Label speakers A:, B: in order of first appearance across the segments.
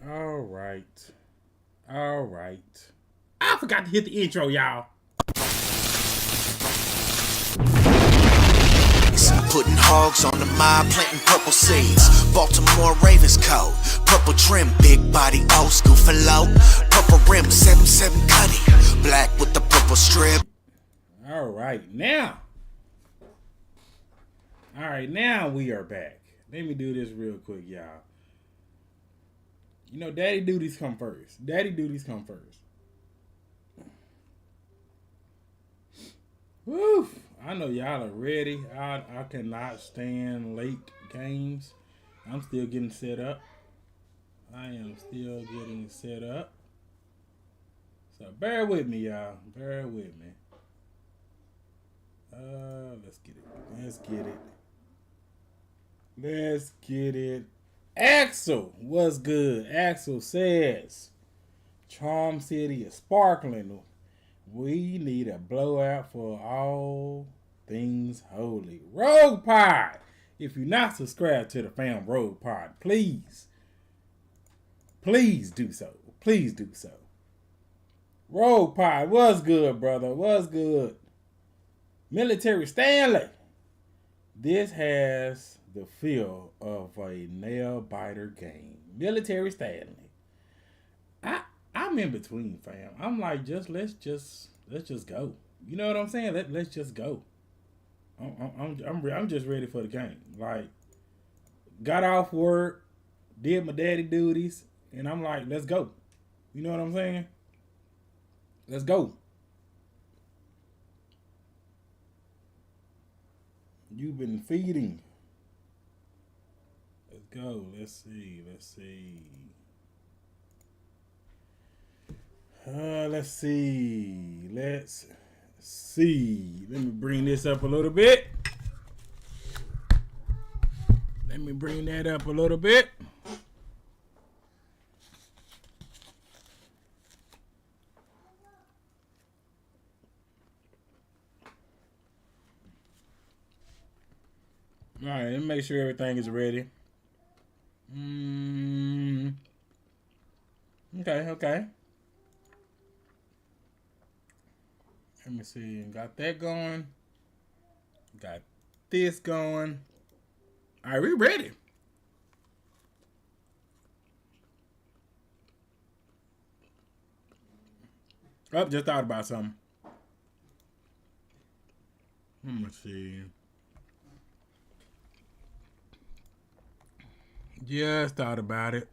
A: All right. All right. I forgot to hit the intro, y'all.
B: Putting hogs on the mob, planting purple seeds. Baltimore Ravens code, purple trim, big body, old school for low. Purple rim, 7-7 cutty, black with the purple strip.
A: All right, now we are back. Let me do this real quick, y'all. You know, daddy duties come first. Daddy duties come first. Woo! I know y'all are ready. I cannot stand late games. I'm still getting set up. I am still getting set up. So bear with me, y'all. Bear with me. Let's get it. Let's get it. Let's get it. Axel, what's good? Axel says, Charm City is sparkling. We need a blowout for all things holy. Rogue Pod. If you're not subscribed to the fam Rogue Pod, please do so. Please do so. Rogue Pod, what's good, brother? What's good? Military Stanley. This has the feel of a nail biter game. Military Stanley. I'm in between, fam. I'm like, let's just go. You know what I'm saying? Let's just go. I'm just ready for the game. Like, got off work, did my daddy duties, and I'm like, let's go. You know what I'm saying? Let's go. You've been feeding. Let's go. Let's see. Let's see. Let's see. Let me bring this up a little bit. Let me bring that up a little bit. All right, let me make sure everything is ready. Okay. Let me see. Got that going. Got this going. All right, we ready. Oh, just thought about something. Let me see. Just thought about it.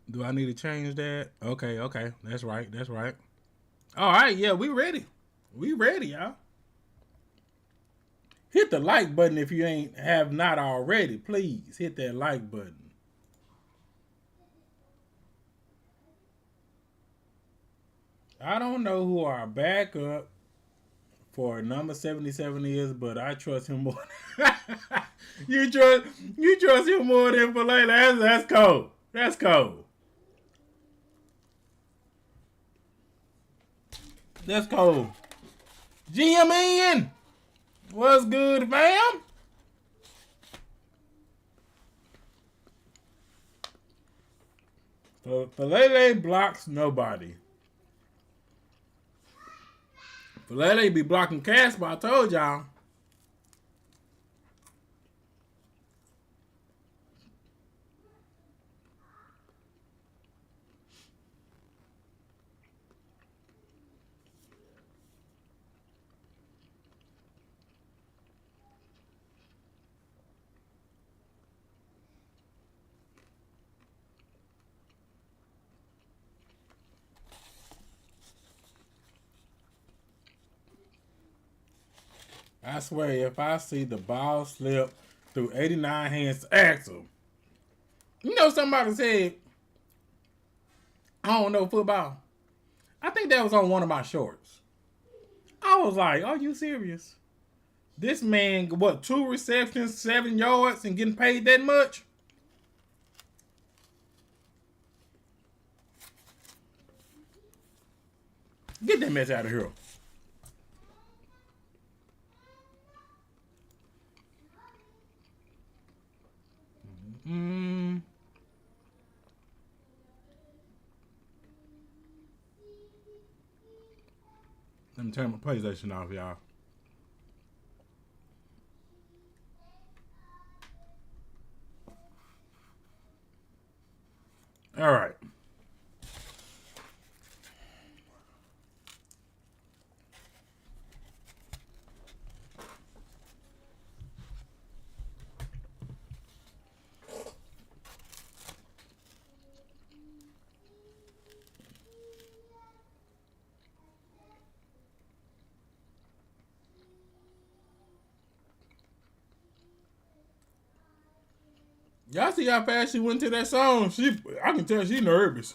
A: Do I need to change that? Okay. That's right. All right, yeah, we ready. We ready, y'all. Hit the like button if you have not already. Please hit that like button. I don't know who our backup for number 77 is, but I trust him more. You trust him more than Filet. That's cold. That's cold. That's cold. GMN, what's good, fam? Filet blocks nobody. Filet be blocking Casper, I told y'all. I swear, if I see the ball slip through 89 hands to Axel, you know somebody said, I don't know football. I think that was on one of my shorts. I was like, are you serious? This man, 2 receptions, 7 yards, and getting paid that much? Get that mess out of here. Let me turn my PlayStation off, y'all. All right. Y'all see how fast she went to that song? I can tell she nervous.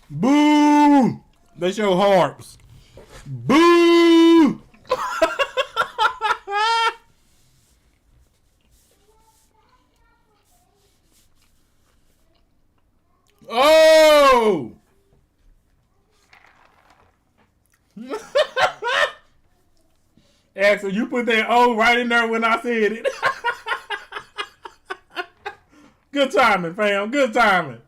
A: Boo! They show harps. Boo! Oh! Axel, you put that O right in there when I said it. Good timing, fam. Good timing.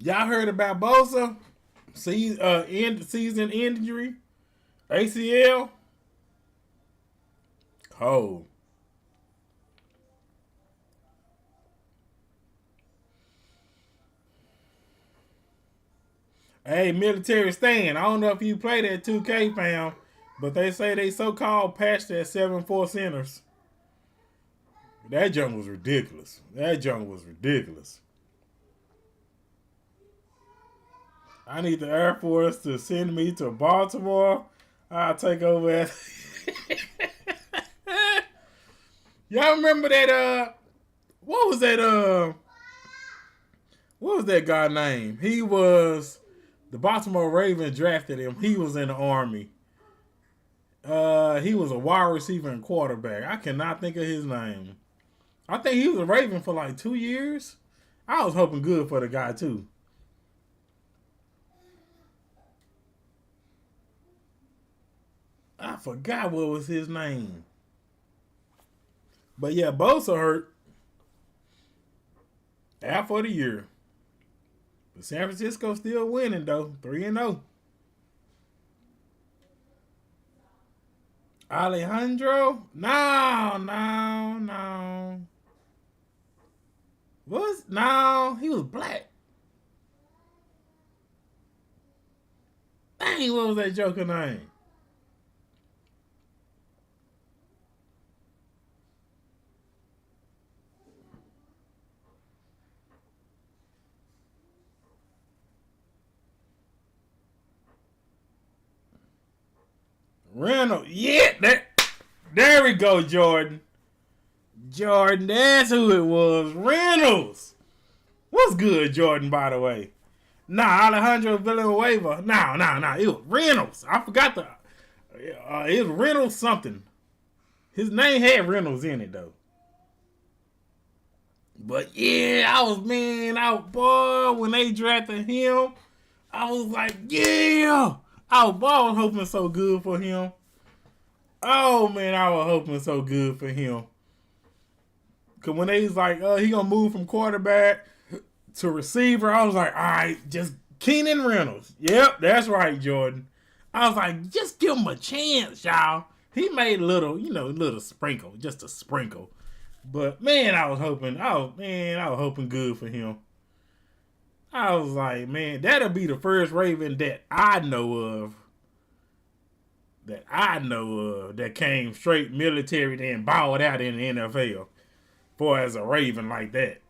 A: Y'all heard about Bosa? Season injury? ACL? Cold. Hey, military stand. I don't know if you play that 2K, fam, but they say they so-called patched that 7-4 centers. That junk was ridiculous. I need the Air Force to send me to Baltimore. I'll take over at. Y'all remember that? What was that? What was that guy name? He was the Baltimore Ravens drafted him. He was in the Army. He was a wide receiver and quarterback. I cannot think of his name. I think he was a Raven for like 2 years. I was hoping good for the guy too. I forgot what was his name. But yeah, Bosa hurt. Out for the year. But San Francisco still winning though. 3-0. Alejandro? No. No, he was black. Dang, what was that joker name? Reynolds. Yeah, there we go, Jordan. Jordan, that's who it was. Reynolds. What's good, Jordan, by the way? Nah, Alejandro Villanueva. No. It was Reynolds. I forgot it was Reynolds something. His name had Reynolds in it, though. But yeah, boy, when they drafted him, I was like, yeah. I was hoping so good for him. Oh, man, I was hoping so good for him. Because when they was like, he going to move from quarterback to receiver, I was like, all right, just Keenan Reynolds. Yep, that's right, Jordan. I was like, just give him a chance, y'all. He made a little sprinkle, just a sprinkle. But, man, I was hoping good for him. I was like, man, that'll be the first Raven that I know of that came straight military then balled out in the NFL far as a Raven like that.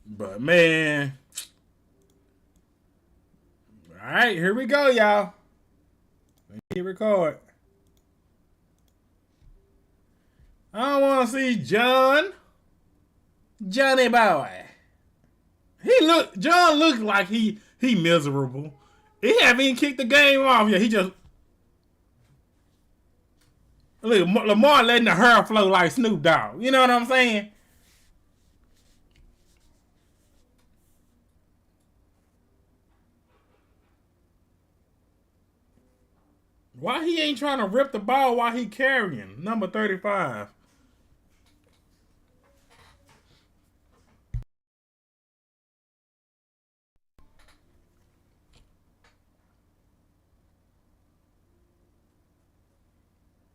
A: But man, all right, here we go, y'all. Let me record. I don't want to see Johnny boy. John looks like he miserable. He haven't even kicked the game off yet. He just look Lamar letting the hair flow like Snoop Dogg. You know what I'm saying? Why he ain't trying to rip the ball while he carrying? Number 35.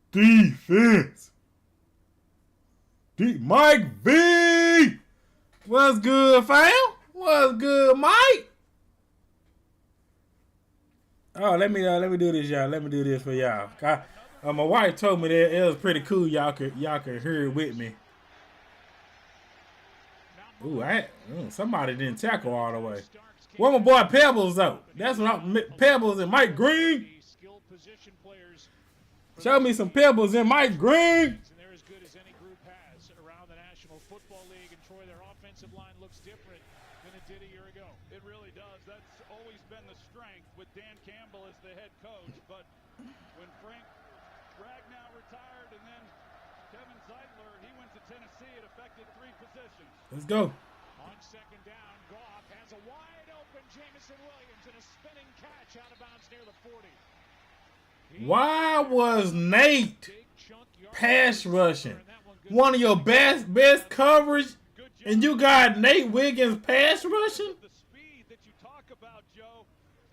A: Defense. Mike V. What's good, fam? What's good, Mike? Oh, let me do this, y'all. Let me do this for y'all. My wife told me that it was pretty cool. Y'all could hear it with me. Ooh, somebody didn't tackle all the way. Where my boy Pebbles though? That's what Pebbles and Mike Green. Show me some Pebbles and Mike Green.
C: They're as good as any group has around the National Football League. And Troy, their offensive line looks different than it did a year ago.
D: It really does. That's always been the strength with Dan Campbell as the head coach. But when Frank Ragnow retired and then Kevin Zeitler, he went to Tennessee, it affected 3 positions.
A: Let's go.
C: On second down, Goff has a wide open Jameson Williams and a spinning catch out of bounds near the 40.
A: Why was Nate pass rushing? One of your best coverage, and you got Nate Wiggins pass rushing?
D: The speed that you talk about, Joe,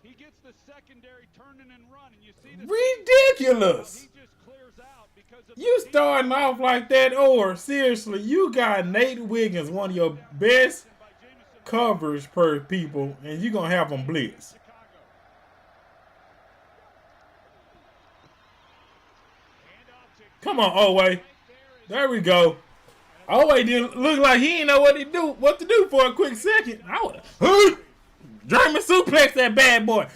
D: he gets the secondary turning and running. You see the
A: ridiculous.
D: he just clears out because of
A: You starting off like that, or seriously, you got Nate Wiggins, one of your best coverage per people, and you gonna have them blitz. Come on, Oweh. There we go. Oweh didn't look like he didn't know what to do for a quick second. I would German suplex that bad boy.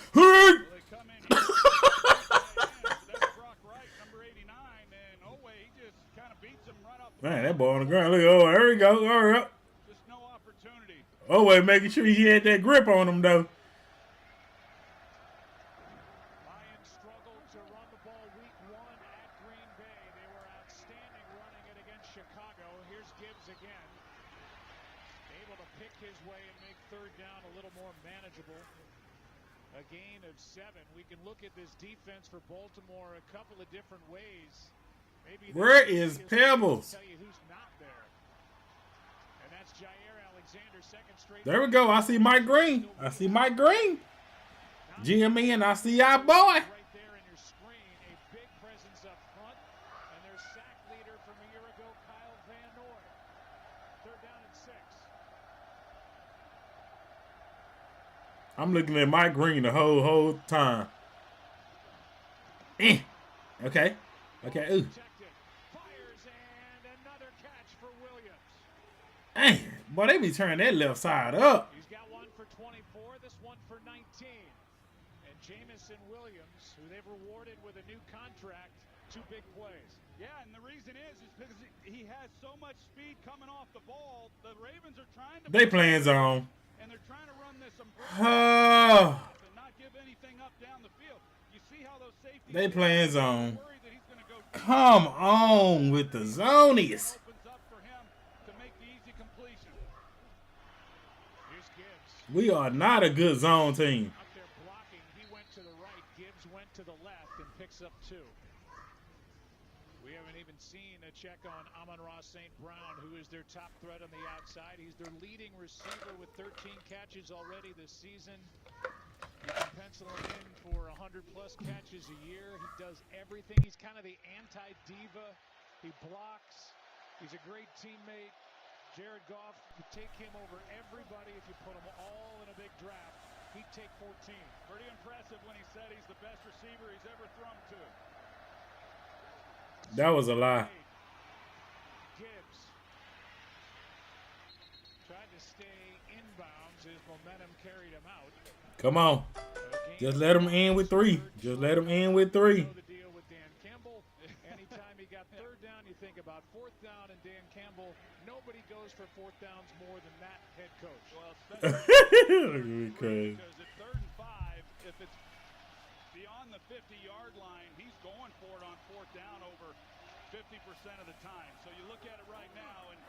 A: Man, that boy on the ground. Look, oh, there we go. Hurry up.
D: Just no opportunity.
A: Oweh making sure he had that grip on him though.
C: A gain of 7. We can look at this defense for Baltimore a couple of different ways. Maybe
A: where is Pebbles?
C: Tell you who's not there. And that's Jair Alexander, second straight.
A: There we go. I see Mike Green. GME, and I see our boy.
C: Right there in your screen, a big presence up front, and their sack leader from a year ago, Kyle Van Noy. 3rd down and 6.
A: I'm looking at Mike Green the whole time. Okay. Ooh.
C: Fires and another catch for Williams.
A: Boy, they be turning that left side up.
C: He's got one for 24, this one for 19. And Jameson Williams, who they've rewarded with a new contract, 2 big plays.
D: Yeah, and the reason is because he has so much speed coming off the ball. The Ravens are trying to.
A: They playing zone.
D: And they're trying to run this umbrella and not give anything up down the field. You see how those safeties.
A: They playing zone.
D: Worried that he's going to go.
A: Come on with the zonies.
D: Opens up for him to make the easy completion.
C: Here's Gibbs.
A: We are not a good zone team.
C: Up there blocking. He went to the right. Gibbs went to the left and picks up 2. We haven't even seen a check on Amon-Ra St. Brown, who is their top threat on the outside. He's their leading receiver with 13 catches already this season. You can pencil him in for 100-plus catches a year. He does everything. He's kind of the anti-diva. He blocks. He's a great teammate. Jared Goff, you take him over everybody if you put them all in a big draft. He'd take 14.
D: Pretty impressive when he said he's the best receiver he's ever thrown to.
A: That was a lie.
C: his momentum carried him out.
A: Come on. Just let him end with 3. Just let him end with 3.
C: The deal with Dan Campbell. Anytime he got third down, you think about fourth down, and Dan Campbell. Nobody goes for fourth downs more than that head coach.
D: Well, especially
A: Crazy.
D: because at 3rd and 5, if it's beyond the 50-yard line, he's going for it on fourth down over 50% of the time. So you look at it right now, and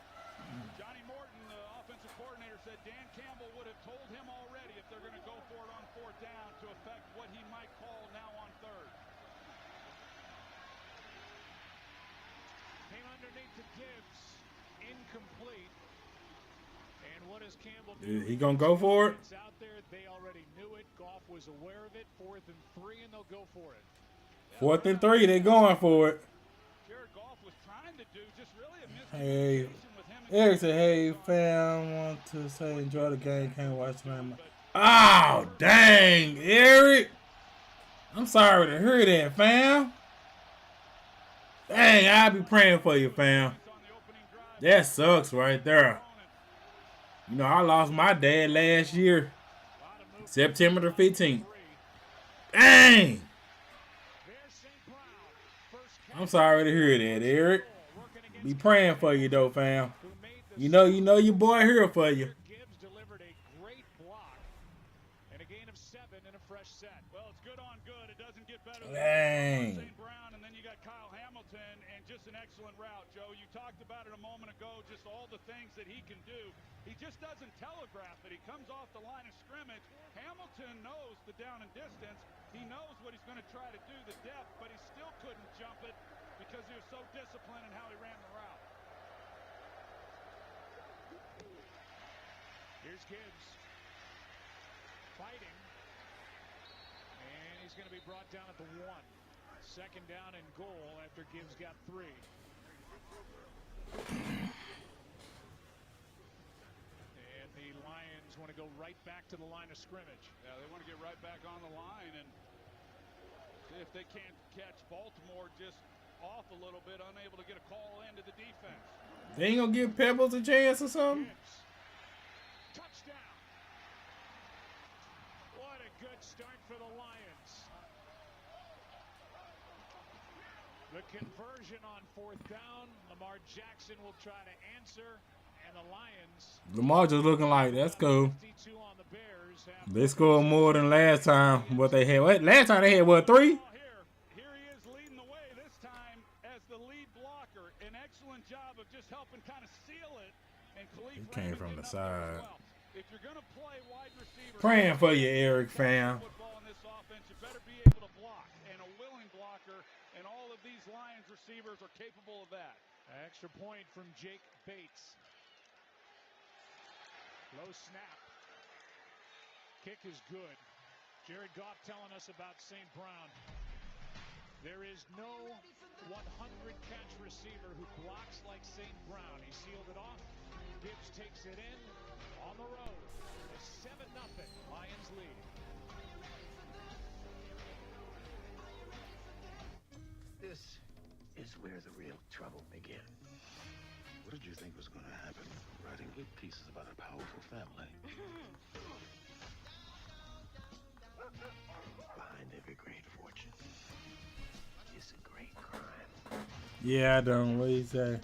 D: Johnny Morton, the offensive coordinator, said Dan Campbell would have told him already if they're going to go for it on fourth down to affect what he might call now on 3rd.
C: Came underneath to Gibbs, incomplete. And what does Campbell do?
A: He gonna go for it?
C: It's out there. They already knew it. Goff was aware of it. 4th and 3, and they'll go for it.
A: 4th and 3, they going for it.
D: Jared Goff was trying to do just really a
A: Hey,
D: miscommunication with him.
A: Eric said, hey, fam, want to say enjoy the game. Can't watch the game. Oh, dang, Eric. I'm sorry to hear that, fam. Dang, I'll be praying for you, fam. That sucks right there. You know, I lost my dad last year, September the 15th. Dang. I'm sorry to hear that, Eric. Be praying for you, though, fam. You know your boy here for you.
C: Gibbs delivered a great block and a gain of 7 in a fresh set.
D: Well, it's good on good. It doesn't get better than
A: Dang.
D: St. Brown, and then you got Kyle Hamilton, and just an excellent route, Joe. You talked about it a moment ago, just all the things that he can do. He just doesn't telegraph it. He comes off the line of scrimmage. Hamilton knows the down and distance. He knows what he's going to try to do, the depth, but he still couldn't jump it because he was so disciplined in how he ran the route.
C: Here's Gibbs fighting, and he's going to be brought down at the 1. 2nd down and goal after Gibbs got 3. And the Lions want to go right back to the line of scrimmage.
D: Yeah, they want to get right back on the line, and if they can't catch Baltimore just off a little bit, unable to get a call into the defense.
A: They ain't gonna give Pebbles a chance or something?
C: Gibbs. Touchdown. What a good start for the Lions. The conversion on 4th down. Lamar Jackson will try to answer. And the Lions.
A: Lamar just looking like, that's cool.
C: 52 on the Bears.
A: They scored more than last time. What they had? What, last time they had, what, 3?
D: Here he is leading the way this time as the lead blocker. An excellent job of just helping kind of seal it. And
A: He came from the side.
D: If you're going to play wide receiver,
A: Praying for you, Eric, fam.
D: football in this offense, you better be able to block, and a willing blocker, and all of these Lions receivers are capable of that.
C: Extra point from Jake Bates. Low snap. Kick is good. Jared Goff telling us about St. Brown. There is no 100-catch receiver who blocks like St. Brown. He sealed it off. Gibbs takes it in on the road. A 7-0 Lions lead.
E: This is where the real trouble begins.
F: What did you think was going to happen? Writing hit pieces about a powerful family.
E: Behind every great fortune is a great crime.
A: Yeah, I don't. What do you say?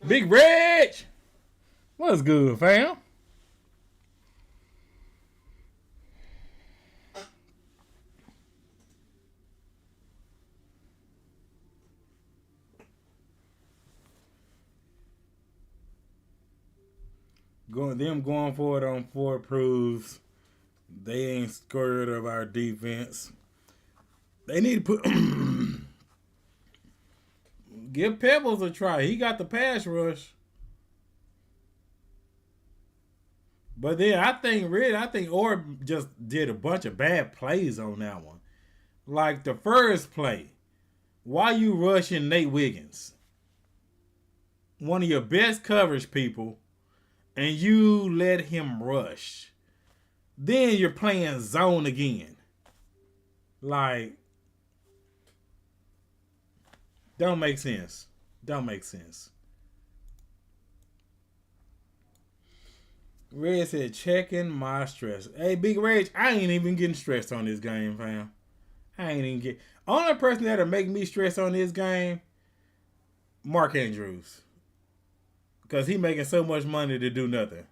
A: Big Reg! What's good, fam? Going for it on 4 proves they ain't scared of our defense. They need to put give Pebbles a try. He got the pass rush. But then I think Orb just did a bunch of bad plays on that one. Like the first play, why you rushing Nate Wiggins? One of your best coverage people, and you let him rush. Then you're playing zone again. Like, don't make sense. Don't make sense. Red said, checking my stress. Hey, Big Reg, I ain't even getting stressed on this game, fam. I ain't even get. Only person that'll make me stress on this game, Mark Andrews. Because he making so much money to do nothing.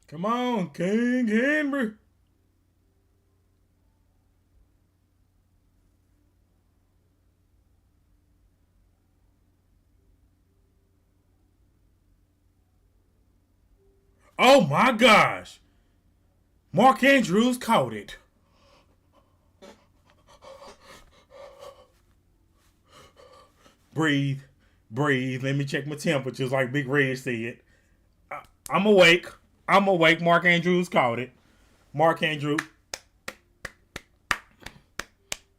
A: Come on, King Henry. Oh my gosh. Mark Andrews caught it. Breathe. Breathe. Let me check my temperatures like Big Red said. I'm awake. Mark Andrews caught it. Mark Andrews.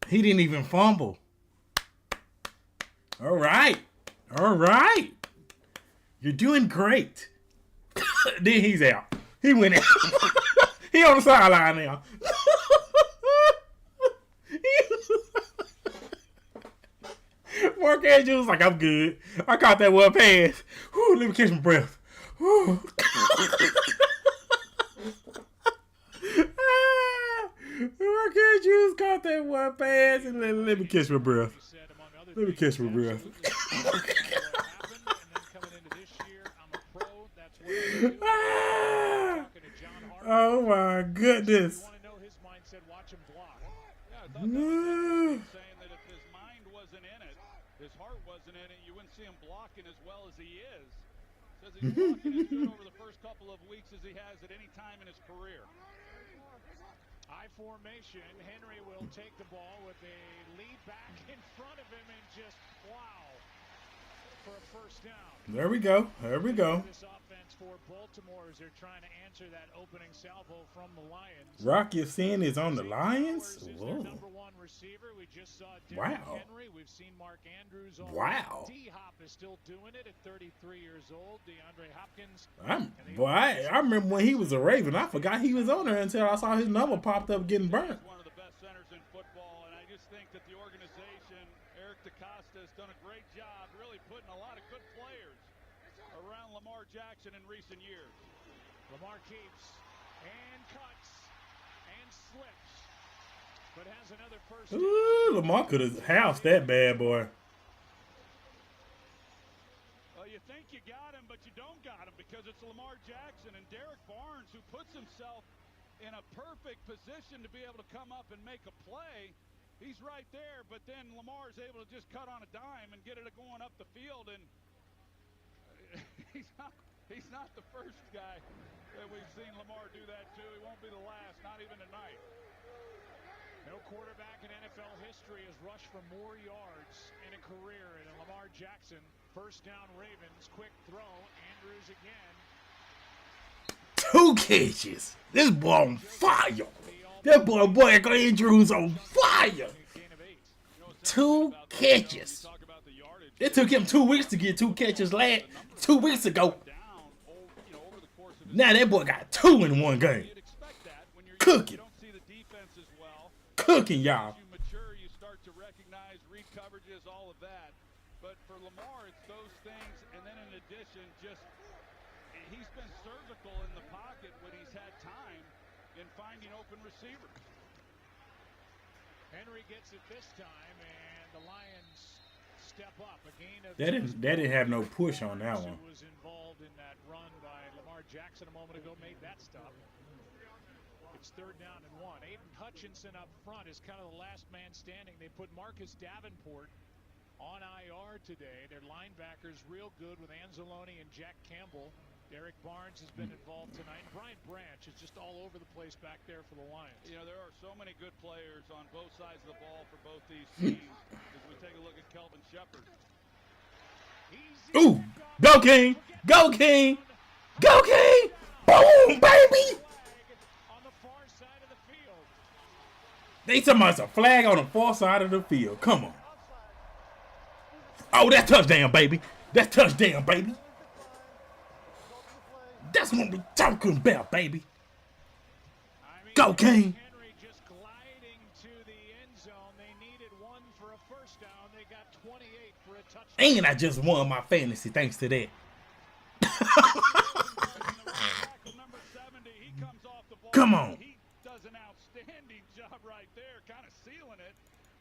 A: He didn't even fumble. All right. You're doing great. Then he's out. He went out. He on the sideline now. Mark Andrews like, I'm good. I caught that one pass. Whew, let me catch my breath. Mark Andrews caught that one pass and let me catch my breath. Let me catch my breath. Oh my goodness.
D: His heart wasn't in it, you wouldn't see him blocking as well as he is. Says he's blocking as good over the first couple of weeks as he has at any time in his career.
C: I formation, Henry will take the ball with a lead back in front of him and just plow for a first down.
A: There we go.
C: This offense for Baltimore as they're trying to answer that opening salvo from the Lions.
A: Rock Ya-Sin is on the Lions?
C: Whoa. Number 1 receiver. We just saw Henry. We've seen Mark Andrews on.
A: Wow.
C: D-Hop is still doing it at 33 years old. DeAndre Hopkins.
A: I remember when he was a Raven. I forgot he was on there until I saw his number popped up getting burnt.
D: One of the best centers in football, and I just think that the organization, Eric DeCosta, has done a great job really putting a lot of good players around Lamar Jackson in recent years.
C: Lamar keeps and cuts and slips, but has another first down.
A: Ooh, Lamar could have housed that bad boy.
D: Well, you think you got him, but you don't got him because it's Lamar Jackson and Derek Barnes who puts himself in a perfect position to be able to come up and make a play. He's right there, but then Lamar's able to just cut on a dime and get it going up the field, and he's not the first guy that we've seen Lamar do that to. He won't be the last, not even tonight.
C: No quarterback in NFL history has rushed for more yards in a career than Lamar Jackson. First down Ravens, quick throw, Andrews again.
A: 2 catches. This boy on fire. That boy Andrews on fire. 2 catches. It took him 2 weeks to get 2 catches 2 weeks ago. Now that boy got 2 in one game.
D: You'd expect that when you're
A: Cooking.
D: you don't see the defense as well.
A: Cooking, y'all.
D: As you mature, you start to recognize read coverages, all of that. But for Lamar, it's those things, and then in addition, just he's been surgical in the pocket when he's had time in finding open receivers.
C: Henry gets it this time, and the Lions step up. A gain of
A: That didn't have no push on that one.
C: Who was involved in that run by Lamar Jackson a moment ago made that stop. It's 3rd down and 1. Aiden Hutchinson up front is kind of the last man standing. They put Marcus Davenport on IR today. Their linebackers real good with Anzalone and Jack Campbell. Derek Barnes has been involved tonight. Brian Branch is just all over the place back there for the Lions.
D: You know, there are so many good players on both sides of the ball for both these teams. As we take a look at Kelvin Shepard.
A: Ooh, go King, go King, go King, boom, baby.
C: On the far side of the field.
A: They talking about a flag on the far side of the field. Come on. Oh, that's touchdown, baby. That's touchdown, baby. That's what we talking about, baby. Go, King.
C: Henry just gliding to the end zone. They needed 1 for a first down. They got 28 for a touchdown.
A: And I just won my fantasy thanks to that.
D: Number 70, he comes off the ball.
A: Come on.
D: He does an outstanding job right there, kind of sealing it.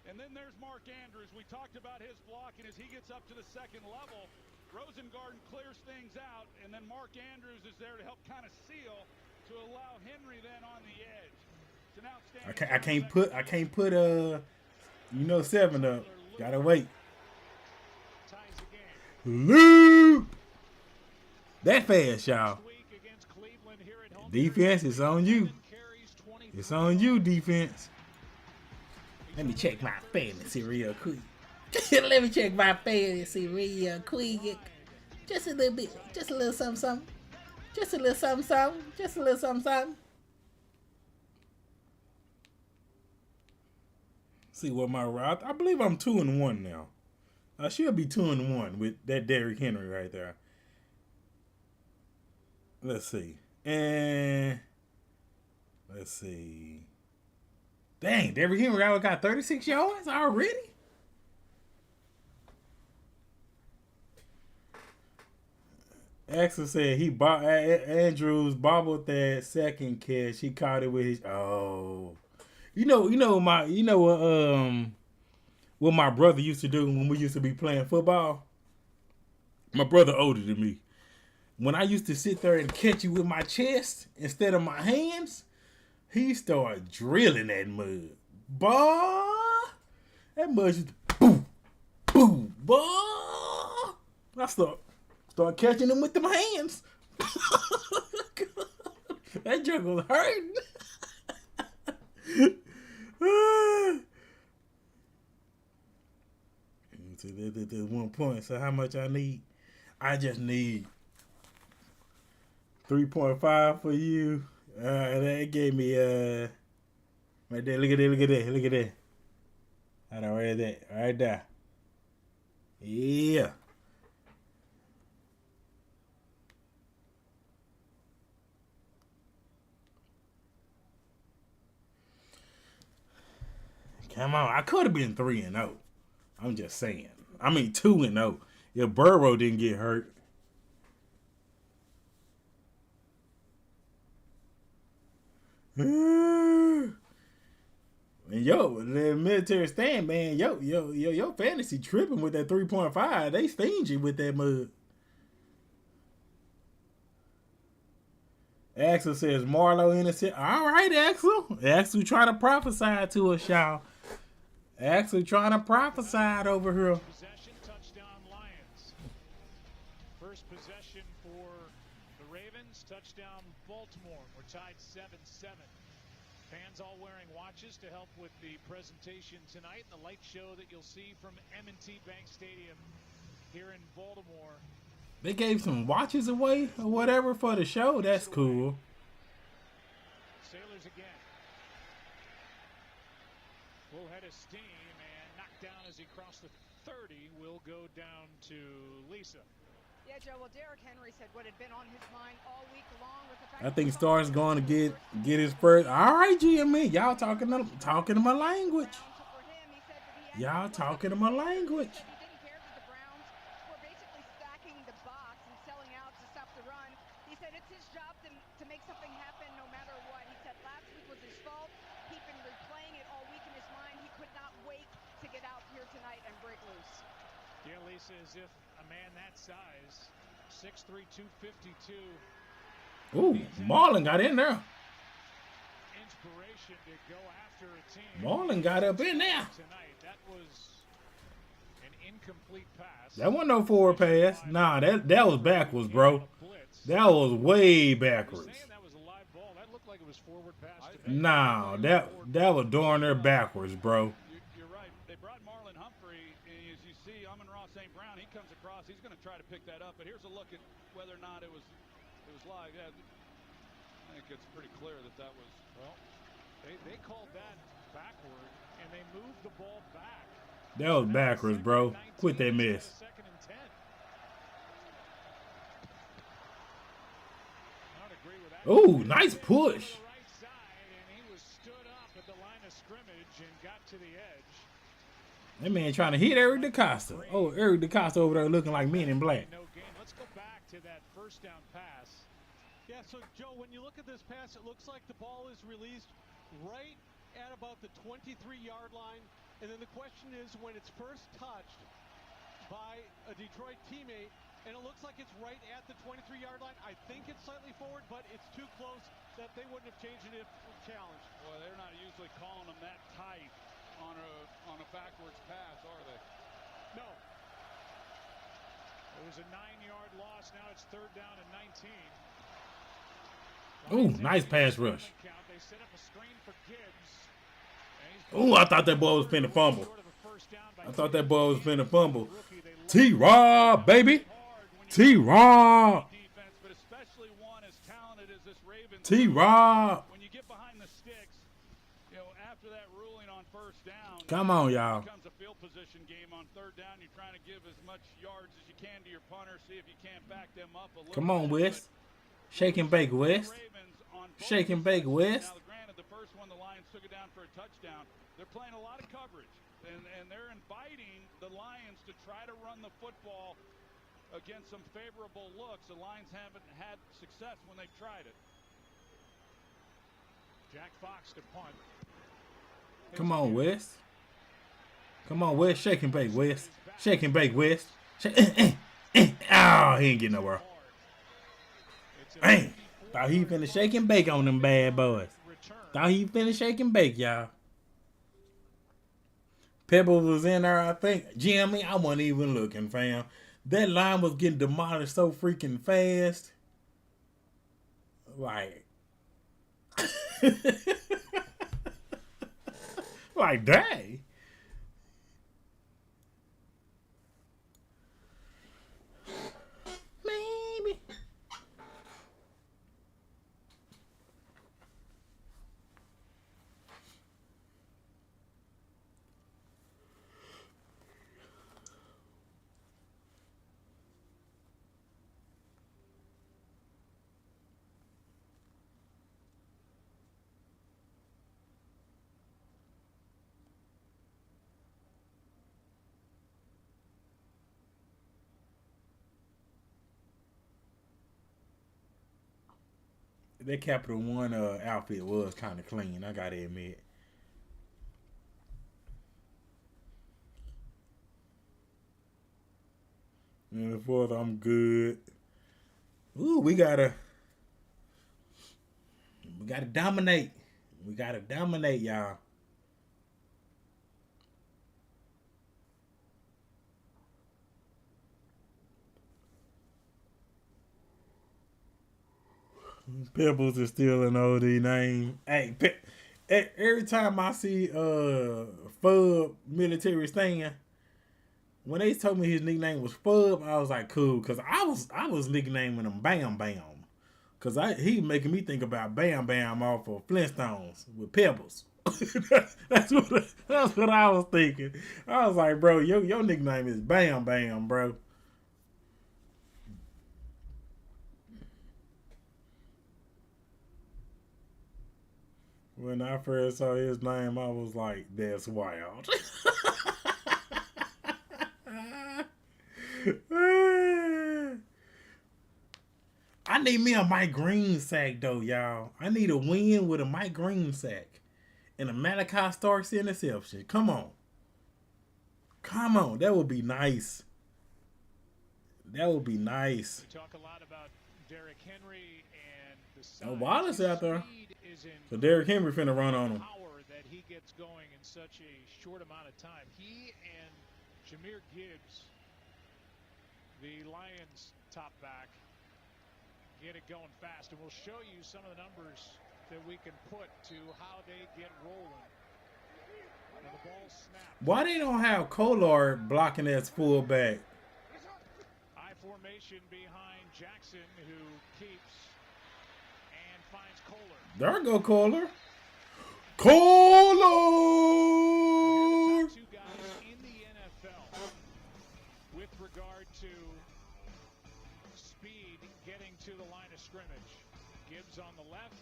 D: And then there's Mark Andrews. We talked about his blocking as he gets up to the 2nd level. Rosengarten clears things out, and then Mark Andrews is there to help kind of seal to allow Henry then on the edge. It's an outstanding.
A: I can't put 7 up. Gotta wait.
C: Ties the game.
A: Loop. That fast, y'all.
C: Week against Cleveland here at home.
A: Defense, it's on you.
C: Carries 23.
A: It's on you, defense. Let me check my fantasy real quick. Let me check my fantasy real quick. Just a little bit. Just a little something, something. Just a little something, something. Just a little something, something. See what my route. I believe I'm 2-1 now. I should be 2-1 with that Derrick Henry right there. Let's see. And let's see. Dang, Derrick Henry already got 36 yards already? Axel said Andrews bobbled that second catch. He caught it with his what my brother used to do when we used to be playing football. My brother older than me. When I used to sit there and catch you with my chest instead of my hands, he started drilling that mud. Boy, that mud just boom, boom, boy. I start catching them with them hands. That junk was hurting. There's 1 point. So how much I need? I just need 3.5 for you. That gave me right there. Look at that. I don't read that right there. Yeah. Come on, I could have been 3-0. I'm just saying. I mean 2-0 if Burrow didn't get hurt. And the military stand, man, your fantasy tripping with that 3.5. They stingy with that mud. Axel says Marlo innocent. All right, Axel. Axel trying to prophesy to us, y'all. Axel trying to prophesy over here.
C: Possession, touchdown, Lions. First possession for the Ravens, touchdown, Baltimore. We're tied 7-7. Fans all wearing watches to help with the presentation tonight. The light show that you'll see from M&T Bank Stadium here in Baltimore.
A: They gave some watches away or whatever for the show. That's cool.
C: Sailors again. Full head of steam and knocked down as he crossed the 30. Will go down to Lisa.
G: Yeah, Joe. Well, Derrick Henry said what had been on his mind all week long was the fact
A: I
G: that
A: think
G: the Bucs
A: Star's
G: were
A: going to
G: the
A: get
G: first
A: his
G: team
A: first.
G: in the
A: All right,
G: NFC
A: GME,
G: East
A: y'all
G: to
A: talking
G: lose the
A: talking
G: divisional
A: my
G: game to the
A: language.
G: Browns. So for him, he said that he
A: Y'all
G: actually wasn't
A: talking my
G: concerned. He
A: language.
G: said he didn't care that the Browns were basically stacking the box and selling out to stop the run. He said it's his job to make something happen no matter what. He said last week was his fault. He'd been replaying it all week in his mind. He could not wait to get out here tonight and break loose.
C: Yeah, Lisa, as if a man that size, 6'3", 252,
A: Ooh, Marlon got in there.
C: inspiration to go after a team.
A: Marlon got up in there.
C: Tonight, that was an incomplete pass.
A: That wasn't no forward pass. Nah, that was backwards, bro. That was way backwards.
C: Saying that was a live ball. That looked like it was forward pass to me.
A: Nah, that was darn near backwards, bro.
D: You're right. They brought Marlon Humphrey, and as you see, Amon-Ra St. Brown, he comes across. He's going to try to pick that up, but here's a look at whether or not it was live. Yeah, I think it's pretty clear that was.
C: Well, they called that backward, and they moved the ball back.
A: That was backwards, bro. Quit that mess.
C: Second and 10. I don't agree with that.
A: Ooh, nice push.
C: To the right side, and he was stood up at the line of scrimmage and got to the edge.
A: That man trying to hit Eric DeCosta. Oh, Eric DeCosta over there looking like Men in Black.
C: No gain. Let's go back to that first down pass.
H: Yeah, so Joe, when you look at this pass, it looks like the ball is released right at about the 23-yard line. And then the question is, when it's first touched by a Detroit teammate, and it looks like it's right at the 23-yard line, I think it's slightly forward, but it's too close that they wouldn't have changed it if challenged.
D: Well, they're not usually calling them that tight on a backwards pass, are they?
H: No.
C: It was a 9-yard loss. Now it's third down and 19.
A: Ooh, nice pass rush.
C: They set up a screen for Gibbs.
A: Ooh, I thought that boy was finna fumble. I thought that boy was finna fumble. T-Rob, baby. T-Rob.
D: Defense, but especially one as talented as this Ravens.
A: T-Rob.
D: When you get behind the sticks, after that ruling on first down,
A: Come on, y'all.
D: it becomes a field position game on third down. You're trying to give as much yards as you can to your punter, see if you can't back them up a little.
A: Come on,
D: bit,
A: West. Shake and bake, West.
D: Ravens on both
A: Shake and bake, West.
D: Now, granted, the first one, the Lions took it down for a touchdown. They're playing a lot of coverage, and they're inviting the Lions to try to run the football against some favorable looks. The Lions haven't had success when they've tried it.
C: Jack Fox to punt.
A: Come on, West. Come on, West. Shake and bake, West. Shake and bake, West. Oh, he ain't getting nowhere. Dang. Thought he finna shake and bake on them bad boys. Thought he finna shake and bake, y'all. Pebbles was in there, I think. Jimmy, I wasn't even looking, fam. That line was getting demolished so freaking fast. Like, like, dang. Maybe. That Capital One outfit was kind of clean, I gotta admit. And the fourth, I'm good. Ooh, we gotta dominate. We gotta dominate, y'all. Pebbles is still an OD name. Hey, every time I see Fub Military Stan, when they told me his nickname was Fub, I was like, cool, because I was nicknaming him Bam Bam, because he making me think about Bam Bam off of Flintstones with Pebbles. that's what I was thinking. I was like, bro, your nickname is Bam Bam, bro. When I first saw his name, I was like, that's wild. I need me a Mike Green sack, though, y'all. I need a win with a Mike Green sack and a Malachi Starks interception. Come on. Come on. That would be nice. That would be nice.
C: We talk a lot about Derrick Henry and the size.
A: Wallace out there.
C: Is in
A: So Derrick Henry finna run on him.
C: Power that he gets going in such a short amount of time. He and Jahmyr Gibbs, the Lions top back, get it going fast. And we'll show you some of the numbers that we can put to how they get rolling. And the ball snaps.
A: Why they don't have Collard blocking as fullback?
C: High formation behind Jackson, who keeps and finds Kohler.
A: There go Kohler. Kohler!
C: Two guys in the NFL with regard to speed getting to the line of scrimmage. Gibbs on the left.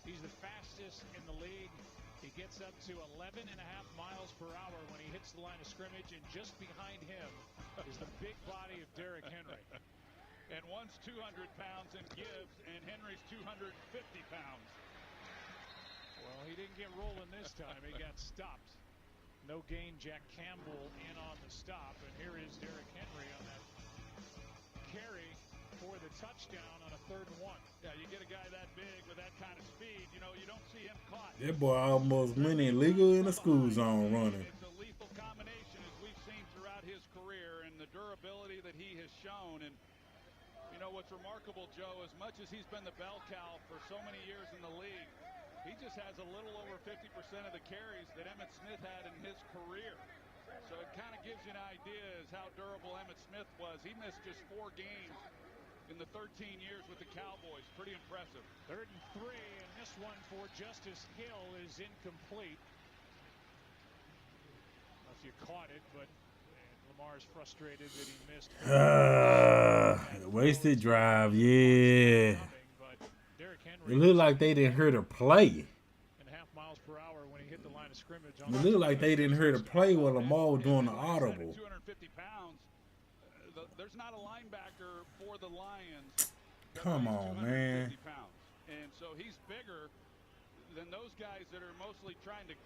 C: He's the fastest in the league. He gets up to 11.5 miles per hour when he hits the line of scrimmage, and just behind him is the big body of Derrick Henry.
D: And one's 200 pounds in Gibbs, and Henry's 250 pounds.
C: Well, he didn't get rolling this time. He got stopped. No gain. Jack Campbell in on the stop, and here is Derrick Henry on that carry for the touchdown on a 3rd and 1.
D: Yeah, you get a guy that big with that kind of speed, you know, you don't see him caught.
A: That boy almost went illegal in the school zone running.
D: It's a lethal combination, as we've seen throughout his career, and the durability that he has shown. And you know what's remarkable, Joe, as much as he's been the bell cow for so many years in the league, he just has a little over 50% of the carries that Emmitt Smith had in his career. So it kind of gives you an idea as how durable Emmitt Smith was. He missed just 4 games in the 13 years with the Cowboys. Pretty impressive.
C: 3rd and 3, and this one for Justice Hill is incomplete. I don't know if you caught it, but Lamar's frustrated that he missed.
A: Wasted drive, yeah. It looked like they didn't hear the play.
C: 1.5 miles per hour when he hit the line of scrimmage.
A: It looked like they didn't hear the play while Lamar was doing the audible.
D: 250 pounds. There's not a linebacker for the Lions.
A: Come on, man.
D: Pounds. And so he's bigger than those guys that are mostly trying to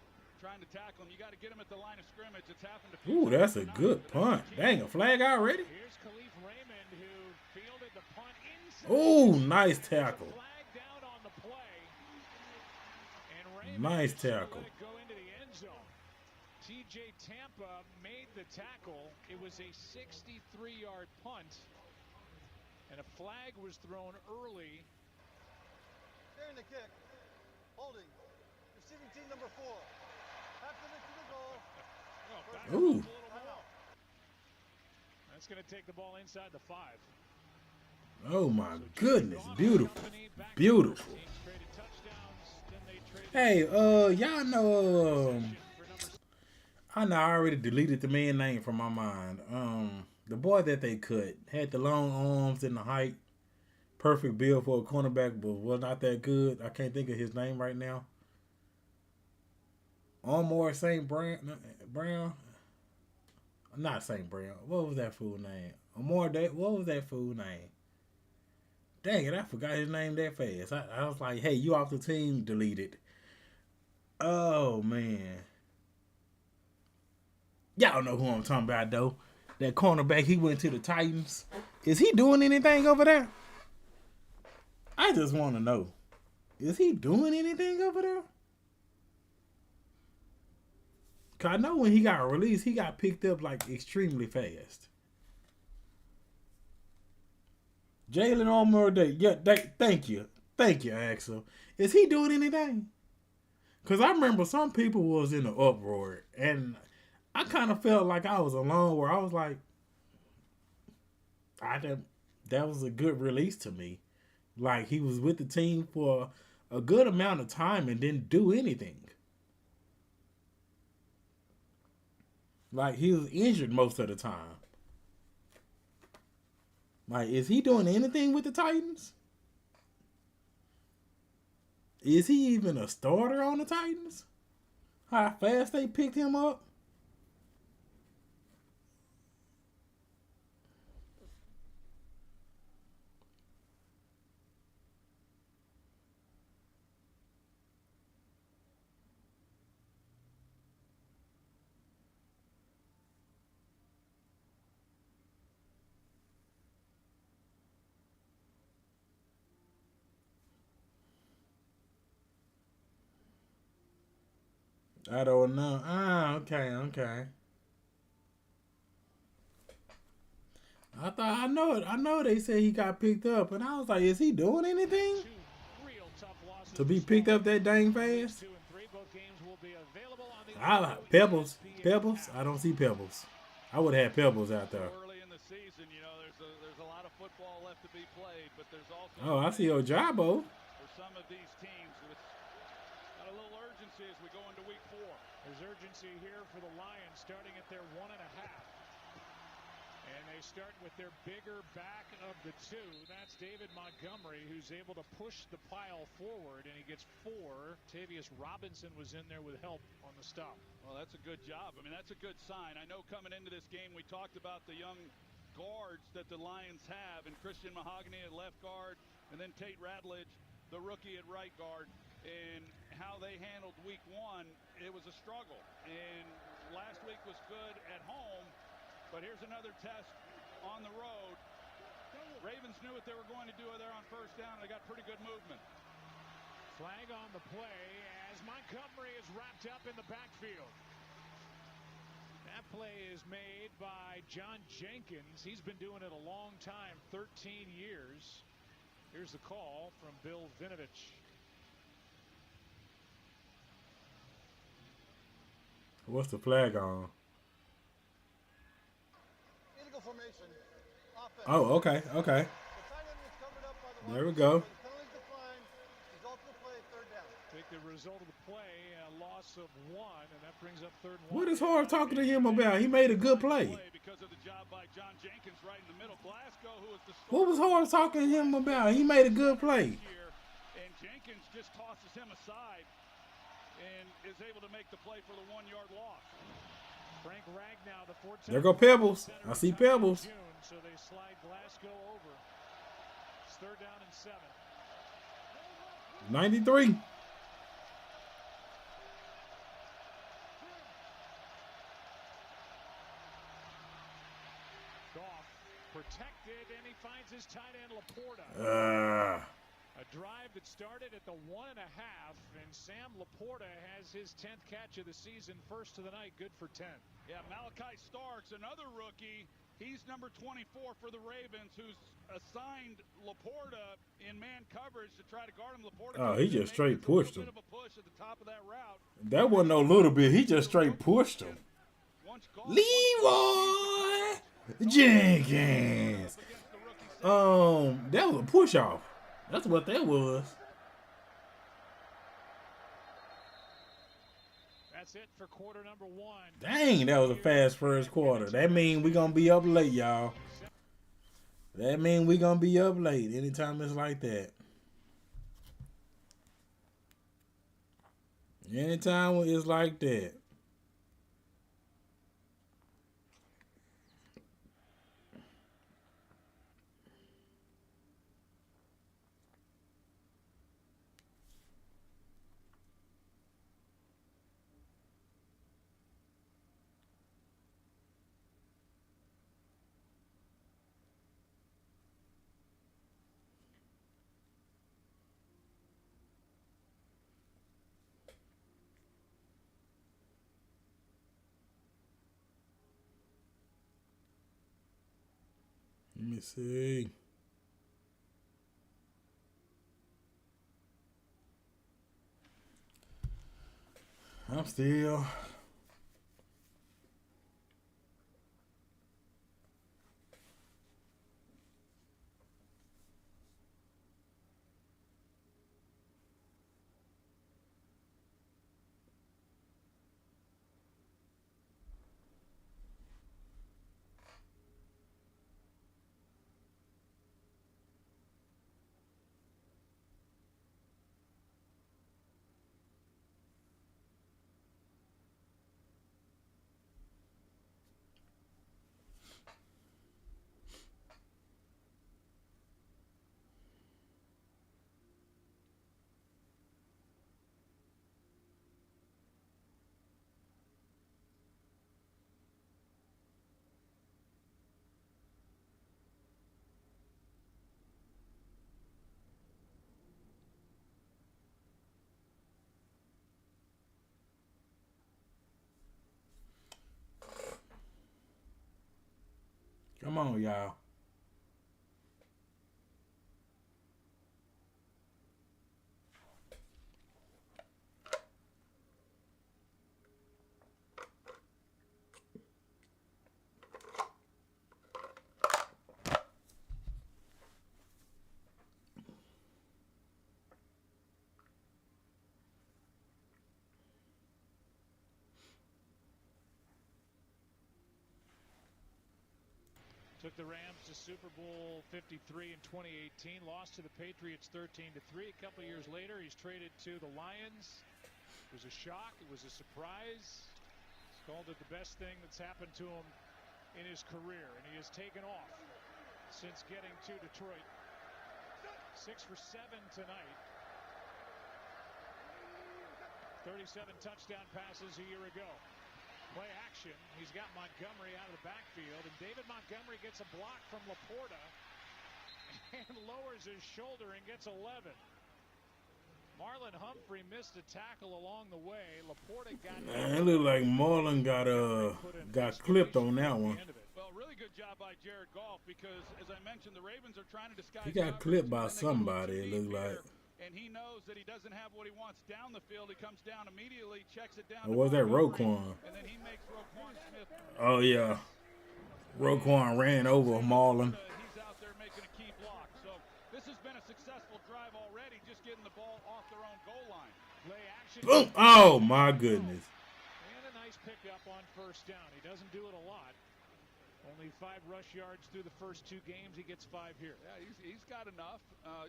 D: tackle him. You got to get him at the line of scrimmage. It's happened to.
A: Ooh, that's a good punt. Dang, a flag already?
C: Here's Khalif Raymond, who fielded the punt inside.
A: Ooh, nice tackle.
C: Flag down on the play. And Raymond
A: Nice tackle.
C: let it go into the end zone. TJ Tampa made the tackle. It was a 63-yard punt. And a flag was thrown early.
I: Carrying the kick. Holding. Receiving team number 4. After the goal.
C: Back
A: Ooh.
C: up a little more. That's going to take the ball inside the 5.
A: Oh my goodness, beautiful, beautiful. Hey, y'all know, I know I already deleted the man's name from my mind. The boy that they cut had the long arms and the height, perfect build for a cornerback, but was not that good. I can't think of his name right now. Armor St. Brown? Not St. Brown. What was that fool name? What was that fool name? Dang it, I forgot his name that fast. I was like, hey, you off the team, deleted. Oh, man. Y'all know who I'm talking about, though. That cornerback, he went to the Titans. Is he doing anything over there? I just want to know. Is he doing anything over there? Because I know when he got released, he got picked up, like, extremely fast. Jalen Armour Day. Yeah, thank you. Thank you, Axel. Is he doing anything? Because I remember some people was in an uproar. And I kind of felt like I was alone where I was like, that was a good release to me. Like, he was with the team for a good amount of time and didn't do anything. Like, he was injured most of the time. Like, is he doing anything with the Titans? Is he even a starter on the Titans? How fast they picked him up? I don't know. Okay. I know they said he got picked up, and I was like, is he doing anything to be picked up that dang fast? I like Pebbles. Pebbles? I don't see Pebbles. I would have had Pebbles out there.
D: Early in the season, you know, there's a lot of football left to be played, but there's also
A: Oh, I see Ojabo.
D: for some of these teams with got a little urgency as we go into week 4.
C: There's urgency here for the Lions starting at their 1.5. And they start with their bigger back of the 2. That's David Montgomery, who's able to push the pile forward, and he gets 4. Tavius Robinson was in there with help on the stop.
D: Well, that's a good job. I mean, that's a good sign. I know coming into this game, we talked about the young guards that the Lions have, and Christian Mahogany at left guard, and then Tate Radledge, the rookie at right guard, and how they handled week 1. It was a struggle, and last week was good at home. But here's another test on the road. Ravens knew what they were going to do there on first down. They got pretty good movement.
C: Flag on the play as Montgomery is wrapped up in the backfield. That play is made by John Jenkins. He's been doing it a long time, 13 years. Here's the call from Bill Vinovich.
A: What's the flag on?
I: Formation. Offense.
A: Oh, okay.
I: The tight end was covered up by the
A: There we go.
I: penalties declined. Result of the play, 3rd down.
C: Take the result of the play, a loss of 1, and that brings up 3rd and 1.
A: What is Harv talking to him about? He made a good play.
D: Because of the job by John Jenkins right in the middle. Glasgow, who was the
A: What was Harv talking to him about? He made a good play.
D: And Jenkins just tosses him aside and is able to make the play for the 1-yard loss.
C: Frank Ragnow, the 14th.
A: There go Pebbles. I see Pebbles.
C: So they slide Glasgow over. It's 3rd down and 7.
A: 93.
C: Goff protected, and he finds his tight end Laporta. A drive that started at the 1.5, and Sam Laporta has his 10th catch of the season, first of the night, good for 10.
D: Yeah, Malachi Starks, another rookie. He's number 24 for the Ravens, who's assigned Laporta in man coverage to try to guard him. Laporta.
A: Oh, he just straight pushed him.
D: Bit of a push at the top of that route.
A: That wasn't no little bit. He just straight pushed him. Leroy Jenkins. That was a push off. That's what that was.
C: That's it for quarter number 1.
A: Dang, that was a fast first quarter. That mean we gonna be up late, y'all. That mean we gonna be up late anytime it's like that. Anytime it's like that. Let me see. I'm still. Come on, y'all.
C: Took the Rams to Super Bowl 53 in 2018. Lost to the Patriots 13-3. A couple years later, he's traded to the Lions. It was a shock. It was a surprise. He's called it the best thing that's happened to him in his career, and he has taken off since getting to Detroit. 6 for 7 tonight. 37 touchdown passes a year ago. Play action. He's got Montgomery out of the backfield, and David Montgomery gets a block from Laporta and lowers his shoulder and gets 11. Marlon Humphrey missed a tackle along the way. Laporta got.
A: Man, it looked like Marlon got clipped on that one.
D: Well, really good job by Jared Goff because, as I mentioned, the Ravens are trying to disguise.
A: He got clipped by somebody. It looked like.
D: And he knows that he doesn't have what he wants down the field. He comes down immediately, checks it down.
A: Or was that Roquan?
D: And then he makes Roquan Smith.
A: Oh, yeah. Roquan ran over Marlon.
D: He's out there making a key block. So this has been a successful drive already, just getting the ball off their own goal line.
C: Play action.
A: Boom. Oh, my goodness.
C: And a nice pickup on first down. He doesn't do it a lot. Only 5 rush yards through the first 2 games. He gets 5 here.
D: Yeah, he's got enough.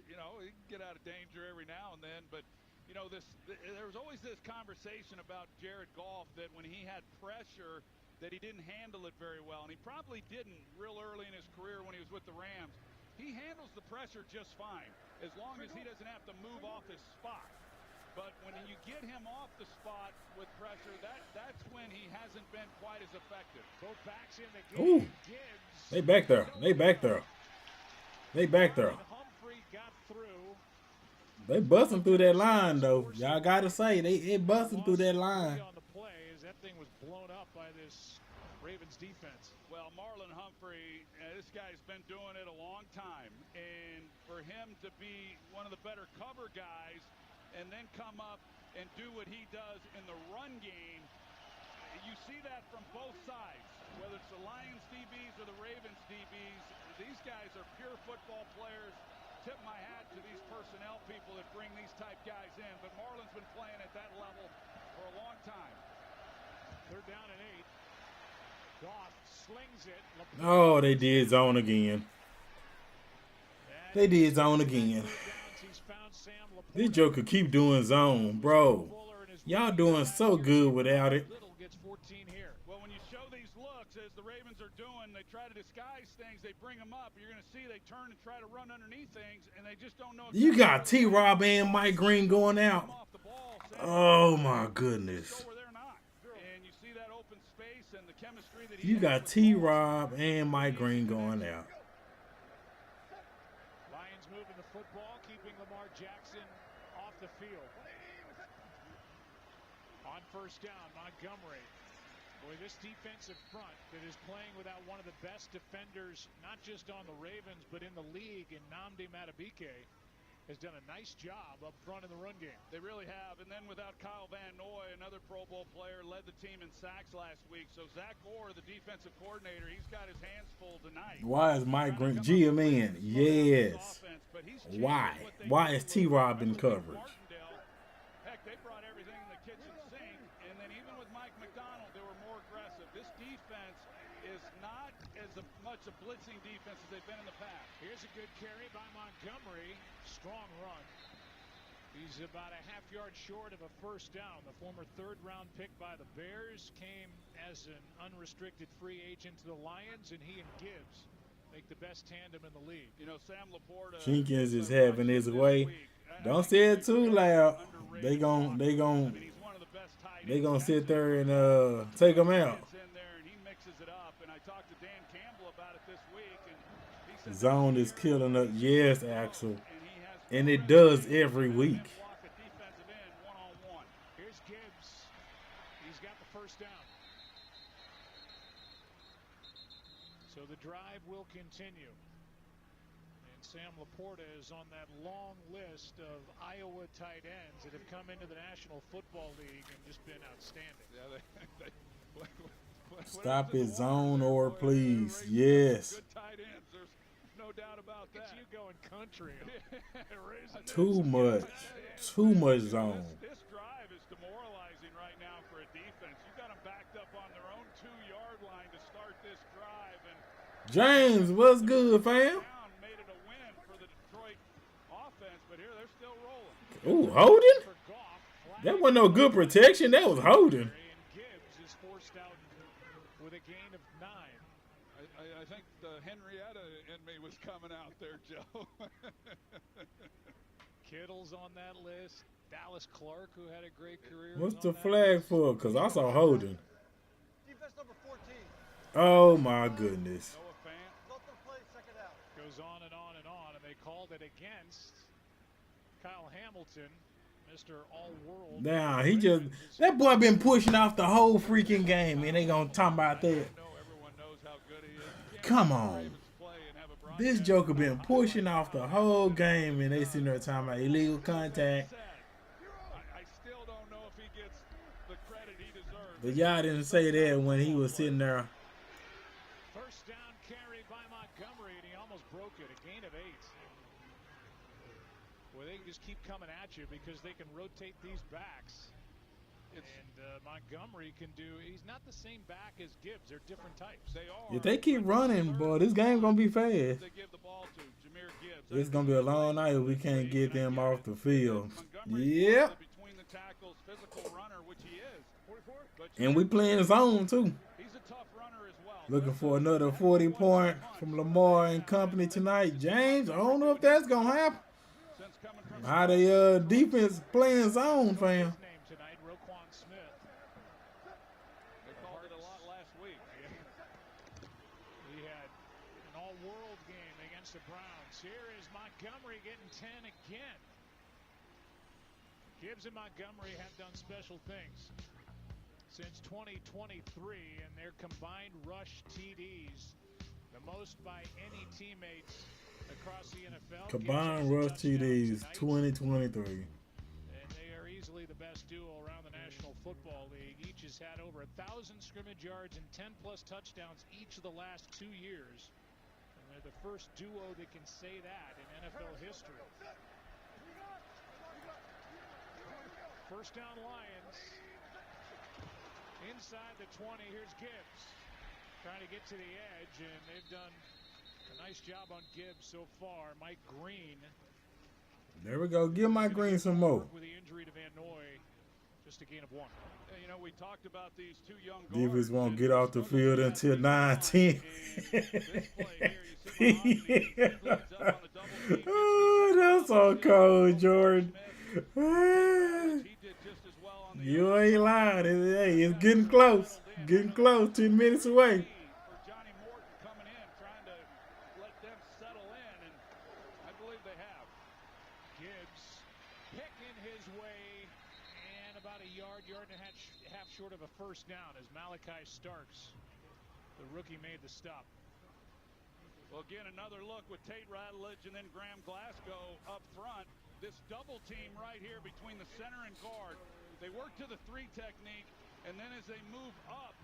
D: You know, he can get out of danger every now and then. But, you know, there was always this conversation about Jared Goff that when he had pressure that he didn't handle it very well. And he probably didn't real early in his career when he was with the Rams. He handles the pressure just fine as long as he doesn't have to move off his spot. But when you get him off the spot with pressure, that's when he hasn't been quite as effective.
C: Both backs in the game.
A: Ooh. They back there. They back there. They back there.
C: Humphrey got through.
A: They busting through that line, though. Y'all got to say, they busting through that line.
C: On the play as that thing was blown up by this Ravens defense.
D: Well, Marlon Humphrey, this guy's been doing it a long time. And for him to be one of the better cover guys and then come up and do what he does in the run game, you see that from both sides, whether it's the Lions DBs or the Ravens DBs. These guys are pure football players. Tip my hat to these personnel people that bring these type guys in, but Marlon's been playing at that level for a long time.
C: 3rd down and 8. Goff slings it.
A: Oh, they did zone again. They did zone again. This joker keep doing zone, bro. Y'all doing so good without it.
C: Little gets 14 here.
D: Well, when you show these looks, as the Ravens are doing, they try to disguise things. They bring them up. You're going to see they turn and try to run underneath things, and they just don't know.
A: You got T-Rob and Mike Green going out. Oh, my goodness.
D: And you see that open space and the chemistry that
A: you got T-Rob and Mike Green going out.
C: Lions moving the football, keeping Lamar Jackson off the field. On first down, Montgomery. Boy, this defensive front that is playing without one of the best defenders, not just on the Ravens, but in the league, in Nnamdi Madubuike, has done a nice job up front in the run game.
D: They really have. And then without Kyle Van Noy, another Pro Bowl player, led the team in sacks last week. So Zach Orr, the defensive coordinator, he's got his hands full tonight.
A: Why is Mike Green GMN? Yes. Why? Why is T-Rob in coverage?
D: Heck, they brought everything in the kitchen sink. And then even with Mike McDonald, they were more aggressive. This defense is not as much a blitzing defense as they've been in the past.
C: Here's a good carry by Montgomery. Strong run. He's about a half-yard short of a first down. The former 3rd-round pick by the Bears came as an unrestricted free agent to the Lions, and he and Gibbs make the best tandem in the league.
D: You know, Sam Laporta.
A: Jenkins is having his way. Don't say it too loud. They gon' sit there and take him out. Zone is killing us. Yes, Axel. And it does every week.
C: Here's Gibbs. He's got the first down. So the drive will continue. And Sam Laporta is on that long list of Iowa tight ends that have come into the National Football League and just been outstanding.
D: Yeah,
A: Stop it, zone or please. Yes.
D: Good tight ends. There's no doubt about that.
C: You going country.
A: Too much. Too much zone.
D: This drive is demoralizing right now for a defense. You got them backed up on their own 2-yard line to start this drive. And
A: James, what's good, fam?
D: made it a win for the Detroit offense, but here they're still rolling.
A: Ooh, holding? That wasn't no good protection. That was holding.
C: Gibbs is forced out with a gain of 9.
D: I think the Henrietta in me was coming out there, Joe.
C: Kittle's on that list. Dallas Clark, who had a great career.
A: What's the flag for? Because I saw holding.
I: Defense number 14.
A: Oh, my goodness.
I: Let them play second out.
C: Goes on and on and on, and they called it against Kyle Hamilton, Mr. All-World.
A: Nah, he just, that boy been pushing off the whole freaking game, and they gonna talk about that.
D: Everyone knows how good he is.
A: Come on. This joker been pushing off the whole game, and they sitting there talking about illegal contact.
D: I still don't know if he gets the credit he deserves.
A: But y'all didn't say that when he was sitting there.
C: First down carry by Montgomery, and he almost broke it. A gain of 8. Well, they can just keep coming at you because they can rotate these backs. And Montgomery can do, he's not the same back as Gibbs. They're different types.
D: They are.
A: If they keep running, boy, this game gonna be fast.
D: They give the ball to Jahmyr Gibbs.
A: It's gonna be a long night if we can't get them off the field. Yep.
D: Between the tackles, physical runner, which he is. 44.
A: And we playing zone too.
D: He's a tough runner as well.
A: Looking for another 40-point from Lamar and company tonight. James, I don't know if that's gonna happen. How they defense playing zone, fam?
C: The Browns. Here is Montgomery getting 10 again. Gibbs and Montgomery have done special things since 2023, and their combined rush TDs, the most by any teammates across the NFL.
A: Combined rush TDs 2023.
C: And they are easily the best duo around the National Football League. Each has had over 1,000 scrimmage yards and 10+ touchdowns each of the last 2 years. They're the first duo that can say that in NFL history. First down Lions. Inside the 20, here's Gibbs. Trying to get to the edge, and they've done a nice job on Gibbs so far. Mike Green.
A: There we go. Give Mike Green some more.
C: With the injury to Van Noy, just a gain of 1.
D: You know, we talked about these 2 young guards.
A: Defense won't get off the field until 9-10. Oh, that's so cold, Jordan. You ain't lying. Hey, it's getting close. Getting close. 10 minutes away.
D: Johnny Morton coming in, trying to let them settle in, and I believe they have.
C: Gibbs picking his way, and about a yard and a half short of a first down as Malachi Starks, the rookie, made the stop.
D: Well, again, another look with Tate Ratledge and then Graham Glasgow up front. This double team right here between the center and guard. They work to the 3 technique, and then as they move up,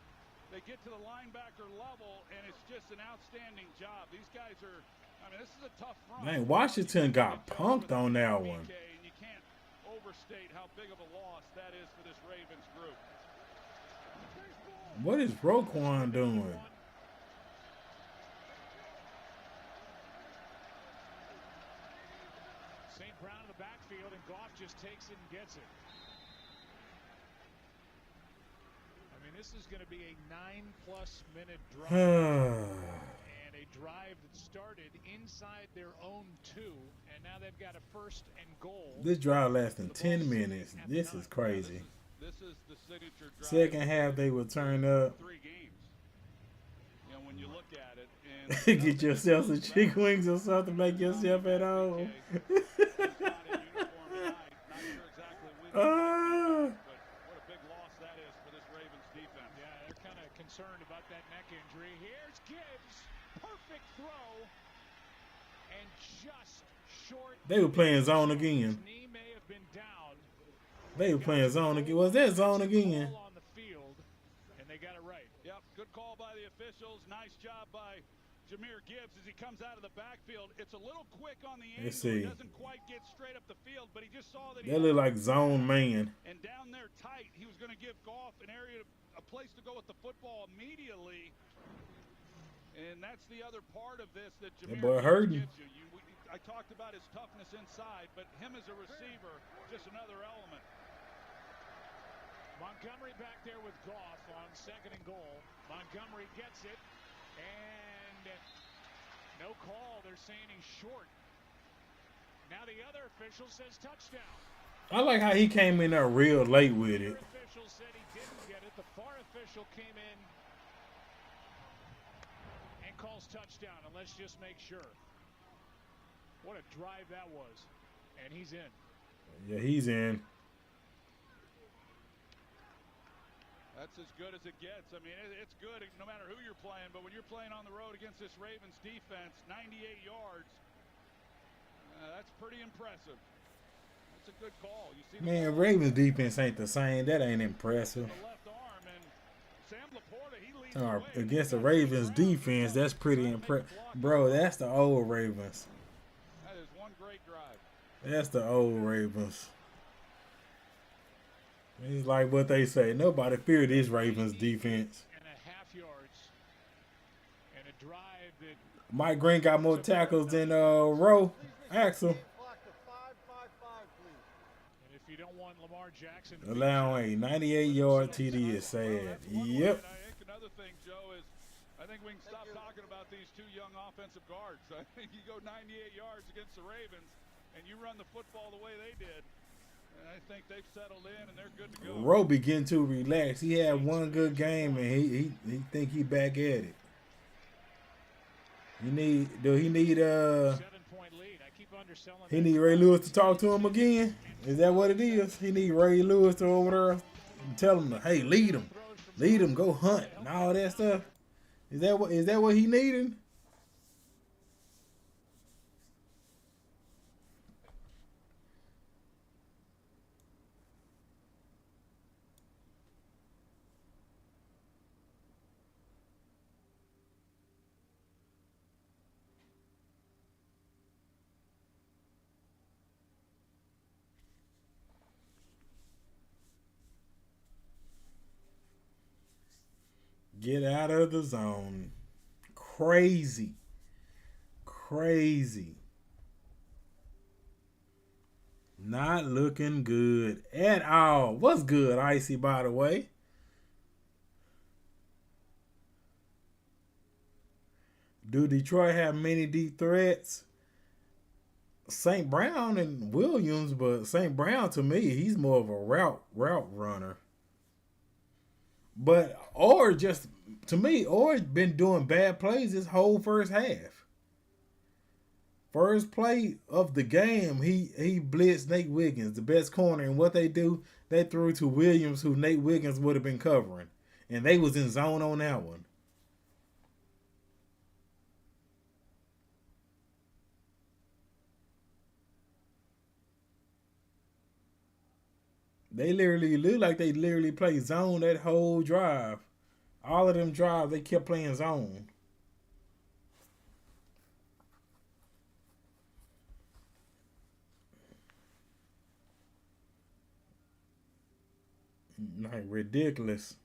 D: they get to the linebacker level, and it's just an outstanding job. These guys are, I mean, this is a tough front.
A: Man, Washington got punked on that one.
D: And you can't overstate how big of a loss that is for this Ravens group.
A: What is Roquan doing?
C: St. Brown in the backfield, and Goff just takes it and gets it. I mean, this is going to be a 9+ minute drive. And a drive that started inside their own 2, and now they've got a 1st and goal.
A: This drive lasting 10 minutes. This is crazy.
D: This is the signature drive.
A: Second half, they will turn up.
D: 3 games. You know, when you look at it, and
A: get yourself some chicken wings or something. Make yourself at home.
D: But what a big loss that is for this Ravens defense.
C: Yeah, they're kind of concerned about that neck injury. Here's Gibbs. perfect throw, and just short.
A: They were playing zone
C: His
A: again.
C: knee may have been down.
A: They were playing zone again. Was that zone again?
C: On the field, and they got it right.
D: Yep, good call by the officials. Nice job by Jahmyr Gibbs as he comes out of the backfield. It's a little quick on the angle.
A: Let's see.
D: He doesn't quite get straight up the field, but he just saw that he
A: That looked like zone man.
D: and down there tight, he was going to give Goff a place to go with the football immediately. And that's the other part of this that Jahmyr
A: boy
D: Gibbs
A: hurting.
D: gives you. I talked about his toughness inside, but him as a receiver, just another element.
C: Montgomery back there with Goff on 2nd and goal. Montgomery gets it, and no call. They're saying he's short. Now the other official says touchdown.
A: I like how he came in there real late with
C: The
A: it.
C: other official said he didn't get it. The far official came in and calls touchdown, and let's just make sure. What a drive that was. And he's in.
A: Yeah, he's in.
D: That's as good as it gets. I mean, it's good no matter who you're playing, but when you're playing on the road against this Ravens defense, 98 yards, that's pretty impressive. That's a good call. You see,
A: Man, Ravens defense ain't the same. That ain't impressive.
D: the left arm, and Sam Laporta, he leads the way.
A: Against the Ravens defense, that's pretty impressive. Bro, that's the old Ravens.
D: That is one great drive.
A: That's the old Ravens. It's like what they say. Nobody feared this Ravens defense.
C: And a half yards. And a drive that
A: Mike Green got more tackles than Rowe. Axel.
I: Clock to 5:55, please.
C: and if you don't want Lamar Jackson
A: Allowing a 98-yard TD is sad. Yep.
D: And I think another thing, Joe, is I think we can stop talking about these two young offensive guards. I think you go 98 yards against the Ravens, and you run the football the way they did. And I think they've settled in and they're good to go.
A: Rowe begin to relax. He had one good game and he think he back at it. He need
C: 7-point lead. I keep underselling
A: he
C: that.
A: need Ray Lewis to talk to him again. Is that what it is? He need Ray Lewis to over there and tell him, hey, lead him, go hunt and all that stuff. Is that what he needing? Get out of the zone. Crazy. Not looking good at all. What's good, Icy, by the way? Do Detroit have many deep threats? St. Brown and Williams, but St. Brown, to me, he's more of a route runner. But Orr Orr's been doing bad plays this whole first half. First play of the game, he blitzed Nate Wiggins, the best corner, and what they do, they threw to Williams, who Nate Wiggins would have been covering. And they was in zone on that one. They literally look like they literally played zone that whole drive. All of them drives, they kept playing zone. Like ridiculous.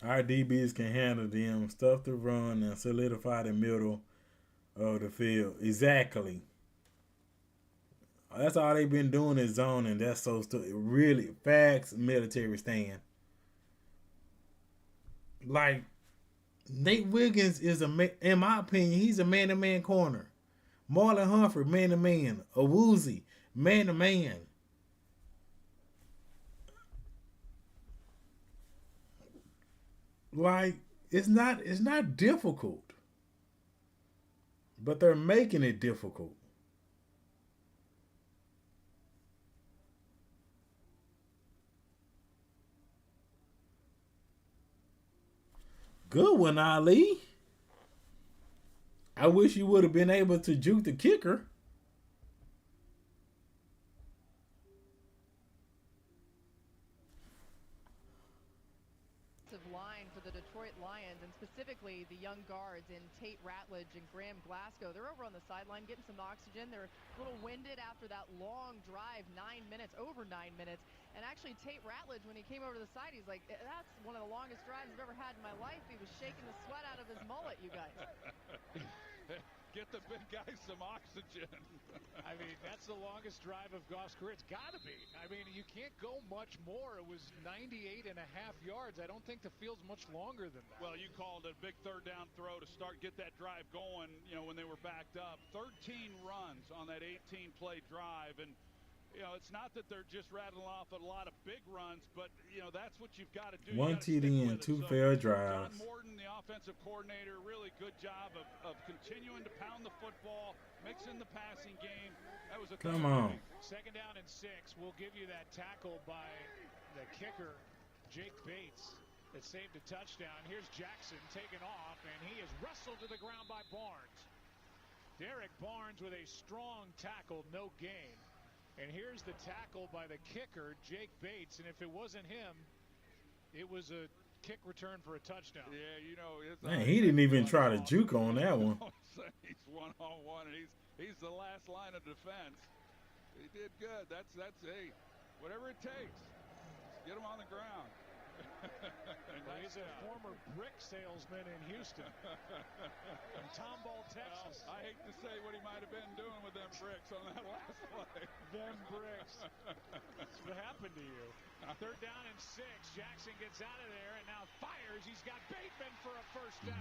A: Our DBs can handle them, stuff to run, and solidify the middle of the field. Exactly. That's all they've been doing is zoning. That's so really facts, military stand. Like, Nate Wiggins is in my opinion, he's a man-to-man corner. Marlon Humphrey, man-to-man. Awuzie, man to man. Like, it's not difficult. But they're making it difficult. Good one, Ali. I wish you would have been able to juke the kicker.
J: Line for the Detroit Lions, and specifically the young guards in Tate Ratledge and Graham Glasgow. They're over on the sideline getting some oxygen. They're a little winded after that long drive, 9 minutes, over 9 minutes. And actually, Tate Ratledge, when he came over to the side, he's like, that's one of the longest drives I've ever had in my life. He was shaking the sweat out of his mullet, you guys.
D: Get the big guys some oxygen.
C: I mean, that's the longest drive of Goff's career. It's got to be. I mean, you can't go much more. It was 98 and a half yards. I don't think the field's much longer than that.
D: Well, you called a big third down throw to get that drive going, you know, when they were backed up. 13 runs on that 18-play drive. And, you know, it's not that they're just rattling off a lot of big runs, but, you know, that's what you've got to do.
A: One TD and two fair drives.
D: John Morton, the offensive coordinator, really good job of continuing to pound the football, mixing the passing game. That was a
A: Come on.
C: Second down and 6. We'll give you that tackle by the kicker, Jake Bates, that saved a touchdown. Here's Jackson taken off, and he is wrestled to the ground by Barnes. Derek Barnes with a strong tackle, no gain. And here's the tackle by the kicker, Jake Bates. And if it wasn't him, it was a kick return for a touchdown.
D: Yeah, you know.
A: Man, he didn't even try to juke on that one.
D: He's one-on-one, and he's the last line of defense. He did good. That's hey, whatever it takes. Just get him on the ground.
C: He's a former brick salesman in Houston. From Tomball, Texas.
D: Well, I hate to say what he might have been doing with them bricks on that last play.
C: Them bricks. That's what happened to you. Third down and 6. Jackson gets out of there and now fires. He's got Bateman for a first down.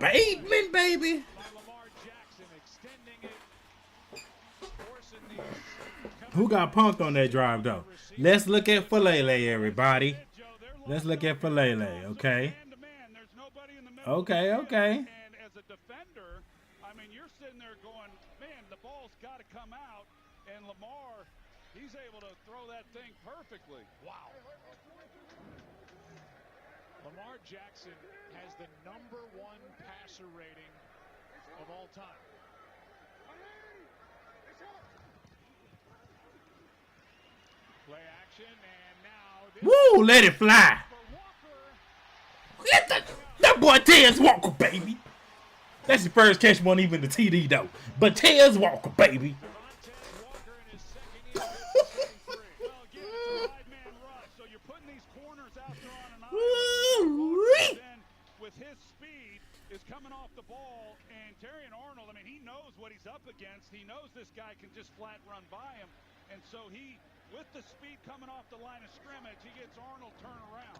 A: Bateman, baby.
C: By Lamar Jackson, extending it. Forcing the
A: Who got punked on that drive, though? Let's look at Falele, everybody. Let's look at Falele, okay? Okay.
D: And as a defender, I mean, you're sitting there going, man, the ball's got to come out. And Lamar, he's able to throw that thing perfectly.
C: Wow. Lamar Jackson has the #1 passer rating of all time. Play action, and now
A: Woo, let it fly. Get that boy Tez Walker, baby. That's the first catch, wasn't even the TD, though. But Tez Walker, baby.
D: With his speed is coming off the ball, and Terrion Arnold, I mean, he knows what he's up against. He knows this guy can just flat run by him, and so he, with the speed coming off the line of scrimmage, he gets Arnold turn around.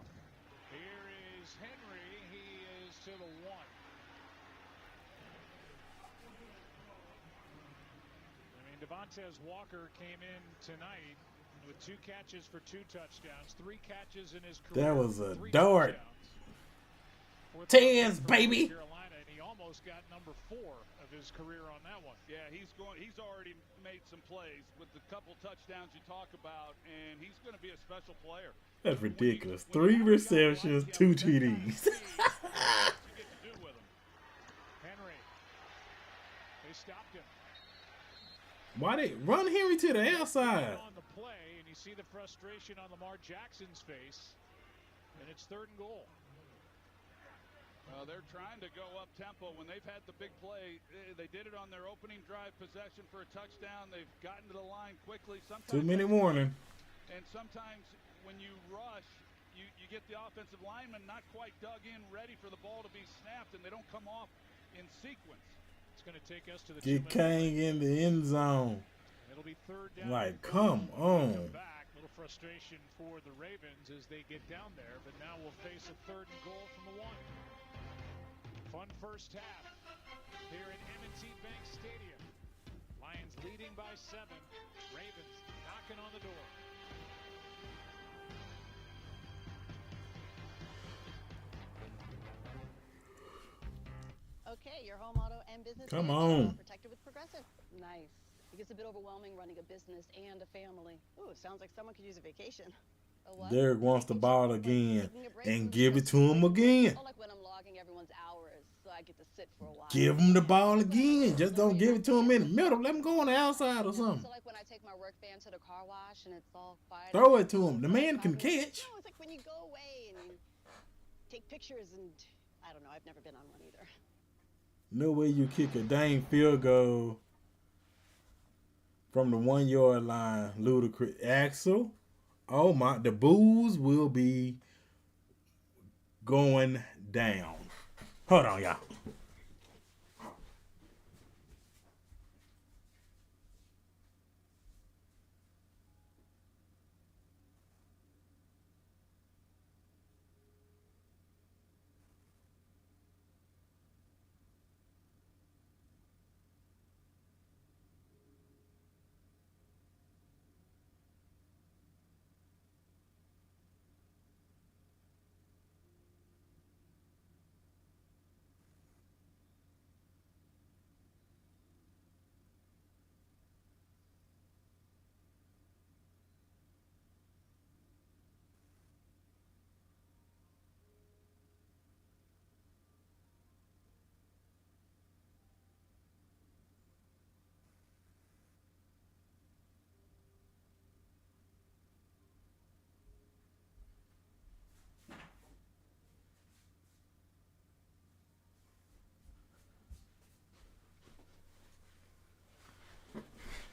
C: Here is Henry. He is to the 1. I mean, Devontae Walker came in tonight with 2 catches for 2 touchdowns, 3 catches in his career.
A: That was a dart.
C: Tez,
A: baby.
C: Carolina, and he almost got #4 of his career on that one.
D: Yeah, he's already made some plays with the couple touchdowns you talk about, and he's going to be a special player.
A: That's ridiculous. 3 receptions, 2 TDs.
C: Henry. They stopped him.
A: Why they run Henry to the outside?
C: On the play, and you see the frustration on Lamar Jackson's face, and it's 3rd and goal.
D: They're trying to go up tempo. When they've had the big play, they did it on their opening drive possession for a touchdown. They've gotten to the line quickly. Sometimes
A: 2-minute warning.
D: And sometimes when you rush, you get the offensive lineman not quite dug in, ready for the ball to be snapped, and they don't come off in sequence.
C: It's going to take us to the
A: Get Kang in the end zone.
C: It'll be 3rd down.
A: Like, come on.
C: Come back. Little frustration for the Ravens as they get down there, but now we'll face a 3rd and goal from the 1. Fun first half here at M&T Bank Stadium. Lions 7. Ravens knocking on the door.
K: Okay, your home, auto, and business
A: Come
K: coverage are all
A: on.
K: protected with Progressive. Nice. It gets a bit overwhelming running a business and a family. Ooh, sounds like someone could use a vacation. A what?
A: Derek wants the ball
K: Like
A: again
K: taking a break
A: and
K: from the
A: give it to
K: stressful
A: him
K: daily work.
A: again.
K: Oh, like when I'm logging everyone's hours so I get to sit for a while.
A: Give him the ball
K: Like when I'm
A: again.
K: at
A: Just
K: the
A: don't give it to him in the
K: reenactment.
A: middle. Let him go on the outside or something.
K: So like when I take my work van to the car wash and it's all quiet.
A: Throw it to him. The man can catch.
K: No, it's like when you go away and you take pictures and I don't know. I've never been on one either.
A: No way you kick a dang field goal from the 1 yard line. Ludicrous. Axel. Oh my. The Bulls will be going down. Hold on, y'all.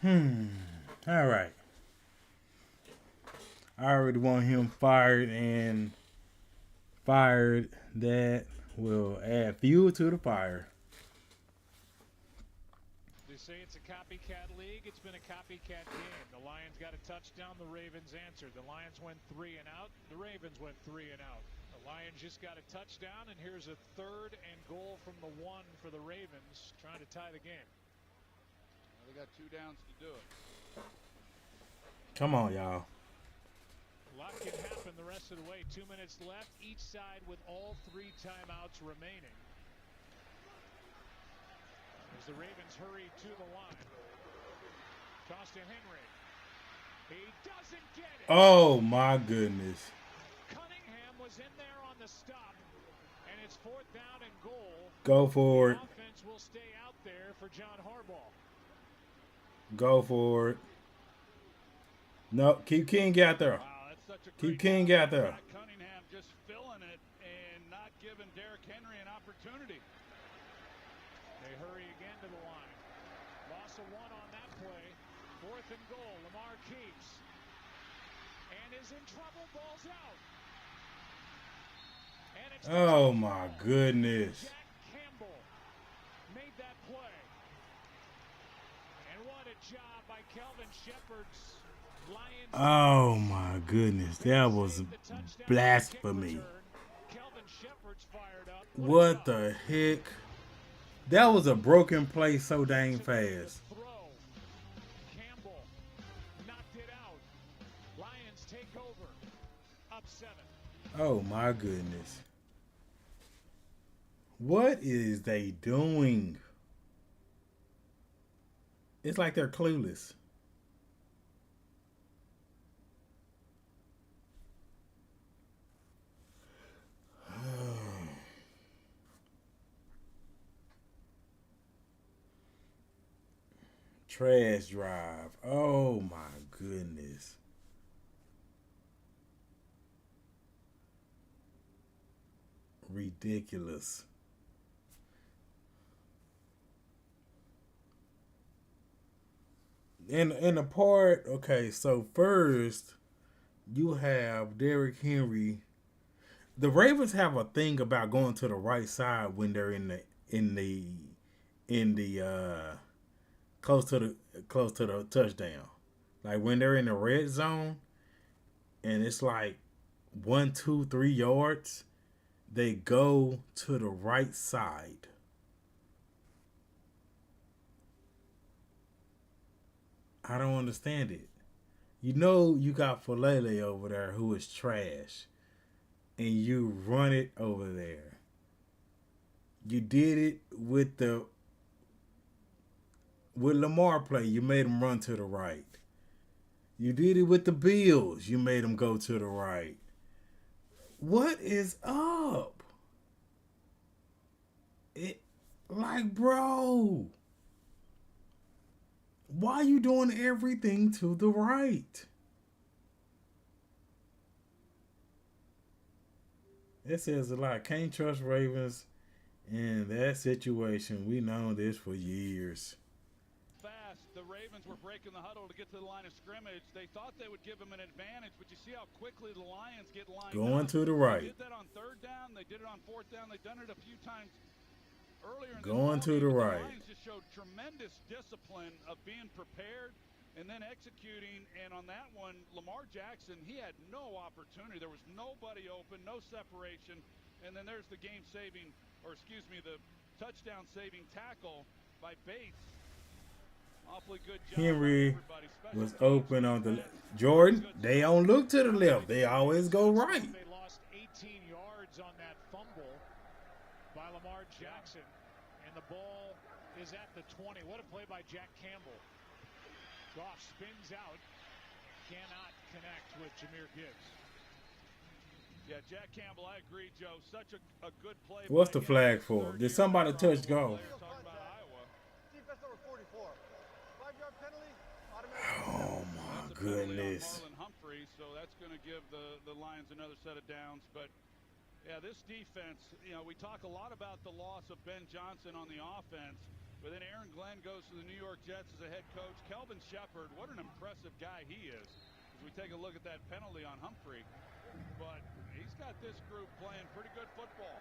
A: All right. I already want him fired, and fired that will add fuel to the fire.
C: They say it's a copycat league. It's been a copycat game. The Lions got a touchdown. The Ravens answered. The Lions went 3 and out. The Ravens went 3 and out. The Lions just got a touchdown, and here's a 3rd and goal from the 1 for the Ravens, trying to tie the game.
D: Well, they got 2 downs to do it.
A: Come on, y'all.
C: A lot can happen the rest of the way. 2 minutes left, each side with all 3 timeouts remaining. As the Ravens hurry to the line. Toss to Henry. He doesn't get it.
A: Oh, my goodness.
C: Cunningham was in there on the stop, and it's 4th down and goal.
A: Go for it.
C: The offense will stay out there for John Harbaugh.
A: Go for it. No, keep King out there.
D: Wow, that's such a
A: Keep
D: great
A: King out there.
D: Cunningham just filling it and not giving Derrick Henry an opportunity.
C: They hurry again to the line. Loss of 1 on that play. 4th and goal. Lamar keeps. And is in trouble. Ball's out. And it's
A: Oh, my goodness.
C: Jack Campbell made that play. And what a job by Kelvin Shepherd's Lions.
A: Oh, my goodness. That was blasphemy.
C: Kelvin Shepherd's fired up.
A: What the heck? That was a broken play so dang fast.
C: Campbell knocked it out. Lions take over. Up 7.
A: Oh, my goodness. What is they doing? It's like they're clueless. Trash drive. Oh my goodness. Ridiculous. In the part, okay, so first you have Derrick Henry. The Ravens have a thing about going to the right side when they're in the close to the touchdown. Like when they're in the red zone and it's like 1, 2, 3 yards, they go to the right side. . I don't understand it. You know you got Falele over there who is trash, and you run it over there. You did it with Lamar play. You made him run to the right. You did it with the Bills. You made him go to the right. What is up? Bro, why are you doing everything to the right? It says a lot. Can't trust Ravens in that situation. We know this for years.
D: Fast, the Ravens were breaking the huddle to get to the line of scrimmage. They thought they would give them an advantage, but you see how quickly the Lions get lined
A: Going
D: up.
A: to the right.
D: They did that on third down. They did it on fourth down. They've done it a few times earlier in
A: Going to
D: this
A: the
D: game,
A: right.
D: The Lions just showed tremendous discipline of being prepared and then executing. And on that one, Lamar Jackson, he had no opportunity. There was nobody open, no separation. And then there's the the touchdown-saving tackle by Bates. Awfully good job.
A: Henry was open on the Jordan. They don't look to the left. They always go right.
C: They lost 18 yards on that fumble by Lamar Jackson, and the ball is at the 20. What a play by Jack Campbell. Goff spins out, cannot connect with Jahmyr Gibbs.
D: Yeah, Jack Campbell, I agree, Joe. Such a good play.
A: What's the flag for? Did somebody touch Goff?
I: Defense number 44. 5-yard penalty.
A: Oh my goodness.
D: Humphrey, so that's going to give the Lions another set of downs. But yeah, this defense, we talk a lot about the loss of Ben Johnson on the offense, but then Aaron Glenn goes to the New York Jets as a head coach. Kelvin Shepard, what an impressive guy he is. As we take a look at that penalty on Humphrey, but he's got this group playing pretty good football.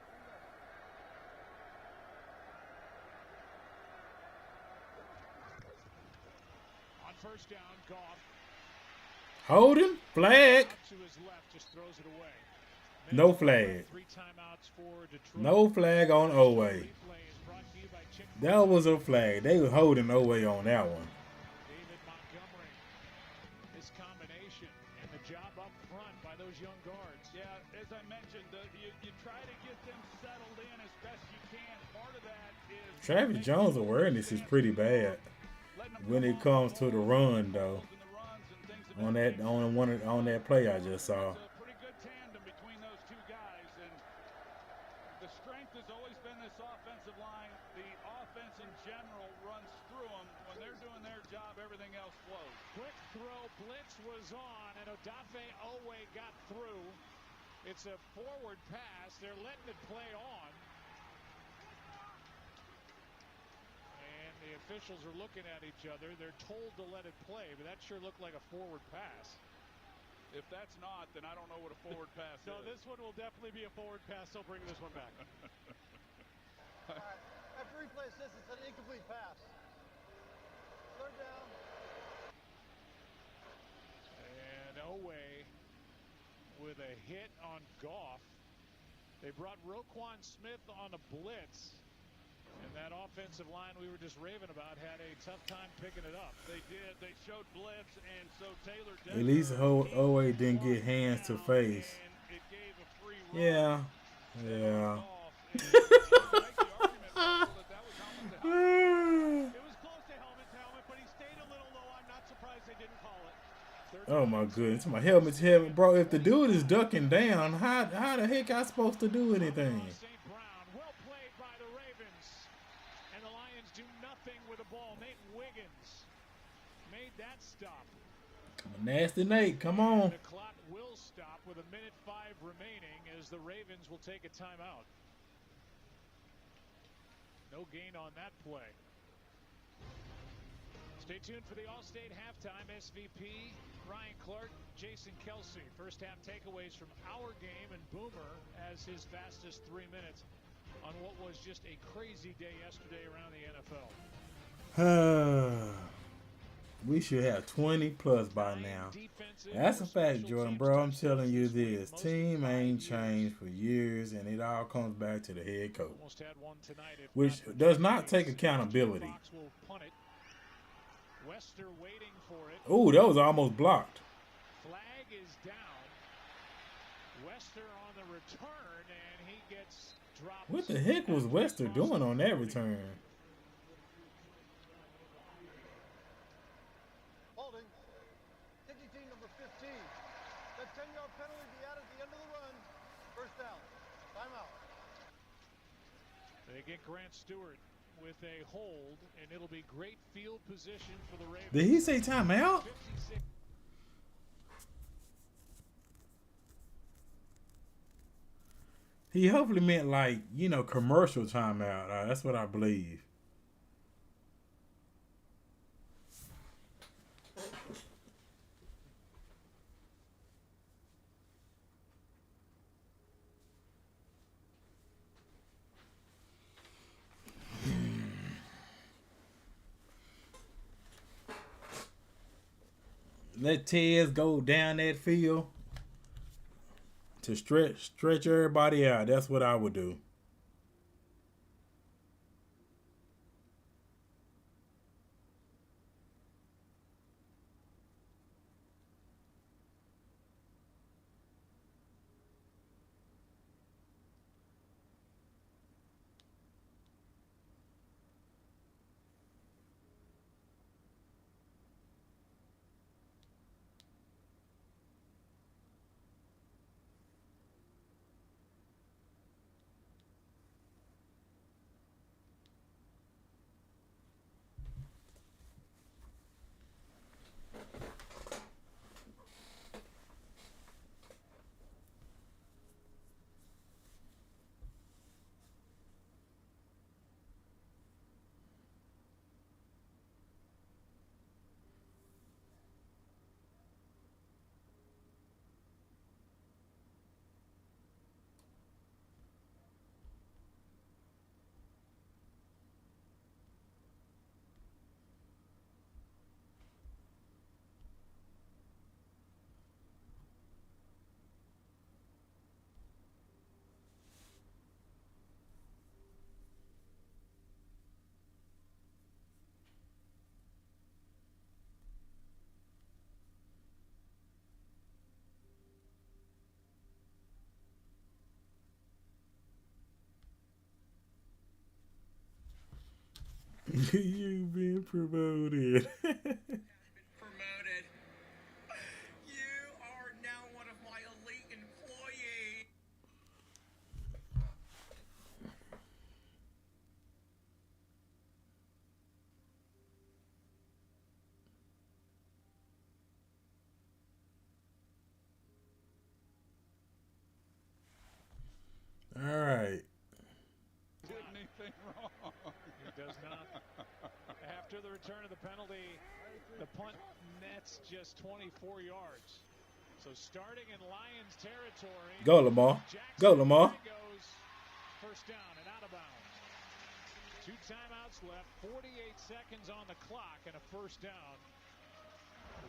C: On first down, Goff.
A: Hold him. Flag.
C: To his left, just throws it away.
A: No flag.
C: 3 timeouts for Detroit.
A: No flag on Oweh. That was a flag. They were holding Oweh on that one.
C: David Montgomery, his combination and the job up front by those young guards.
D: Yeah, as I mentioned, you try to get them settled in as best you can. Part of that is
A: Travis Jones' awareness is pretty bad when it comes to the run, though. On that play I just saw.
D: pretty good tandem between those two guys, and the strength has always been this offensive line. The offense in general runs through them. When they're doing their job, everything else flows.
C: Quick throw, blitz was on, and Odafe Oweh got through. It's a forward pass. They're letting it play on. And the officials are looking at each other. They're told to let it play, but that sure looked like a forward pass.
D: If that's not, then I don't know what a forward pass
H: No,
D: is.
H: this one will definitely be a forward pass. They'll bring this one back.
I: All right. After replay says it's an incomplete pass. Third down.
C: And Oweh with a hit on Goff. They brought Roquan Smith on a blitz. And that offensive line we were just raving about had a tough time picking it up.
D: They did. They showed blitz, and so Taylor
A: At least Oweh didn't get hands to face.
D: And it gave a free run.
A: Yeah. Yeah.
H: It was close to helmet to helmet, but he stayed a little low. I'm not surprised they didn't call it.
A: Oh my goodness. My helmet's heavy. Bro, if the dude is ducking down, how the heck I supposed to do anything?
C: St. Brown, well played by the Ravens. And the Lions do nothing with the ball. Nate Wiggins made that stop.
A: Nasty Nate, come on.
C: The clock will stop with 1:05 remaining as the Ravens will take a timeout. No gain on that play. Stay tuned for the All-State halftime. SVP, Ryan Clark, Jason Kelsey. First half takeaways from our game, and Boomer as his fastest 3 minutes on what was just a crazy day yesterday around the NFL.
A: We should have 20 plus by now. That's a fact, Jordan, bro. I'm telling you this. Team ain't changed for years, and it all comes back to the head coach, which does not take accountability.
C: Wester waiting for it.
A: Oh, that was almost blocked.
C: Flag is down. Wester on the return, and he gets dropped.
A: What the heck was Wester doing on that return?
I: Holding. Kicking team number 15. That 10-yard penalty be added at the end of the run. First down. Timeout.
C: They get Grant Stewart with a hold, and it'll be great field position for the Ravens.
A: Did he say timeout?
C: 56.
A: He hopefully meant like, you know, commercial timeout. That's what I believe. Let Tez go down that field to stretch everybody out. That's what I would do. You've been promoted.
L: Promoted. You are now one of my elite employees.
A: All right.
D: Did anything wrong?
C: He does not. After the return of the penalty, the punt nets just 24 yards. So starting in Lions territory.
A: Go, Lamar. Go, Lamar.
C: Goes first down and out of bounds. 2 timeouts left, 48 seconds on the clock, and a first down.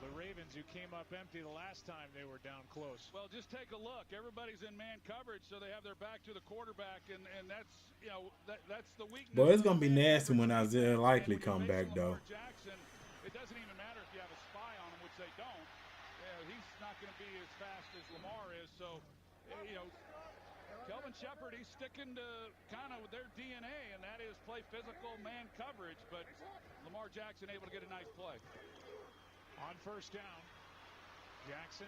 C: The Ravens, who came up empty the last time they were down close.
D: Well, just take a look. Everybody's in man coverage, so they have their back to the quarterback, and that's, you know, that's the weakness.
A: Boy, it's gonna be nasty when Isaiah Likely come back, though.
D: Jackson, it doesn't even matter if you have a spy on him, which they don't. He's not going to be as fast as Lamar is. So, you know, Kelvin Shepard, he's sticking to kind of their DNA, and that is play physical man coverage. But Lamar Jackson able to get a nice play.
C: On first down, Jackson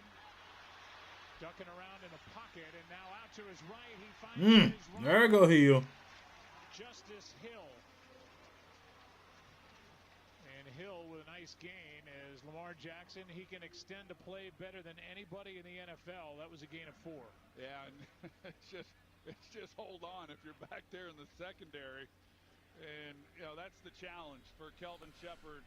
C: ducking around in the pocket, and now out to his right. He finds his right.
A: There go Hill.
C: Justice Hill. And Hill with a nice gain as Lamar Jackson, he can extend a play better than anybody in the NFL. That was a gain of 4.
D: Yeah, and it's just hold on if you're back there in the secondary. And, you know, that's the challenge for Kelvin Shepard.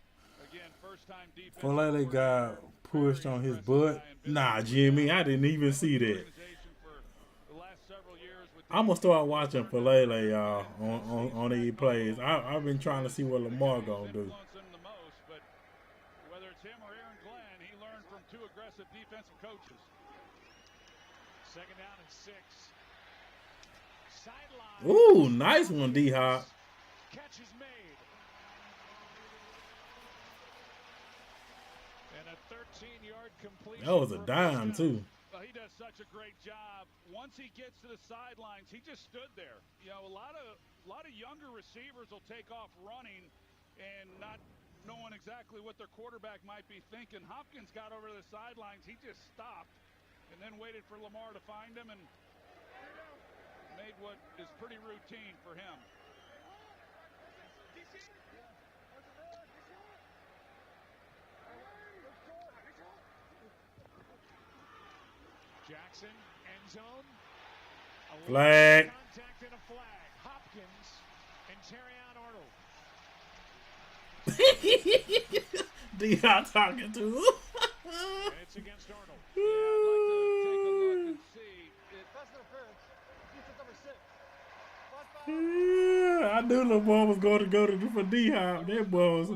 D: Again, first time defense.
A: Falele got pushed on his butt. Nah, Jimmy, I didn't even see that. I'm gonna start watching Falele, y'all, on these plays. I've been trying to see what Lamar gonna do.
D: But whether it's him or Aaron Glenn, he learned from 2 aggressive defensive coaches.
C: Second down and 6. Sideline.
A: Ooh, nice one, D-Hop.
C: Catch is made. 13-yard completion.
A: That was a dime too.
D: Well, he does such a great job. Once he gets to the sidelines, he just stood there. You know, a lot of younger receivers will take off running and not knowing exactly what their quarterback might be thinking. Hopkins got over to the sidelines. He just stopped and then waited for Lamar to find him and made what is pretty routine for him.
C: Jackson, end zone.
A: Flag.
C: Contact and a flag. Hopkins and Terrion Arnold.
A: Dion talking to him.
C: And it's against Arnold.
D: Yeah, I'd like to take a look and see.
I: Pass interference. Defense number 6.
A: Yeah, I knew Lamar was going to go to for D-Hop. That boy was,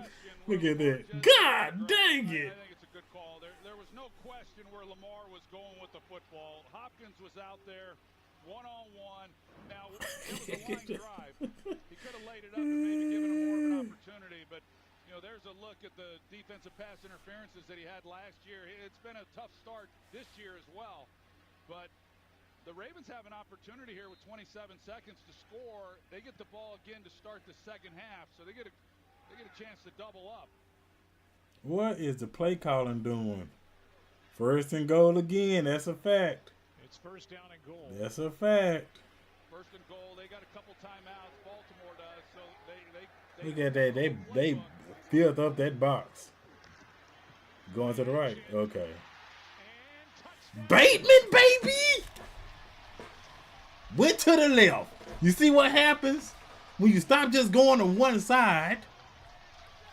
A: look at that. God dang it.
D: I think it's a good call. There was no question where Lamar was going with the football. Hopkins was out there one-on-one. Now, it was a line drive. He could have laid it up and maybe given him more of an opportunity, but you know, there's a look at the defensive pass interferences that he had last year. It's been a tough start this year as well, but the Ravens have an opportunity here with 27 seconds to score. They get the ball again to start the second half, so they get a chance to double up.
A: What is the play calling doing? First and goal again. That's a fact.
C: It's first down and goal.
A: That's a fact.
D: First and goal. They got a couple timeouts. Baltimore does, so they
A: Look at that. They filled up that box. Going to the right. Okay. Bateman, baby! Went to the left. You see what happens when you stop just going to one side?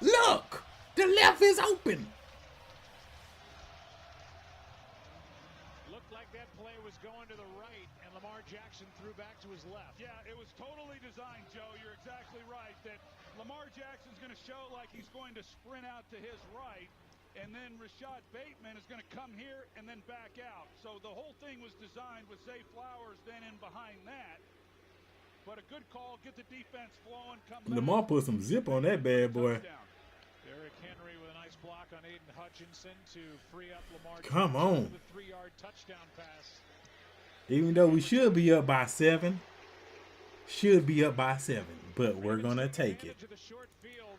A: Look! The left is open.
C: Looked like that play was going to the right, and Lamar Jackson threw back to his left.
D: Yeah, it was totally designed, Joe. You're exactly right that Lamar Jackson's going to show like he's going to sprint out to his right, and then Rashad Bateman is going to come here and then back out. So the whole thing was designed with Zay Flowers then in behind that. But a good call, get the defense flowing, come back.
A: Lamar put some zip on that bad boy.
C: Derrick Henry with a nice block on Aiden Hutchinson to free up Lamar
A: Come
C: Jackson
A: on.
C: with a 3-yard touchdown pass.
A: Even though we should be up by 7. Should be up by 7. But we're going to take it.
C: To the short field.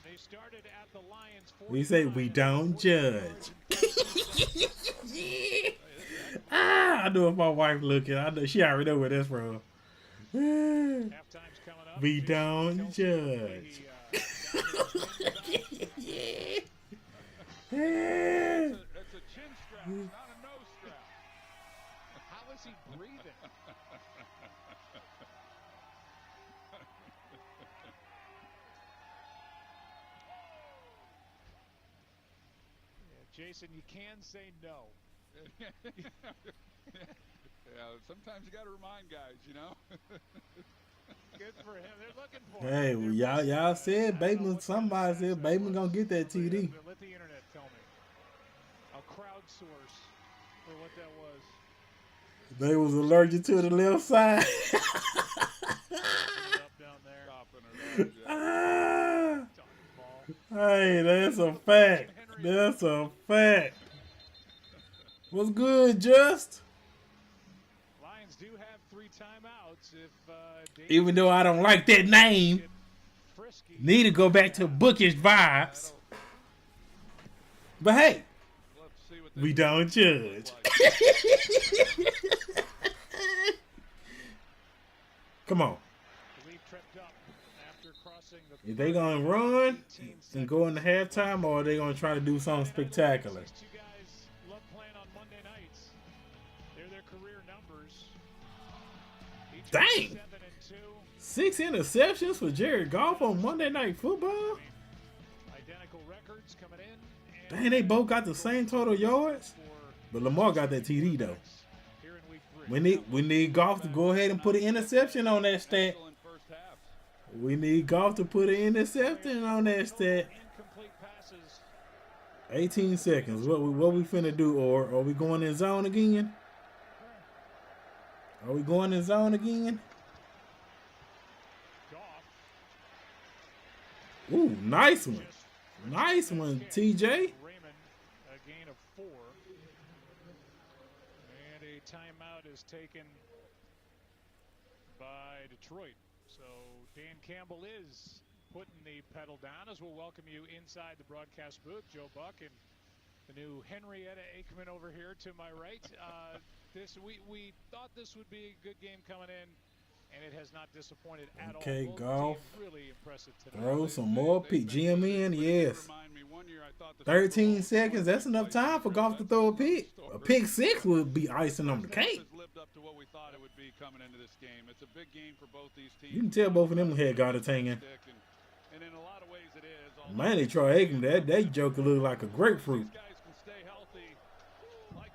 C: They started at the Lions.
A: We say we don't judge. I know if my wife looking. I know she already know where that's from.
C: Halftime's coming up.
A: We don't judge.
D: That's a chin strap, not a nose strap.
C: How is he breathing? Jason, you can say no.
D: Yeah, sometimes you got to remind guys, you know.
C: Good for him. They're looking for him.
A: Hey, well, y'all said Bateman. Somebody said Bateman gonna get that TD.
C: Let the internet tell me. I'll crowdsource for what that was.
A: They was allergic to the left side.
C: Up down there.
A: Ah. Hey, that's a fact. That's a fact. What's good, Just?
C: Lions do have 3 timeouts. If
A: Even though I don't like that name, need to go back to bookish vibes. But hey, we don't judge. Come on. Is they gonna run and go into halftime, or are they gonna try to do something spectacular?
C: These 2 guys love playing on Monday nights. They're their career numbers.
A: Dang! 6 interceptions for Jared Goff on Monday Night Football?
C: Identical records coming in.
A: Dang, they both got the same total yards? But Lamar got that TD, though. We need Goff to go ahead and put an interception on that stat. We need Goff to put an interception on that stat. 18 seconds. What we finna do? Or are we going in zone again? Are we going in zone again? Ooh, nice one. Nice one, TJ.
C: 4. And a timeout is taken by Detroit. So Dan Campbell is putting the pedal down as we'll welcome you inside the broadcast booth. Joe Buck and the new Henrietta Aikman over here to my right. We thought this would be a good game coming in, and it has not disappointed at all.
A: Okay, golf.
C: Really impressive today.
A: Throw some more pick. GM in, yes. 13 seconds. That's enough time for golf to throw a pick. A pick 6 would be icing on the cake.
D: Lived up to what we thought it would be coming into this game. It's a big game for both these teams.
A: You can tell both of them had got it hanging.
D: And in a lot of ways it is.
A: Mainly Troy Aikman. That joker look like a grapefruit.
D: These guys can stay healthy. Like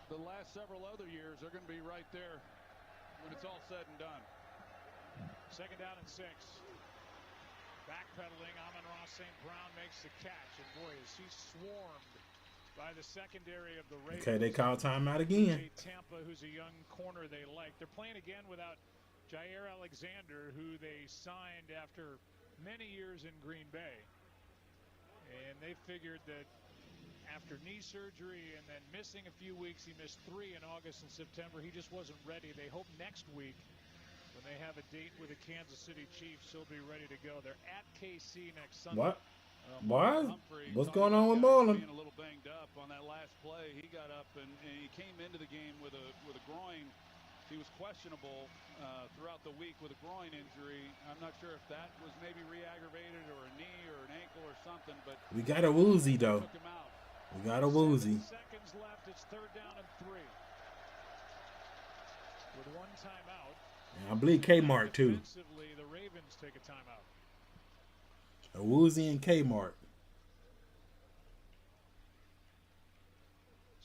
D: the last several other years, they're going to be right there when it's all said and done.
C: 2nd down and 6. Backpedaling, Amon-Ra St. Brown makes the catch, and boy, is he swarmed by the secondary of the Ravens.
A: Okay, they call timeout again.
C: Tampa, who's a young corner they like. They're playing again without Jair Alexander, who they signed after many years in Green Bay. And they figured that after knee surgery and then missing a few weeks, he missed 3 in August and September. He just wasn't ready. They hope next week, when they have a date with the Kansas City Chiefs, he'll be ready to go. They're at KC next Sunday.
A: What? Why? What's going on with Marlon?
D: Being a little banged up on that last play, he got up and he came into the game with a groin. He was questionable throughout the week with a groin injury. I'm not sure if that was maybe re-aggravated or a knee or an ankle or something, but
A: We got a woozy though.
D: took him out.
A: We got a woozy.
C: 7 seconds left. It's 3rd down and 3. With 1 timeout.
A: And I believe Kmart too.
C: Defensively, the Ravens take a timeout.
A: A woozy and Kmart.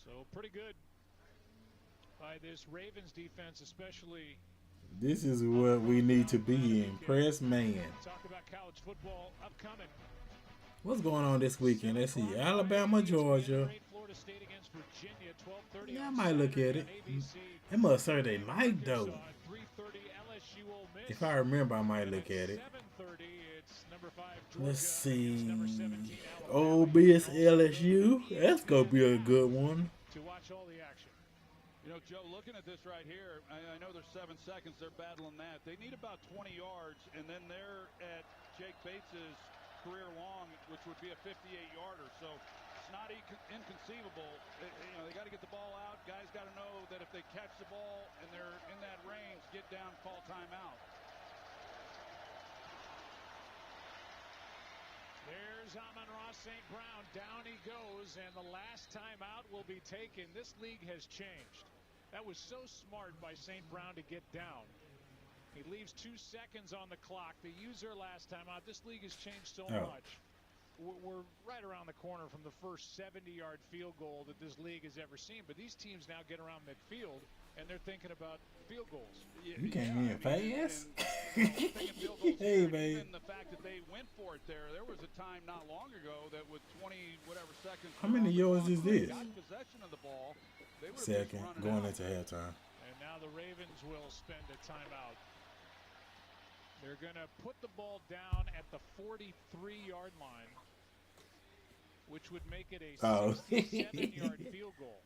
C: So pretty good by this Ravens defense, especially.
A: This is what we need to be in. Press man.
C: Talk about college football upcoming.
A: What's going on this weekend? Let's see. Alabama, Georgia.
C: Florida State against Virginia, 12:30.
A: Yeah, I might look at it. It must Saturday night though. If I remember, I might look at it. Let's see. Ole Miss, LSU. That's gonna be a good one.
C: To watch all the action.
D: You know, Joe, looking at this right here, I know there's 7 seconds. They're battling that. They need about 20 yards, and then they're at Jake Bates's career long, which would be a 58-yarder. So it's not inconceivable. You know, they got to get the ball out. Guys got to know that if they catch the ball and they're in that range, get down, call timeout.
C: There's Amon-Ra St. Brown. Down he goes, and the last timeout will be taken. This league has changed. That was so smart by St. Brown to get down. He leaves 2 seconds on the clock. They used their last timeout. This league has changed so much. We're right around the corner from the first 70-yard field goal that this league has ever seen. But these teams now get around midfield, and they're thinking about field goals.
A: You can't hear fast.
D: Hey, man. Even the fact that they went for it there was a time not long ago that with 20 whatever seconds.
A: How many yards is this?
D: Got possession of the ball.
A: Second, going into halftime.
C: And now the Ravens will spend a timeout. They're going to put the ball down at the 43-yard line, which would make it a 67-yard field goal.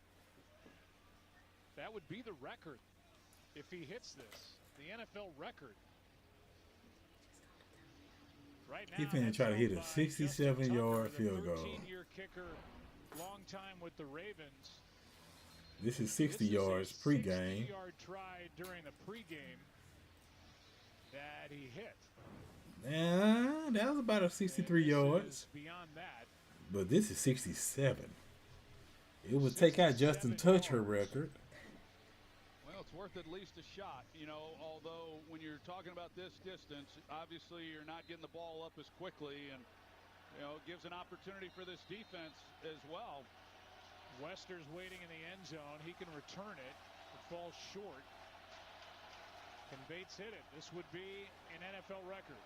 C: That would be the record if he hits this, the NFL record. Right now,
A: He's going to try to hit a 67-yard field goal.
C: 13-year kicker, long time with the Ravens.
A: This is 60 yards pregame.
C: 60-yard try during the pregame that he hit.
A: That was about a 63 yards.
C: Beyond that.
A: But this is 67. It would take out Justin Tucker record.
D: Well, it's worth at least a shot, you know, although when you're talking about this distance, obviously you're not getting the ball up as quickly, and, you know, it gives an opportunity for this defense as well.
C: Wester's waiting in the end zone. He can return it. It falls short. Can Bates hit it? This would be an NFL record.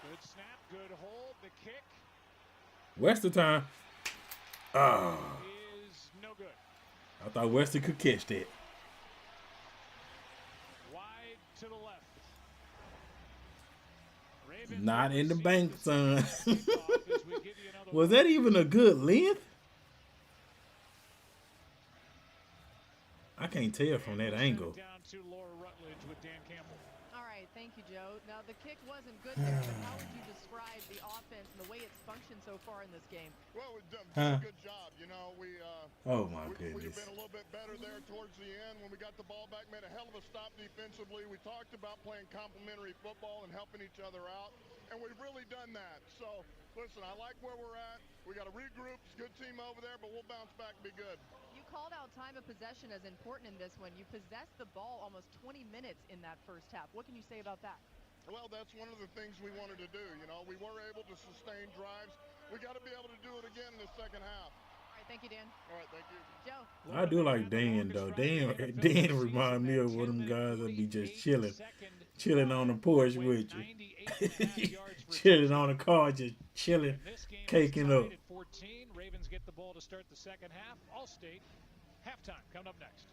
C: Good snap, good hold, the kick.
A: Wester time.
C: Is no good.
A: I thought Wester could catch that.
C: Wide to the left.
A: Not in the bank, son. Was that even a good length? I can't tell from that angle.
C: Down to Laura Rutledge with Dan Campbell.
J: All right, thank you, Joe. Now, the kick wasn't good there, but how would you describe the offense and the way it's functioned so far in this game?
M: Well, we've done a good job. You know,
A: oh, my
M: we've
A: goodness.
M: been a little bit better there towards the end when we got the ball back, made a hell of a stop defensively. We talked about playing complementary football and helping each other out, and we've really done that. So, listen, I like where we're at. We got to regroup. It's a good team over there, but we'll bounce back and be good.
J: You called out time of possession as important in this one. You possessed the ball almost 20 minutes in that first half. What can you say about that?
M: Well, that's one of the things we wanted to do. You know, we were able to sustain drives. We got to be able to do it again in the second half.
J: All right, thank you, Dan.
M: All right, thank you.
J: Joe.
A: I do like Dan, though. Dan remind me of one of them guys that be just chilling on the porch with you. Chilling on the car, just chilling, caking up.
C: 14, Ravens get the ball to start the second half. Allstate, halftime, coming up next.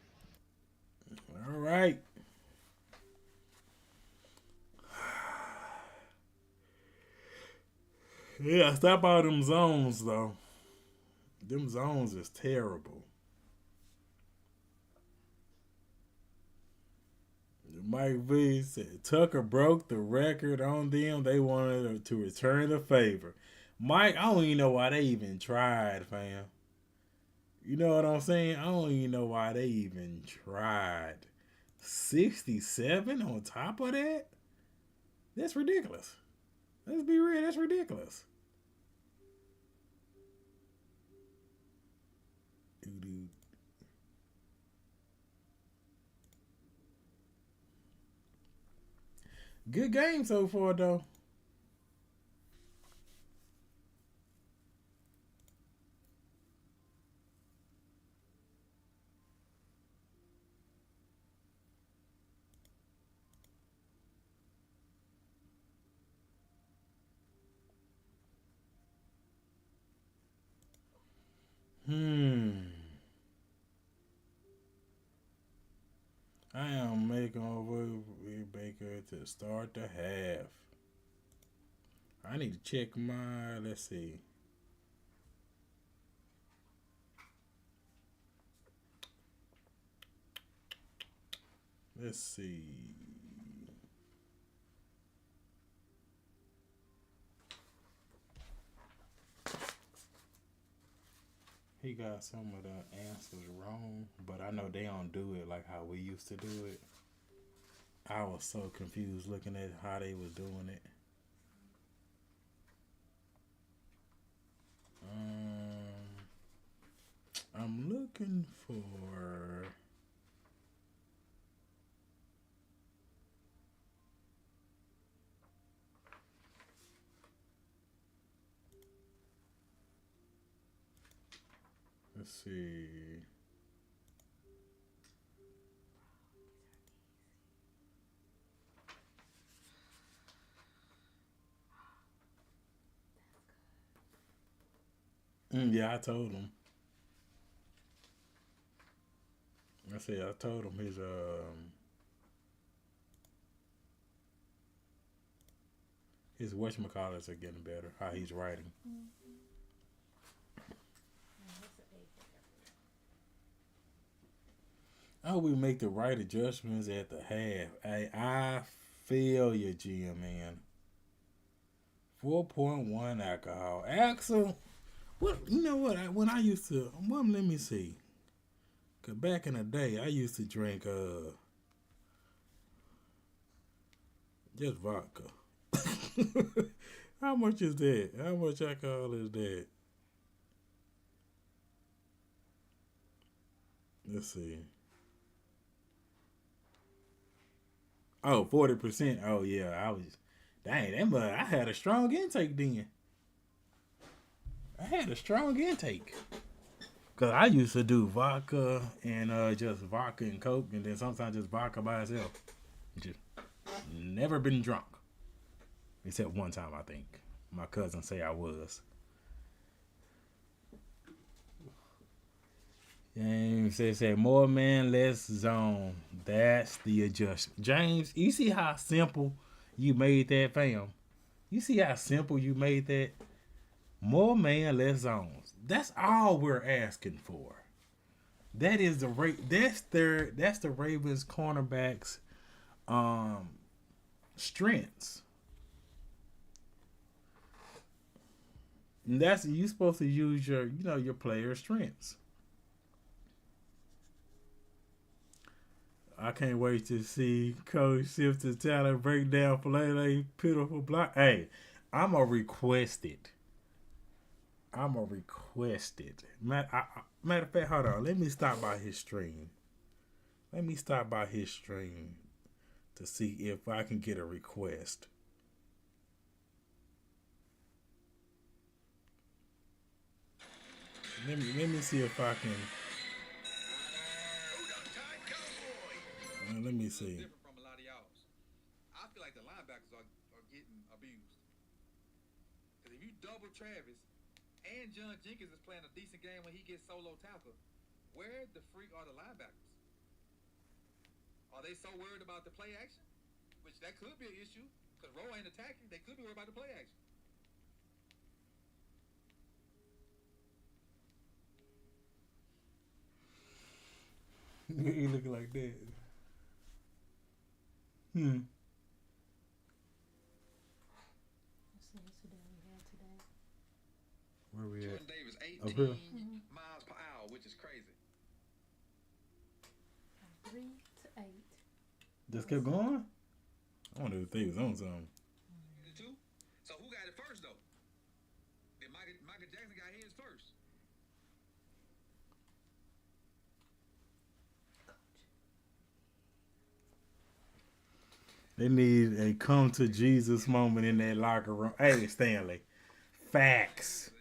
A: All right. Yeah, stop all them zones, though. Them zones is terrible. Mike V said Tucker broke the record on them. They wanted to return the favor. Mike, I don't even know why they even tried, fam. You know what I'm saying? I don't even know why they even tried. 67 on top of that? That's ridiculous. Let's be real, that's ridiculous. Good game so far, though. I am making over Baker to start the half. I need to check my, let's see. Let's see. He got some of the answers wrong, but I know they don't do it like how we used to do it. I was so confused looking at how they was doing it. I'm looking for... Let's see. Yeah, I told him. I told him his whatchamacallits are getting better. How he's writing. I hope we make the right adjustments at the half. I feel you, GM man. 4.1 alcohol. Axel, what? You know what? When I used to, let me see. Cause back in the day, I used to drink just vodka. How much is that? How much alcohol is that? Let's see. Oh, 40%. Oh, yeah. I had a strong intake then. I had a strong intake. Because I used to do vodka and just vodka and Coke, and then sometimes just vodka by itself. Just never been drunk. Except one time, I think. My cousin say I was. James say more man, less zone. That's the adjustment. James, you see how simple you made that, fam? You see how simple you made that? More man, less zones. That's all we're asking for. That is the rate. That's the Ravens cornerbacks um strengths. And that's you supposed to use your player strengths. I can't wait to see Coach shift his talent break down Filet pitiful block. Hey, I'm a requested. I'm a requested. Matter of fact, hold on. Let me stop by his stream. Let me stop by his stream to see if I can get a request. Let me see if I can. Let me see.
N: Different from a lot of y'all. I feel like the linebackers are getting abused. Because if you double Travis and John Jenkins is playing a decent game when he gets solo tackle, where the freak are the linebackers? Are they so worried about the play action? Which that could be an issue because Rowe ain't attacking. They could be worried about the play action.
A: He looking like that. Where we
N: Jordan
A: at?
N: Davis, 18 miles per hour, which is crazy.
O: 3 to 8.
A: Just kept going? I wonder if they was on something.
N: So who got it first, though? Did Michael Jackson got his first?
A: They need a come to Jesus moment in that locker room. Hey, Stanley. Facts.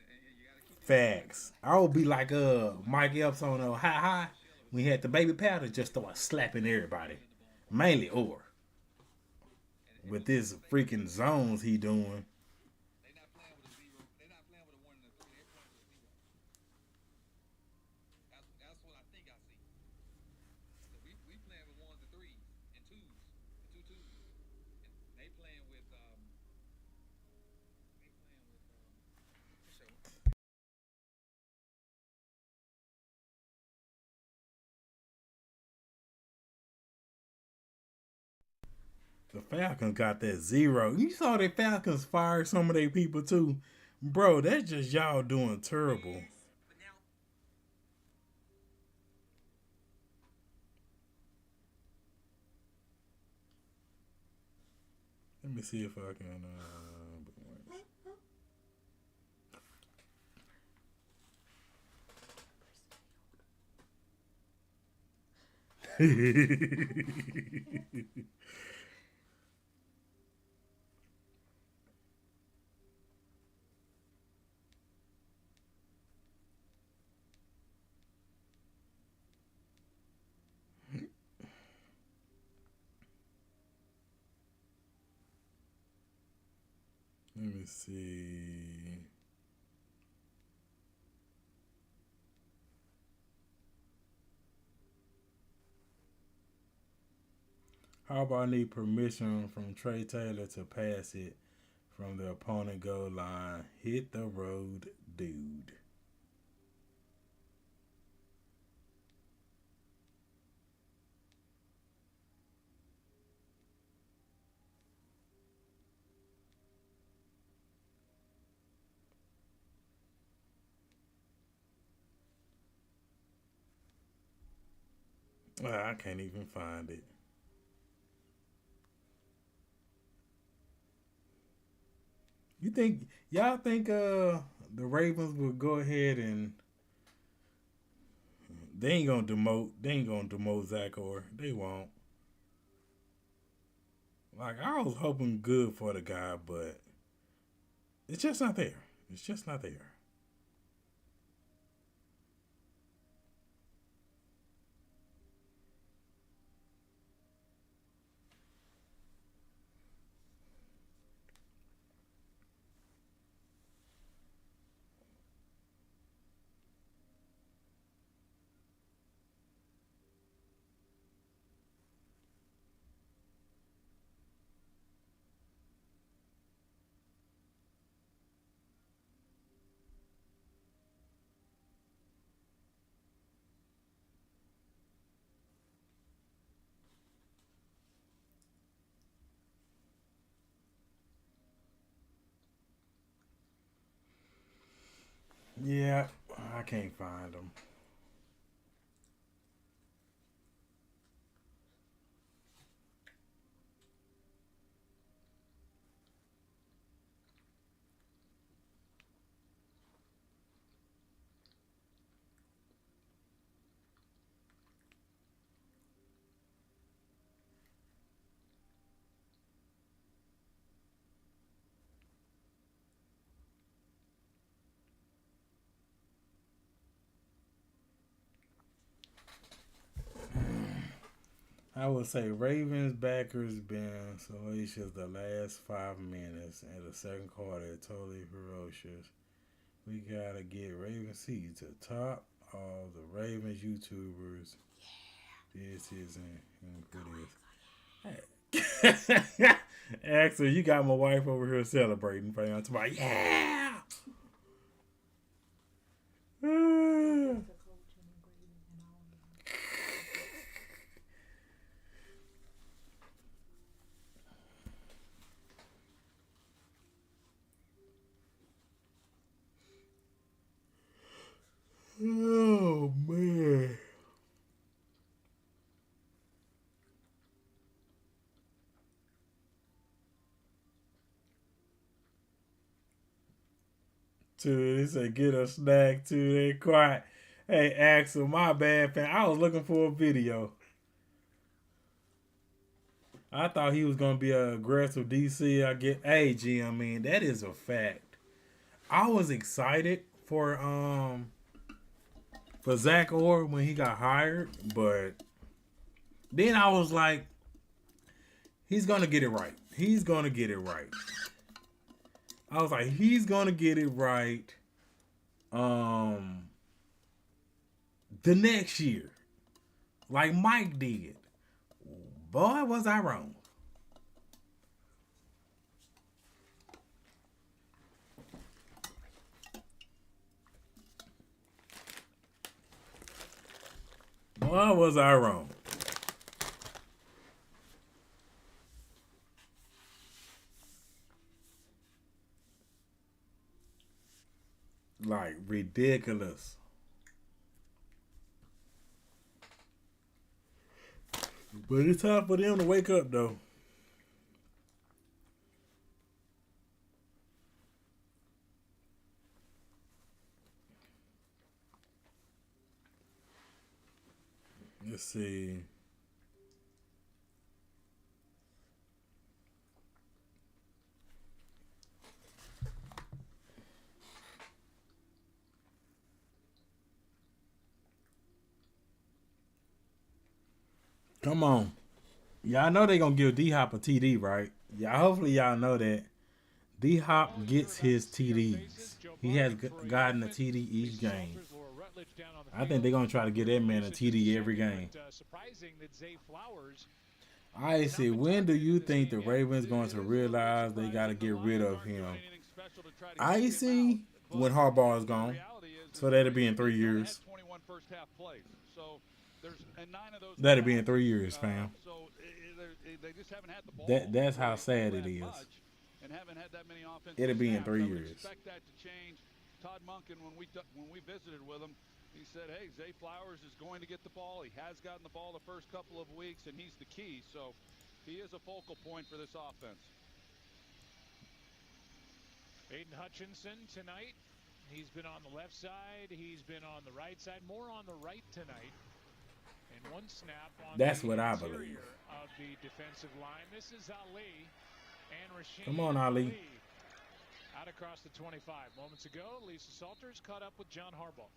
A: Facts. I would be like Mike Epps on High when he had the baby powder, just start slapping everybody. Mainly Orr. With this freaking zones he doing.
N: They're not playing with a 0. They're not playing with a 1 and a 3. They're playing with a 0. That's what I think I see. So we playing with 1s and 3s and 2s and 2 2s. And they playing with
A: The Falcons got that 0. You saw the Falcons fire some of their people too. Bro, that's just y'all doing terrible. Let me see if I can. Let me see. How about I need permission from Trey Taylor to pass it from the opponent goal line? Hit the road, dude. I can't even find it. Y'all think the Ravens will go ahead and they ain't gonna demote Zach Orr. They won't. Like I was hoping good for the guy, but it's just not there. It's just not there. I can't find them. I would say Ravens backers been salacious the last 5 minutes and the second quarter totally ferocious. We gotta get RavenCee to top all the Ravens YouTubers. This isn't this. Hey. Axel, you got my wife over here celebrating, fam. Tomorrow, yeah. Oh man. Too, they say get a snack too. They quiet. Hey Axel, my bad, fam. I was looking for a video. I thought he was gonna be an aggressive DC. I get, hey Jim, man, that is a fact. I was excited for Zach Orr when he got hired, but then I was like, he's gonna get it right. He's gonna get it right. I was like, he's gonna get it right. The next year, like Mike did. Boy, was I wrong. Boy, was I wrong. Like, ridiculous. But it's time for them to wake up, though. Let's see. Come on. Y'all know they gonna give D-Hop a TD, right? Yeah, hopefully y'all know that. D-Hop gets his TDs. He has gotten a TD each game. I think they're gonna try to get that man a TD every game. I see. When do you think the Ravens going to realize they got to get rid of him? I see when Harbaugh is gone. So that'll be in 3 years. That'll be in 3 years, fam. That's how sad it is. It'll be in 3 years.
D: Todd Monken, when we visited with him, he said, hey, Zay Flowers is going to get the ball. He has gotten the ball the first couple of weeks, and he's the key. So he is a focal point for this offense.
C: Aiden Hutchinson tonight. He's been on the left side. He's been on the right side. More on the right tonight. And one snap on
A: That's
C: the
A: what I
C: interior
A: believe.
C: of the defensive line. This is Ali and Rasheed.
A: Come on, Ali.
C: Out across the 25. Moments ago, Lisa Salters caught up with John Harbaugh.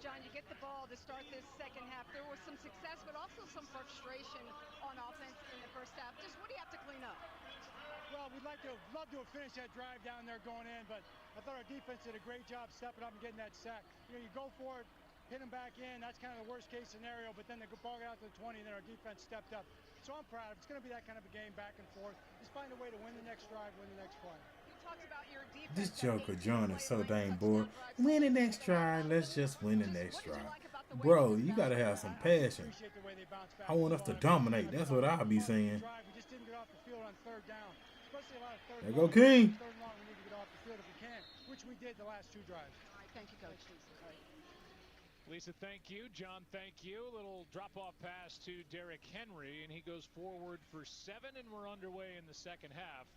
G: John, you get the ball to start this second half. There was some success, but also some frustration on offense in the first half. Just what do you have to clean up?
I: Well, we'd love to have finished that drive down there going in, but I thought our defense did a great job stepping up and getting that sack. You know, you go for it, hit them back in. That's kind of the worst case scenario, but then the ball got out to the 20, and then our defense stepped up. So I'm proud of it. It's going to be that kind of a game back and forth. Just find a way to win the next drive, win the next play.
A: This Joker John is so dang bored. Win the next try. Let's just win the next try. Bro, you got to have some passion. I want us to dominate. That's what I'll be saying. There go King.
I: Which we did the last two drives.
K: Thank you, Coach.
C: Lisa, thank you. John, thank you. A little drop-off pass to Derrick Henry, and he goes forward for 7, and we're underway in the second half.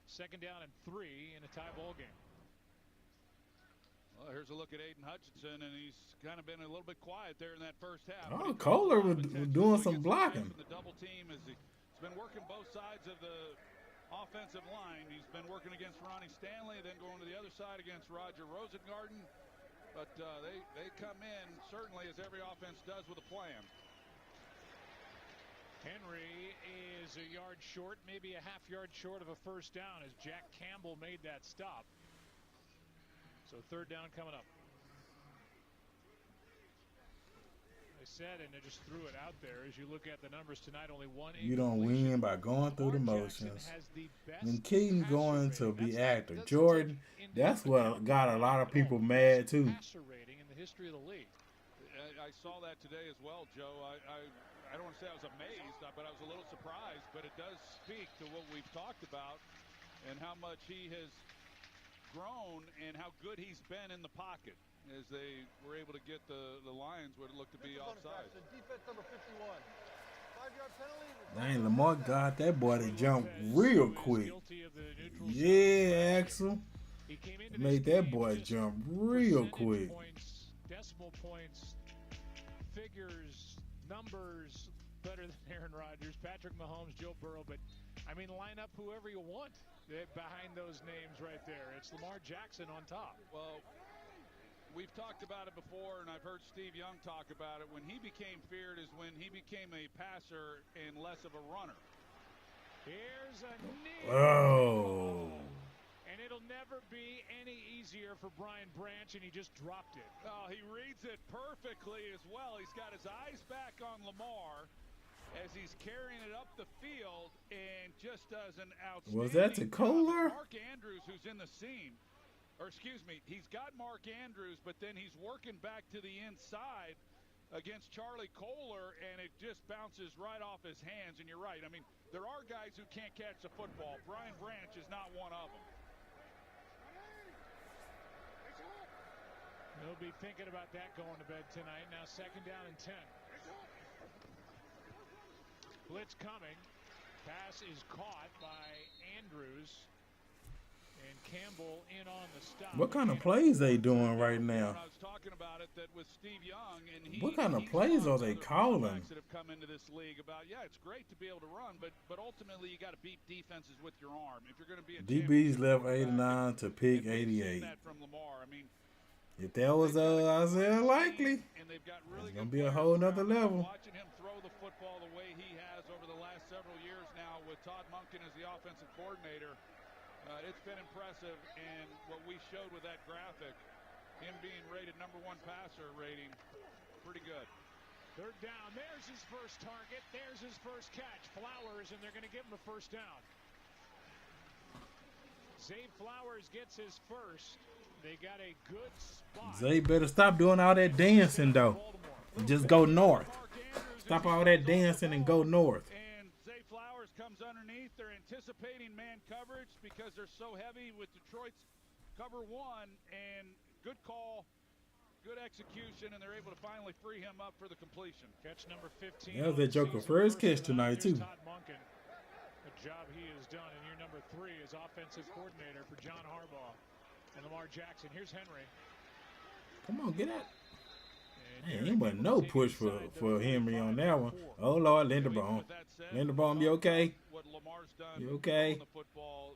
C: 2nd down and 3 in a tie ball game.
D: Well, here's a look at Aiden Hutchinson, and he's kind of been a little bit quiet there in that first half.
A: Oh, Kohler was doing some blocking.
D: The double team as he's been working both sides of the offensive line. He's been working against Ronnie Stanley, then going to the other side against Roger Rosengarten. But they come in, certainly, as every offense does, with a plan.
C: Henry is a yard short, maybe a half yard short of a first down as Jack Campbell made that stop. So 3rd down coming up. I said, and I just threw it out there. As you look at the numbers tonight, only one.
A: You don't win by going through the motions. And Keaton going to be active. Jordan, that's what got a lot of people mad too.
C: Passer rating in the history of the league.
D: I saw that today as well, Joe. I don't want to say I was amazed, but I was a little surprised. But it does speak to what we've talked about and how much he has grown and how good he's been in the pocket as they were able to get the Lions what it looked to be offside.
O: Defense number 51. 5-yard penalty.
A: Dang, Lamar got that boy to jump real quick. Yeah, Axel. Made that boy jump real quick.
C: Decimal points, figures, numbers better than Aaron Rodgers, Patrick Mahomes, Joe Burrow. But, I mean, line up whoever you want behind those names right there. It's Lamar Jackson on top.
D: Well, we've talked about it before, and I've heard Steve Young talk about it. When he became feared is when he became a passer and less of a runner.
C: Here's a knee.
A: Oh.
C: And it'll never be any easier for Brian Branch, and he just dropped it.
D: Oh, he reads it perfectly as well. He's got his eyes back on Lamar as he's carrying it up the field and just does an outstanding.
A: Was that to Kohler?
D: Mark Andrews, who's in the seam. Or excuse me, he's got Mark Andrews, but then he's working back to the inside against Charlie Kohler, and it just bounces right off his hands. And you're right. I mean, there are guys who can't catch the football. Brian Branch is not one of them.
C: He'll be thinking about that going to bed tonight. Now 2nd down and 10. Blitz coming. Pass is caught by Andrews. And Campbell in on the stop.
A: What kind of plays they doing right now?
D: I was talking about it that with Steve Young, and
A: what kind of plays are they calling?
D: That have come into this league about, yeah, it's great to be able to run, but ultimately you got to beat defenses with your arm. If you're going to be a
A: DB's left 89 to pick 88.
D: That from Lamar. I mean,
A: if that was Isaiah Likely, it's gonna be a whole nother level.
D: Watching him throw the football the way he has over the last several years now with Todd Monken as the offensive coordinator. It's been impressive, and what we showed with that graphic, him being rated #1 passer rating, pretty good.
C: 3rd down. There's his first target. There's his first catch. Flowers, and they're going to give him a first down. Zay Flowers gets his first. They got a good spot.
A: Zay better stop doing all that dancing, though. Just go north. Stop all that dancing and go north.
D: And Zay Flowers comes underneath. They're anticipating man coverage because they're so heavy with Detroit's cover 1. And good call, good execution, and they're able to finally free him up for the completion.
C: Catch number 15.
A: That was that Joker first catch tonight, too.
C: Todd Monken. The job he has done. And your number 3 is offensive coordinator for John Harbaugh. And Lamar Jackson. Here's Henry.
A: Come on, get out. Man, ain't but no push for Henry on that one. Oh, Lord, Linderbaum. Linderbaum, you okay?
D: What Lamar's done
A: you okay?
D: On the football,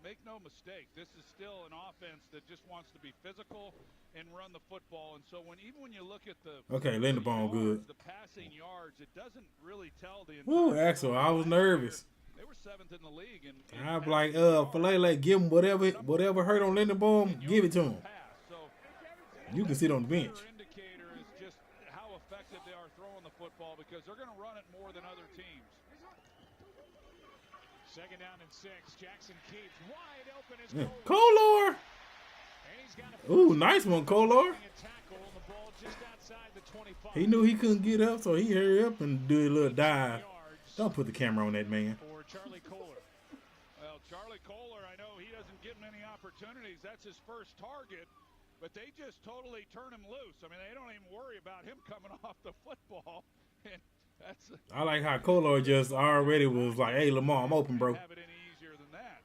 D: make no mistake, this is still an offense that just wants to be physical and run the football. And so even when you look at the
A: Linderbaum good.
D: The passing yards, it doesn't really tell the
A: Woo, Axel, I was nervous.
D: They were 7th in the league. And
A: I'm like, Falele, give him whatever hurt on Linderbaum, give it to him. You can sit on the bench.
D: Indicator is just how effective they are throwing the football because they're going to run it more than other teams.
C: 2nd down and 6. Jackson keeps wide open.
A: Kohler. Ooh, nice one, Kohler. He knew he couldn't get up, so he hurried up and do a little dive. Don't put the camera on that man.
C: For Charlie Kohler.
D: Well, Charlie Kohler, I know he doesn't get many opportunities. That's his first target. but they just totally turn him loose. I mean, they don't even worry about him coming off the football. And that's
A: I like how Kolar just already was like, "Hey, Lamar, I'm open, bro."
D: have it any easier than that.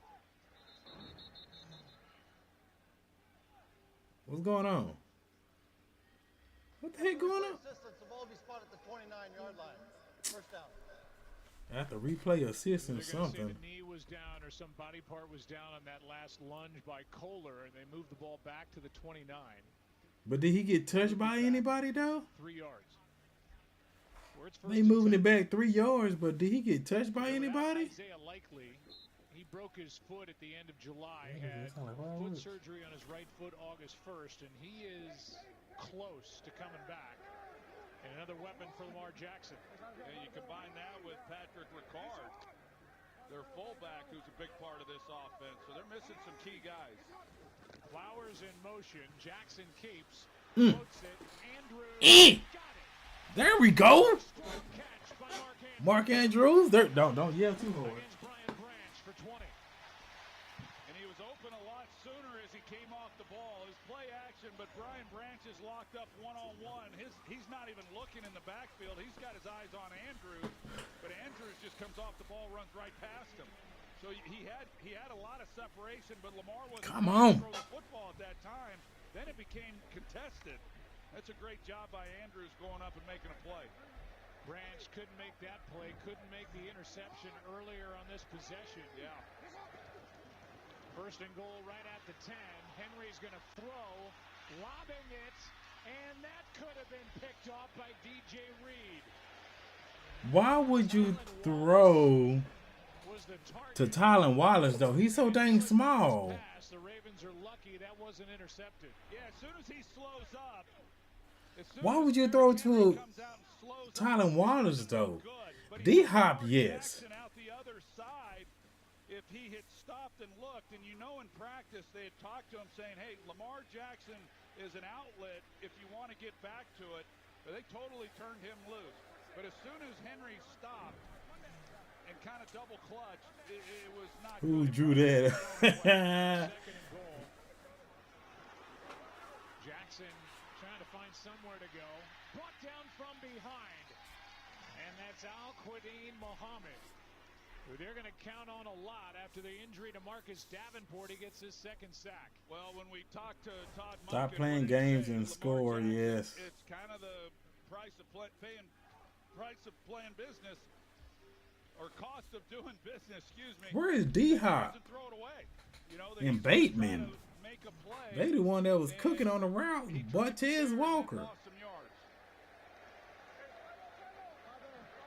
A: What's going on? What the heck going on?
O: Assistants will all be spotted at the 29-yard line. First down.
A: I have to replay assist and
C: They're going to say
A: something.
C: the knee was down or some body part was down on that last lunge by Kolar, and they moved the ball back to the 29.
A: But did he get touched by anybody though?
C: 3 yards.
A: They moving it back 3 yards, but did he get touched by anybody?
C: Isaiah Likely, he broke his foot at the end of July, had foot surgery on his right foot August 1st, and he is close to coming back. And another weapon for Lamar Jackson.
D: And you combine that with Patrick Ricard, their fullback, who's a big part of this offense. So they're missing some key guys.
C: Flowers in motion. Jackson keeps. Floats it. Andrews. Got it.
A: There we go. Mark Andrews. There, don't yell too hard.
C: Brian Branch for 20.
D: And he was open a lot sooner as he came off the ball. His play action, but Brian Branch is locked up one-on-one. He's not even looking in the backfield. He's got his eyes on Andrews, but Andrews just comes off the ball, runs right past him. So he had a lot of separation, but Lamar wasn't able to throw the football at that time. Then it became contested. That's a great job by Andrews going up and making a play.
C: Branch couldn't make that play, couldn't make the interception earlier on this possession.
D: Yeah.
C: First and goal right at the 10. Henry's going to throw, lobbing it, and that could have been picked off by DJ Reed.
A: Why would you throw to Tylan Wallace though? He's so dang small.
C: The Ravens are lucky that wasn't intercepted.
D: Yeah, as soon as he slows up.
A: Why would you throw to Tylan Wallace though? D-Hop, yes.
D: Out the other side, if he had stopped and looked, and you know in practice they had talked to him saying, hey, Lamar Jackson is an outlet if you want to get back to it, but they totally turned him loose. But as soon as Henry stopped and kind of double clutched, it was not
A: Who
D: good.
A: drew that?
C: Second and goal. Jackson trying to find somewhere to go. Brought down from behind. And that's Al-Quadin Muhammad, who they're going to count on a lot after the injury to Marcus Davenport. He gets his second sack.
D: Well, when we talked to Todd Monken,
A: Stop playing games and score, yes.
D: It's kind of the price of playing business, or cost of doing business, excuse me.
A: Where is D-Hop?
D: Throw it away. You know,
A: And Bateman. They the one that was cooking on the route. Bartez Walker.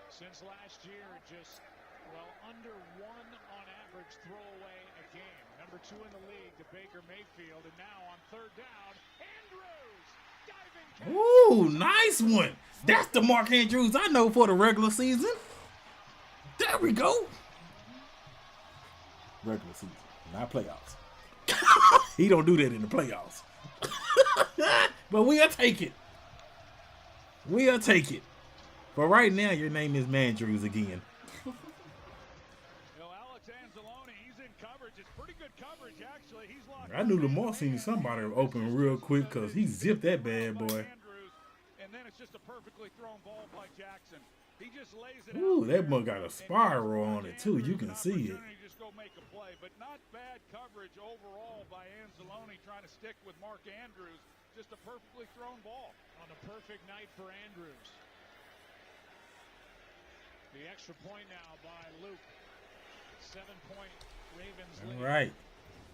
C: Since last year, just, under 1 on average throwaway a game. Number 2 in the league to Baker Mayfield. And now on third down, Andrews diving.
A: Ooh, nice one. That's the Mark Andrews I know for the regular season. There we go. Regular season, not playoffs. He don't do that in the playoffs. But we'll take it. We'll take it. But right now, your name is Mandrews again.
D: Alex Anzalone, he's in coverage. It's pretty good coverage, actually. He's locked.
A: I knew Lamar seen somebody open real quick because he zipped that bad boy.
D: And then it's just a perfectly thrown ball by Jackson. He just lays it
A: Ooh,
D: out
A: that one got a spiral on it too. You can see it.
D: Just go make a play, but not bad coverage overall by Anzalone trying to stick with Mark Andrews. Just a perfectly thrown ball.
C: On a perfect night for Andrews. The extra point now by Luke. 7-point Ravens lead.
A: All right.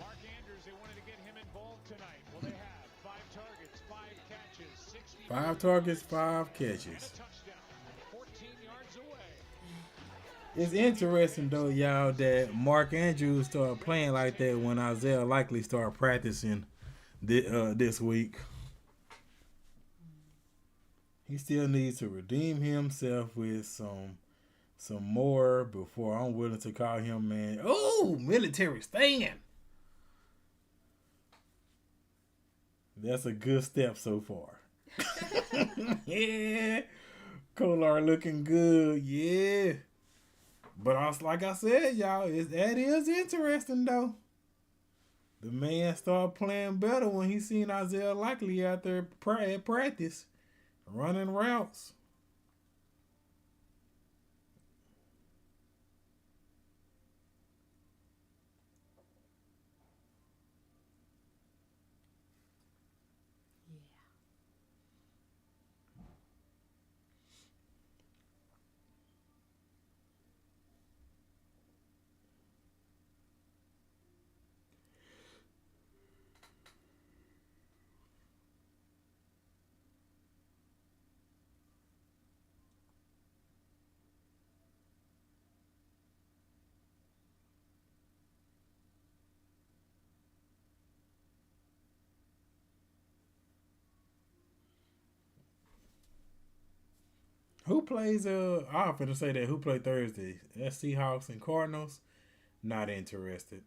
C: Mark Andrews, they wanted to get him involved tonight. Well, they have 5 targets, 5 catches, 60.
A: 5 targets, 5 catches.
C: And a touchdown. 14 yards away.
A: It's interesting though, y'all, that Mark Andrews started playing like that when Isaiah Likely started practicing this week. He still needs to redeem himself with some more before I'm willing to call him man. Oh, military stand. That's a good step so far. Yeah. Kolar looking good. Yeah. But like I said, y'all, that is interesting though. The man started playing better when he seen Isaiah Likely out there at practice, running routes. Who plays I'm finna say that. Who play Thursday? That's Seahawks and Cardinals. Not interested.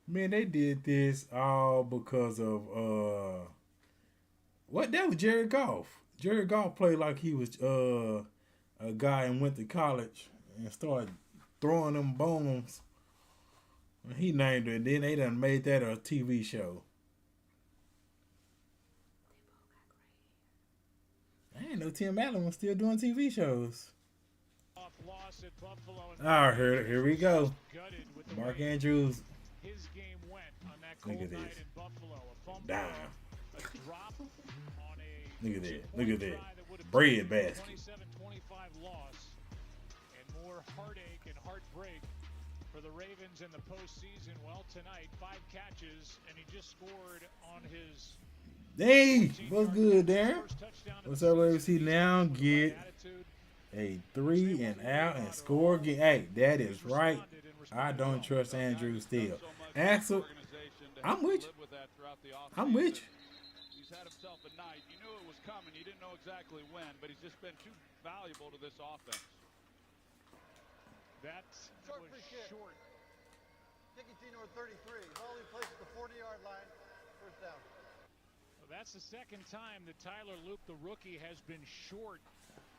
A: Man, they did this all because of what? That was Jared Goff. Jared Goff played like he was a guy and went to college and started throwing them bombs. He named it. Then they done made that a TV show. I didn't know Tim Allen was still doing TV shows. All right, here we go. Mark Andrews.
C: His game went on that
A: Look
C: cold
A: at
C: night
A: this.
C: in Buffalo. A fumble,
A: Damn.
C: a drop on a
A: Look at that.
C: two-point
A: Look at
C: try
A: that.
C: would've
A: Bread
C: taken
A: basket.
C: 27-25 loss, and more heartache and heartbreak for the Ravens in the postseason. Well, tonight 5 catches, and he just scored on his.
A: Hey, what's good, Darren? What's up, RavenCee? Now get a 3 and out and score again. Hey, that is right. I don't trust Andrew still. Axel, I'm with you. I'm with you.
D: He's had himself a night. You knew it was coming. You didn't know exactly when, but he's just been too valuable to this offense.
C: That's
O: Short free kick.
C: short.
O: Kicking team number 33. Ball in place at the 40-yard line. First down.
C: Well, that's the second time that Tyler Loop, the rookie, has been short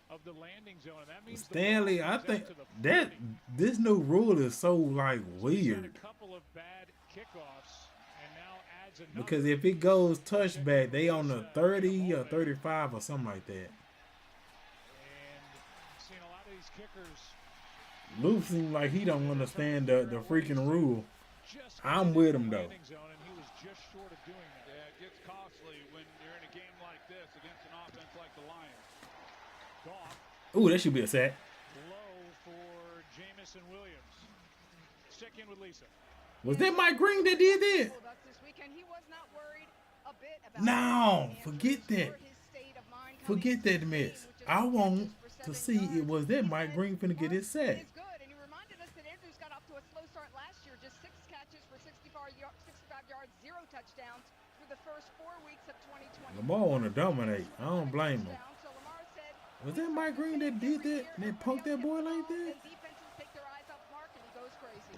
C: of the landing zone. And that means
A: Stanley, I think that this new rule is so like weird.
C: a couple of bad kickoffs and now adds another.
A: Because if it goes touchback, they on the 30 or 35 or something like that.
C: And seeing a lot of these kickers.
A: Luke seems like he don't understand the freaking rule. I'm with him though.
C: And he was just short of doing that.
D: Yeah, it gets costly when you're in a game like this against an offense like the Lions.
C: Goff.
A: Ooh, that should be a sack.
C: Low for Jamison Williams. Check in with Lisa.
A: Was that Mike Green that did that?
G: This weekend, he was not worried a bit about
A: No, forget that. Forget that miss. I want to see it was that Mike Green finna get his sack.
G: Good, and he reminded us that Andrews got off to a slow start last year, just 6 catches for 65 yards, 0 touchdowns through the first 4 weeks of 2020.
A: Lamar want to dominate. I don't blame him. Was that Mike Green that did that? That punked that boy like that?
G: Defenses take their eyes off Mark, and he goes crazy.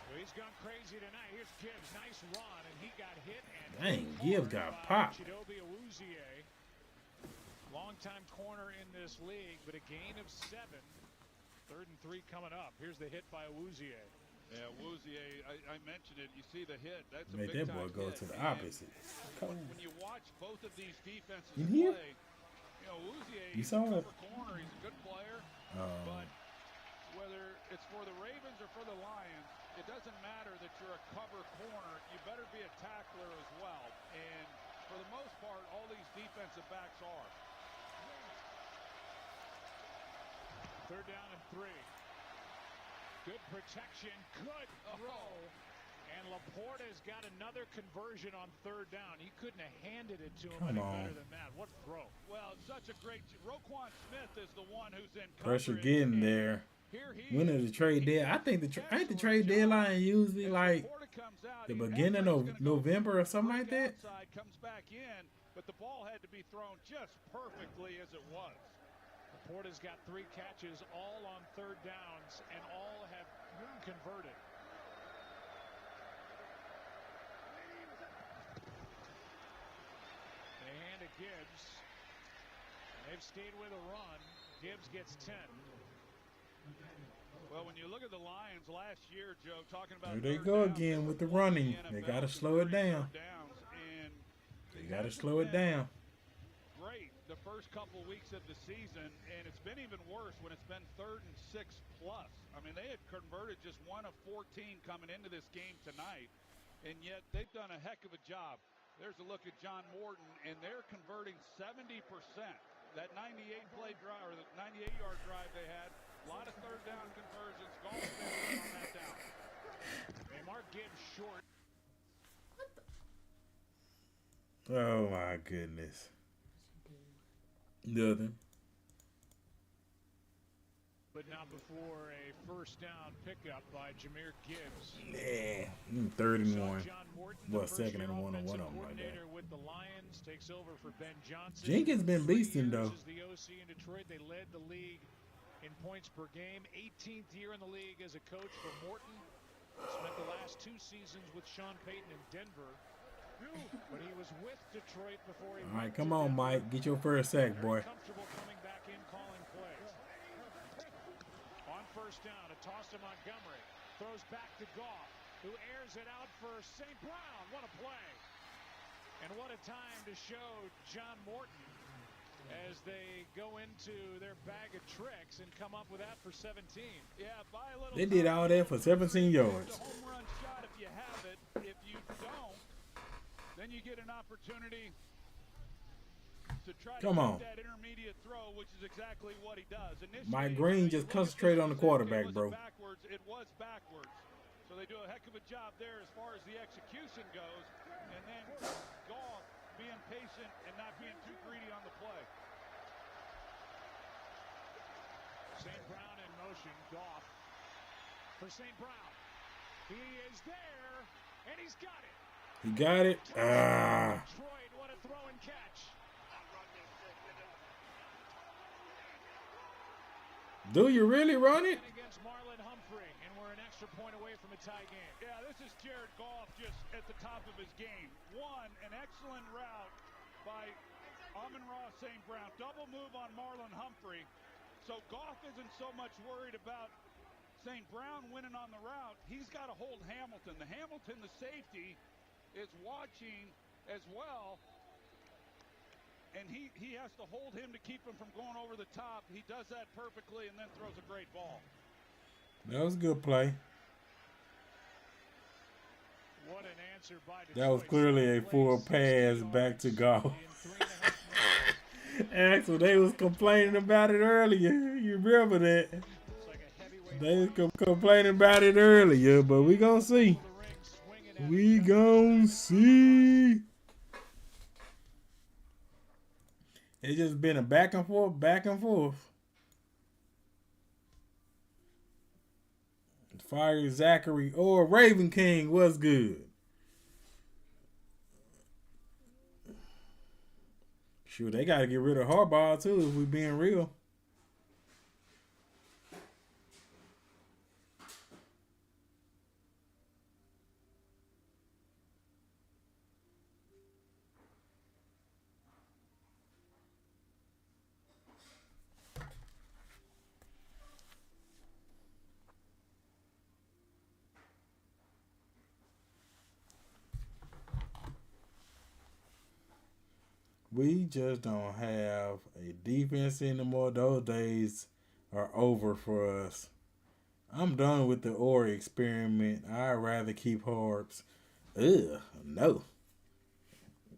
C: Well, he's gone crazy tonight. Here's Gibbs, nice run, and he got hit. And
A: Dang, Gibbs got popped.
C: Chidobe Awuzie, longtime corner in this league, but a gain of 7. 3rd and 3 coming up. Here's the hit by Awuzie.
D: Yeah, Awuzie, I mentioned it. You see the hit. That's a
A: Made
D: big
A: that boy go
D: hit.
A: to the
D: And
A: opposite.
D: when you watch both of these defenses
A: You hear?
D: play, you know, Awuzie,
A: You
D: he's
A: saw
D: a
A: it?
D: cover corner. He's a good player. But whether it's for the Ravens or for the Lions, it doesn't matter that you're a cover corner. You better be a tackler as well. And for the most part, all these defensive backs are.
C: 3rd down and 3. Good protection, good throw. And Laporta's got another conversion on 3rd down. He couldn't have handed it to him
A: Come
C: any
A: on.
C: better than that. What throw?
D: Well, such a great. Roquan Smith is the one who's in
A: Pressure
D: coverage.
A: getting there. When is the trade deadline? I think ain't the trade deadline usually like the beginning of November or something like that.
D: Outside, comes back in, but the ball had to be thrown just perfectly as it was.
C: Laporta's got 3 catches, all on 3rd downs, and all have converted. They hand to Gibbs. They've stayed with a run. Gibbs gets 10.
D: Well, when you look at the Lions last year, Joe, talking about
A: Here they
D: third
A: go
D: downs, they
A: again
D: were
A: with the
D: fourth in
A: running.
D: the
A: They
D: NFL
A: got to slow it
D: converting
A: down.
D: third downs, and
A: They
D: it
A: got to
D: hasn't
A: slow it
D: been
A: down.
D: great the first couple weeks of the season, and it's been even worse when it's been 3rd and 6 plus. I mean, they had converted just 1 of 14 coming into this game tonight, and yet they've done a heck of a job. There's a look at John Morton, and they're converting 70%. That 98-play drive, or the 98-yard drive they had, a lot of third down conversions. Golf's been good on that down.
C: They mark Gibbs short.
A: Oh my goodness. Nothing.
C: But not before a first down pickup by Jahmyr Gibbs.
A: Yeah. 3rd and 1.
C: John Morton,
A: Well,
C: the
A: 2nd and 1 or one
C: offensive
A: of them like that.
C: coordinator with the Lions, takes over for Ben Johnson.
A: Jenkins been
C: 3
A: beasting,
C: years
A: though.
C: as the OC in Detroit. They led the league in points per game. 18th year in the league as a coach for Morton. Spent the last 2 seasons with Sean Payton in Denver. But he was with Detroit before he
A: All right,
C: went
A: come
C: to
A: on,
C: Denver.
A: Mike. Get your first sack, boy.
C: Very comfortable coming back in, calling plays. On first down, a toss to Montgomery. Throws back to Goff, who airs it out for St. Brown. What a play. And what a time to show John Morton as they go into their bag of tricks and come up with that for 17.
D: Yeah, buy a little
A: They did all that for 17 yards.
D: It's a home run shot if you have it. If you don't, then you get an opportunity to try
A: Come
D: to
A: on.
D: make that intermediate throw, which is exactly what he does. Initially,
A: Mike Green just concentrated on the quarterback, bro.
D: It was backwards. So they do a heck of a job there as far as the execution goes. And then Goff being patient and not being too greedy on the play.
C: St. Brown in motion. Goff for St. Brown. He is there, and he's got it.
A: He got it.
C: Detroit, what a throw and catch.
A: Do you really run it?
C: Against Marlon Humphrey, and we're an extra point away from a tie game.
D: Yeah, this is Jared Goff just at the top of his game. One, an excellent route by Amon-Ra St. Brown. Double move on Marlon Humphrey. So Goff isn't so much worried about St. Brown winning on the route. He's got to hold Hamilton. The Hamilton, the safety, is watching as well. And he has to hold him to keep him from going over the top. He does that perfectly and then throws a great ball.
A: That was a good play.
C: What an answer by Detroit.
A: That was clearly a full pass back to Goff. Axel, they was complaining about it earlier. You remember that? They was complaining about it earlier, but we gonna see. We gonna see. It's just been a back and forth, back and forth. Fire Zachary or Raven King was good. Sure, they got to get rid of Harbaugh too if we being real. We just don't have a defense anymore. Those days are over for us. I'm done with the Ori experiment. I'd rather keep Harbs. Ugh, no.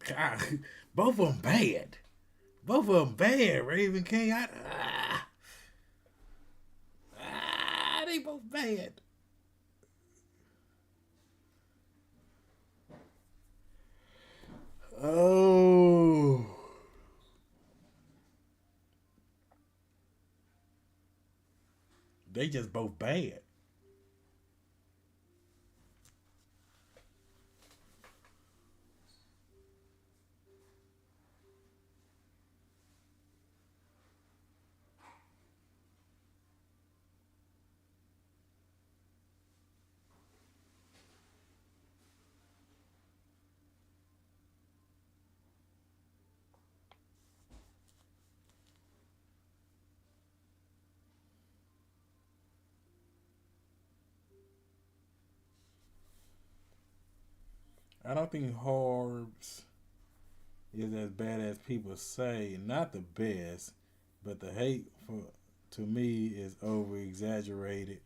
A: God, both of them bad. Both of them bad, Raven King. They both bad. Oh. They just both bad. I don't think Harbs is as bad as people say. Not the best, but the hate for to me is over exaggerated.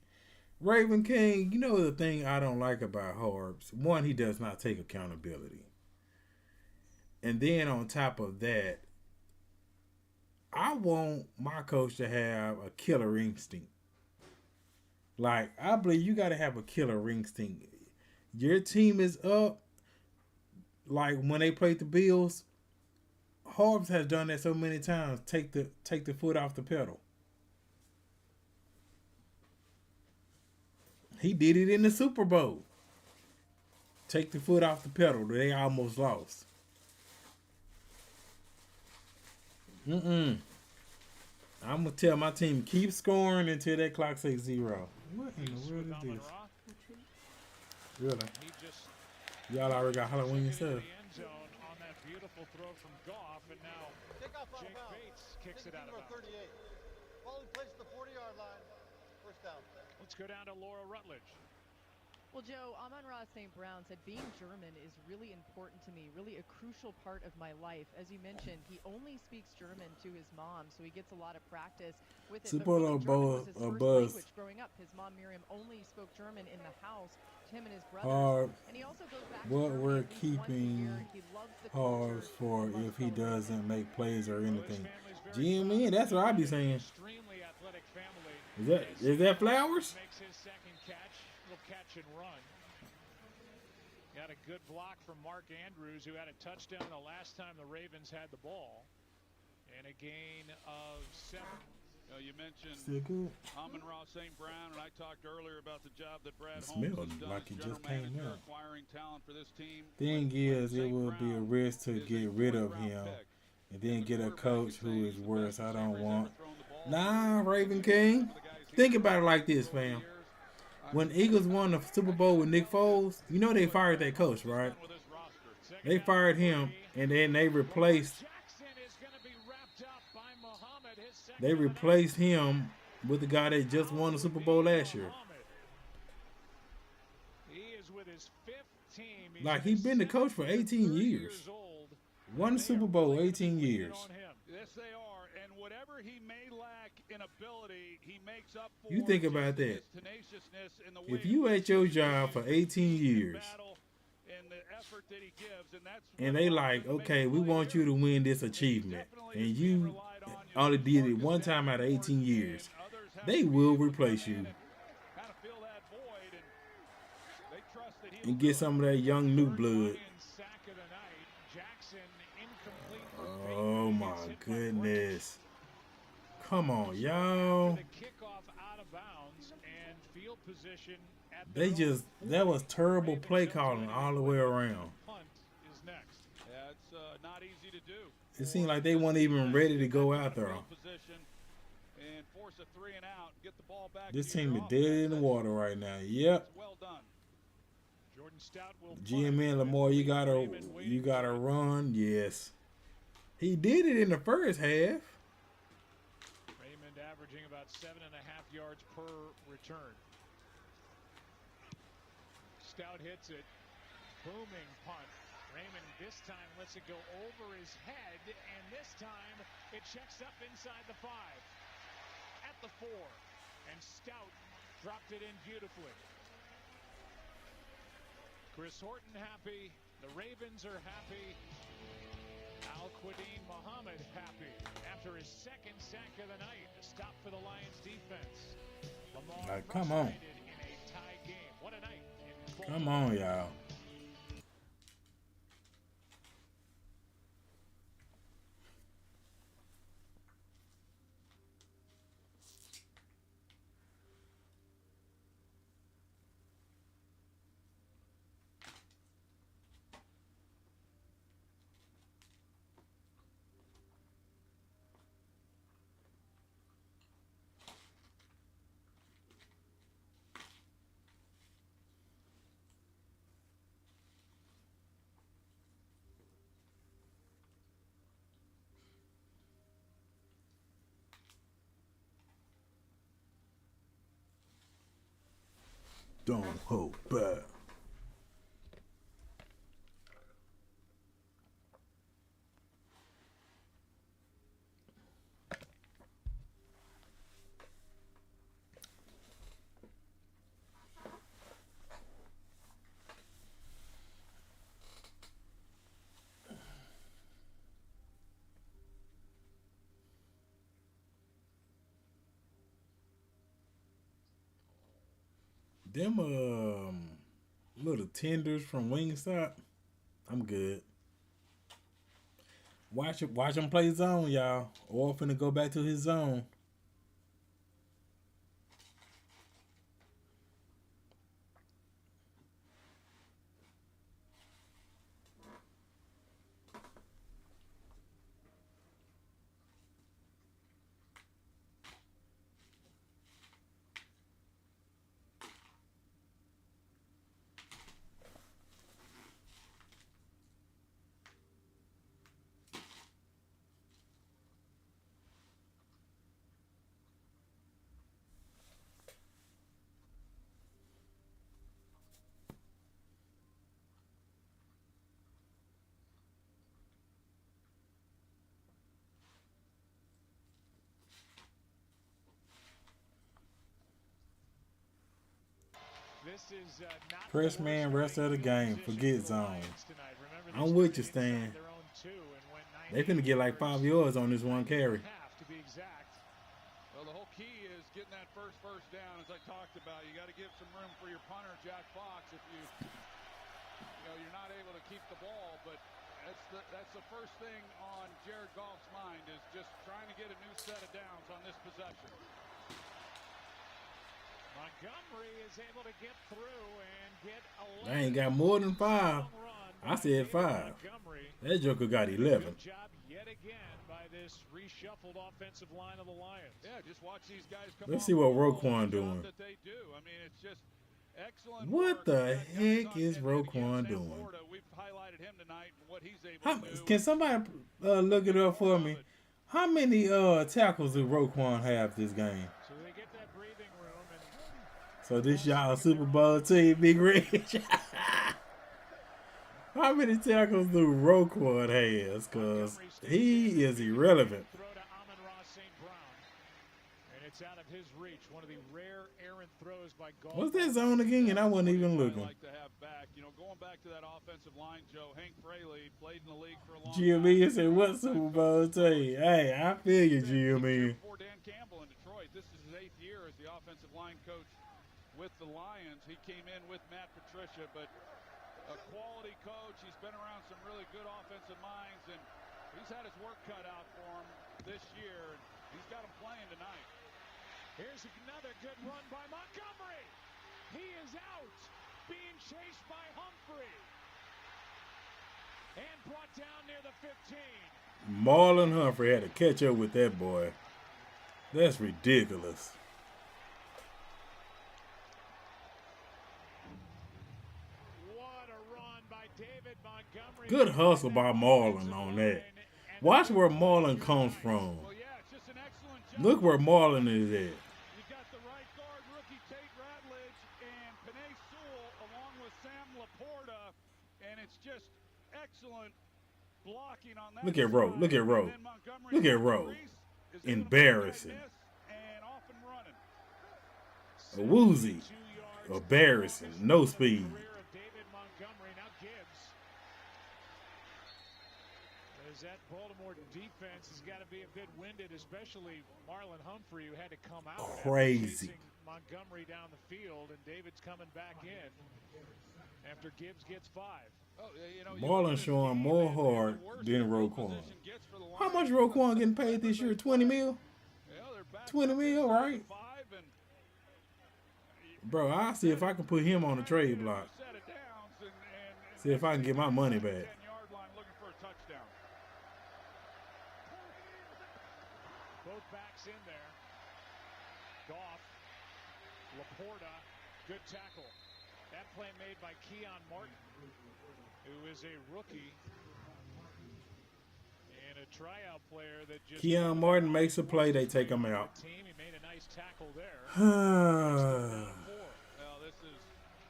A: Raven King, you know the thing I don't like about Harbs? One, he does not take accountability. And then on top of that, I want my coach to have a killer instinct. Like, I believe you got to have a killer instinct. Your team is up. Like when they played the Bills, Harbs has done that so many times. Take the foot off the pedal. He did it in the Super Bowl. Take the foot off the pedal. They almost lost. I'm gonna tell my team keep scoring until that clock says 0. What in the world is this? Really? Y'all already got Halloween stuff.
C: On that beautiful throw from Goff, and now Jake Bates kicks it out of bounds.
O: Ball in place at the 40-yard line. First down.
C: Let's go down to Laura Rutledge.
J: Well, Joe, Amon-Ra St. Brown said being German is really important to me, really a crucial part of my life. As you mentioned, he only speaks German to his mom, so he gets a lot of practice with it.
A: Super
J: But really, German was his first language growing up. His mom, Miriam, only spoke German in the house to him and his brothers. And he also goes back to
A: what
J: Germany
A: we're
J: at least
A: keeping
J: once a year. He loves the
A: Harbs
J: culture,
A: for
J: loves
A: if he
J: celebrating.
A: doesn't make plays or anything. GME, that's what I be saying.
C: Extremely athletic family.
A: Is that Flowers?
C: Makes his second catch. Little catch and run. Got a good block from Mark Andrews, who had a touchdown the last time the Ravens had the ball. And a gain of 7.
D: You mentioned
C: Amon-Ra St. Brown, and I talked earlier about the job that Brad
A: Holmes
C: has done
A: like
C: as
A: it
C: general
A: just came
C: manager,
A: out.
C: acquiring talent for this team.
A: Thing is, it would be a risk to get rid of him and then get a coach who is worse. I don't want. Nah, Raven King. Think about it like this, fam. When Eagles won the Super Bowl with Nick Foles, you know they fired that coach, right? They fired him, and then they replaced him with the guy that just won the Super Bowl last year. Like, he's been the coach for 18 years. Won the Super Bowl 18 years.
D: Yes, they are. And whatever he may lack in ability, he makes up for.
A: You think about that.
D: His tenaciousness in the
A: If you at your job for 18 years,
D: and the effort that he gives,
A: and they like, okay, we want you to win this achievement, and you only did it one time out of 18 years, they will replace you and get some of that young new blood. Oh my goodness. Come on, y'all. That was terrible play calling all the way around.
D: Not easy to do.
A: It seemed like they weren't even ready to go out there.
D: And force a 3 and out, get the ball back.
A: This team is dead in the water right now. Yep.
D: Well done.
A: GM Lamar, you gotta run. Yes. He did it in the first half.
C: Raymond averaging about 7.5 yards per return. Stout hits it. Booming punt. Raymond this time lets it go over his head, and this time it checks up inside the 5. At the 4. And Stout dropped it in beautifully. Chris Horton happy. The Ravens are happy. Al-Quadin Muhammad happy after his second sack of the night. A stop for the Lions defense. Lamar
A: come on.
C: In a tie game. What a night.
A: Come on, y'all. Don't hold back. Them little tenders from Wingstop, I'm good. Watch him play zone, y'all. Or finna go back to his zone.
C: This is not
A: Press
C: the
A: man,
C: worst
A: rest of the game. Forget zone. I'm with you, Stan. They finna get like 5 yards on this one carry.
C: To be exact.
D: Well, the whole key is getting that first down, as I talked about. You got to give some room for your punter, Jack Fox. If you're not able to keep the ball, but that's the first thing on Jared Goff's mind is just trying to get a new set of downs on this possession.
C: Montgomery is able to get through and get 11.
A: They ain't got more than 5. I said 5. That joker got 11.
C: Good job yet again by this reshuffled offensive line of the Lions.
D: Yeah, just watch these guys come.
A: Let's see what Roquan doing.
D: That they do. I mean, it's just excellent.
A: What the heck is Roquan doing?
D: We've highlighted him tonight and what he's able to do.
A: Can somebody look it up for me? How many tackles do Roquan have this game?
C: So they get that breathing room. And
A: so this y'all Super Bowl team, Big Rich. How many tackles do Roquan has? Because he is irrelevant.
C: Throw to Amon-Ra St. Brown. And it's out of his reach. One of the rare errant throws by Goff.
A: What's that zone again? I wasn't even looking.
D: Like to have back. Going back to that offensive line, Joe, Hank Fraley played in the league for a long
A: GME
D: time.
A: said, what Super Bowl team? Hey, I feel you, GME.
D: For Dan Campbell in Detroit, this is his 8th year as the offensive line coach with the Lions. He came in with Matt Patricia, but a quality coach. He's been around some really good offensive minds, and he's had his work cut out for him this year. And he's got him playing tonight.
C: Here's another good run by Montgomery. He is out, being chased by Humphrey, and brought down near the 15.
A: Marlon Humphrey had to catch up with that boy. That's ridiculous. Good hustle by Marlon on that. Watch where Marlon comes from. Look where Marlon is at.
D: You've got the right guard, rookie Tate Ratledge, and Penei Sewell, along with Sam Laporta, and it's just excellent blocking on that.
A: Look at Rowe. Look at Rowe. Look at Rowe. Embarrassing. A woozy. Embarrassing. No speed.
C: That Baltimore defense has got to be a bit winded, especially Marlon Humphrey, who had to come out.
A: Crazy.
C: Montgomery down the field, and David's coming back in after Gibbs gets 5.
A: Marlon showing more hard than Roquan. How much Roquan getting paid this year? 20 mil? 20 mil, right? Bro, I'll see if I can put him on the trade block. See if I can get my money back.
C: Both backs in there. Goff, Laporta, good tackle. That play made by Keon Martin, who is a rookie and a tryout player that just.
A: Keon Martin makes a play, they take him out.
C: He made a nice tackle there.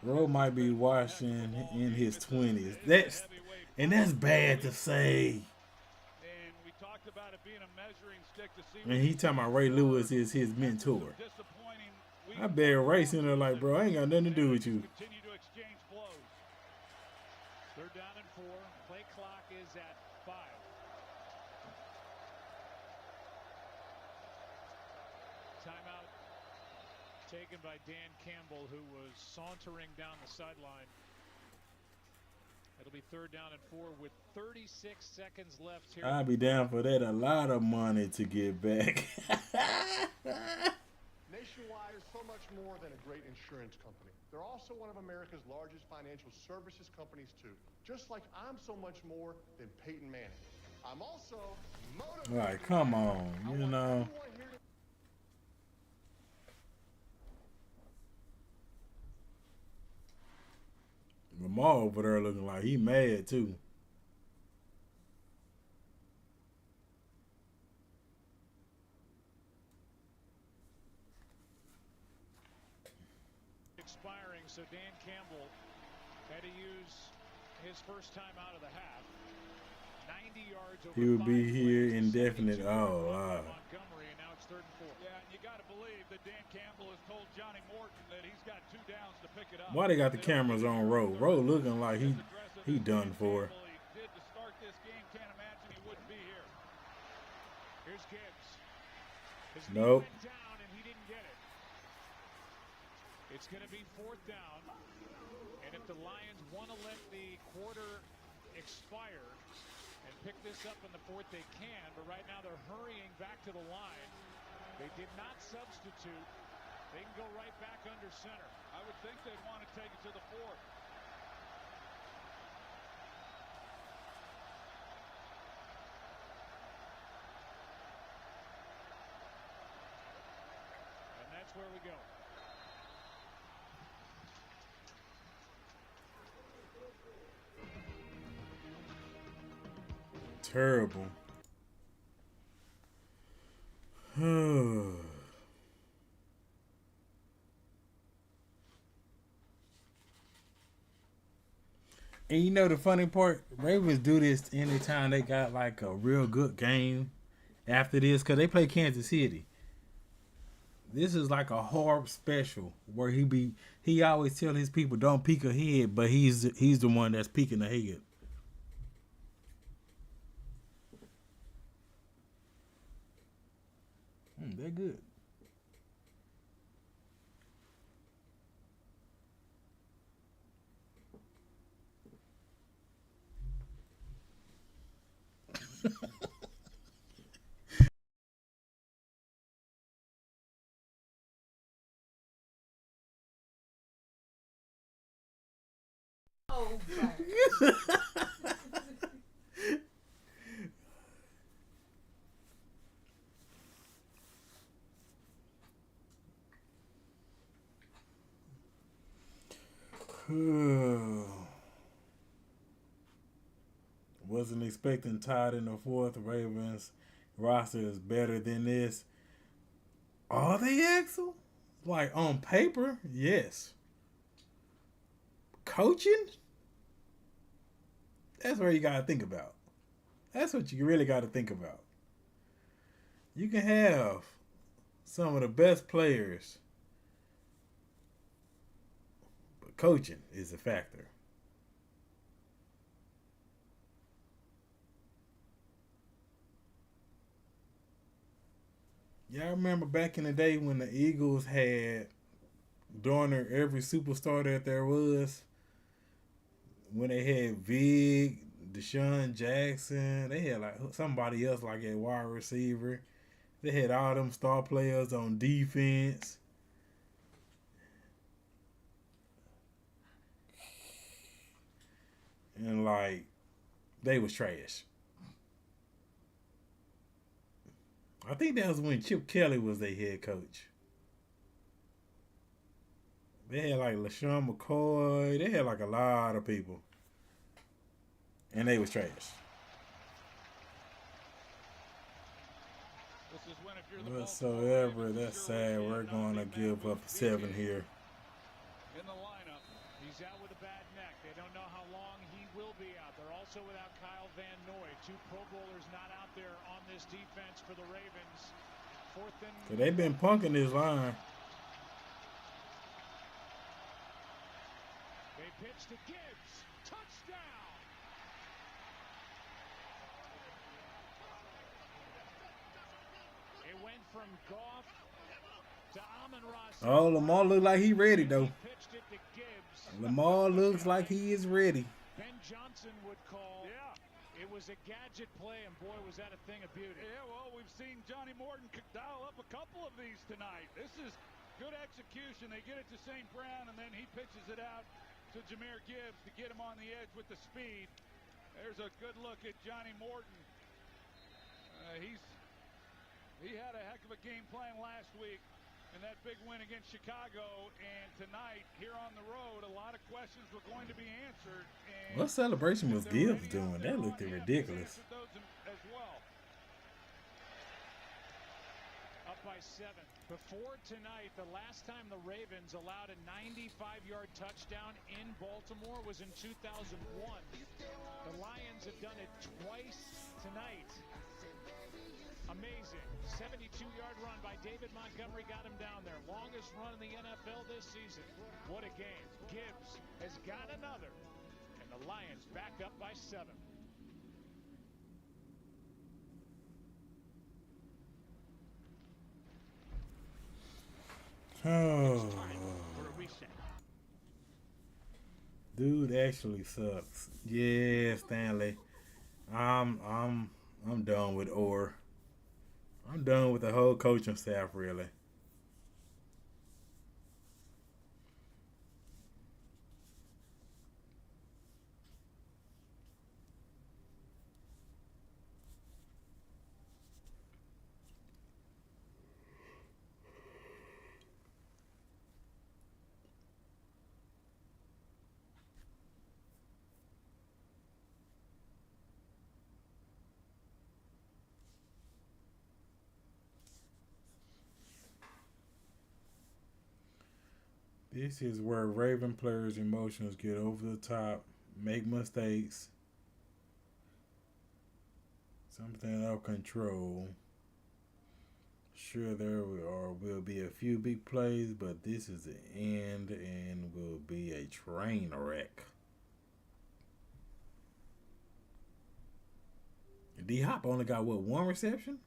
A: Rowe might be washing in his 20s. That's bad to say. And he talking about Ray Lewis is his mentor. I bet Ray sitting there like, bro, I ain't got nothing to do with you.
C: Third down and 4. Play clock is at 5. Timeout taken by Dan Campbell, who was sauntering down the sideline. It'll be 3rd down and 4 with 36 seconds left here.
A: I'd be down for that. A lot of money to get back.
P: Nationwide is so much more than a great insurance company. They're also one of America's largest financial services companies, too. Just like I'm so much more than Peyton Manning. I'm also motivated.
A: Like, come on, you know. Lamar over there looking like he mad, too.
C: Expiring, so Dan Campbell had to use his first time out of the half. 90 yards over.
A: He would be here indefinite. Oh, wow.
C: Montgomery, and now it's 3rd and 4.
D: Yeah, and you got to believe that Dan Campbell has told Johnny Morton that he's got 2 downs to pick it up.
A: Why they got the cameras on Rowe? Rowe looking like he done for.
D: He did to start this game. Can't imagine he wouldn't be here.
C: Here's Gibbs. His
A: Nope.
C: knee went down and he didn't get it. It's going to be 4th down, and if the Lions want to let the quarter expire and pick this up in the 4th, they can, but right now they're hurrying back to the line. They did not substitute. They can go right back under center.
D: I would think they'd want to take it to the 4th.
C: And that's where we go.
A: Terrible. And you know the funny part? Ravens do this anytime they got like a real good game after this, because they play Kansas City. This is like a hard special where he always tell his people don't peek ahead, but he's the one that's peeking ahead. They're good.
Q: Oh,
A: Wasn't expecting Todd in the 4th. Ravens roster is better than this. Are they, Axel? Like on paper, yes. Coaching? That's where you gotta think about. That's what you really gotta think about. You can have some of the best players, but coaching is a factor. Y'all remember back in the day when the Eagles had darn near every superstar that there was? When they had Vig, Deshaun Jackson, they had like somebody else like a wide receiver. They had all them star players on defense. And like, they was trash. I think that was when Chip Kelly was their head coach. They had like LaShawn McCoy. They had like a lot of people. And they was trash. Whatsoever, that's sad. We're going to give up 7 here.
C: In the lineup, he's out with a bad neck. They don't know how long he will be out. They're also without Kyle Van Noy. 2 Pro Bowlers not out there on this defense for the Ravens. 4th and...
A: So they've been punking this line.
C: They pitch to Gibbs. Touchdown! It went from Goff
A: Oh, Lamar look like he ready though. Lamar looks like he is ready.
C: Ben Johnson would call.
D: Yeah.
C: It was a gadget play, and boy, was that a thing of beauty.
D: Yeah, well, we've seen Johnny Morton dial up a couple of these tonight. This is good execution. They get it to St. Brown, and then he pitches it out to Jahmyr Gibbs to get him on the edge with the speed. There's a good look at Johnny Morton. He had a heck of a game plan last week in that big win against Chicago, and tonight here on the road, a lot of questions were going to be answered. And
A: what celebration was Gibbs doing? That looked ridiculous.
D: As well.
C: Up by 7. Before tonight, the last time the Ravens allowed a 95-yard touchdown in Baltimore was in 2001. The Lions have done it twice tonight. Amazing. 72-yard run by David Montgomery got him down there. Longest run in the NFL this season. What a game. Gibbs has got another. And the Lions back up by 7.
A: Oh, dude actually sucks. Yeah, Stanley. I'm done with Orr. I'm done with the whole coaching staff, really. This is where Raven players' emotions get over the top, make mistakes, something out of control. Sure, there will be a few big plays, but this is the end and will be a train wreck. D-Hop only got, what, 1 reception?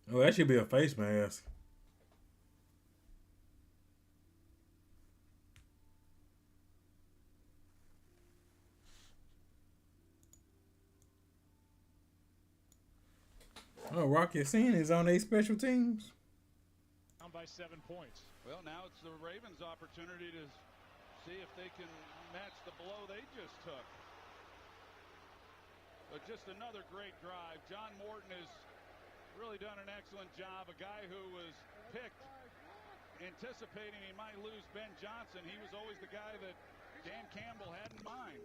A: Oh, that should be a face mask. Oh, Rocky Sin is on 8 special teams.
C: Down by 7 points.
D: Well, now it's the Ravens' opportunity to see if they can match the blow they just took. But just another great drive. John Morton has really done an excellent job. A guy who was picked anticipating he might lose Ben Johnson. He was always the guy that Dan Campbell had in mind.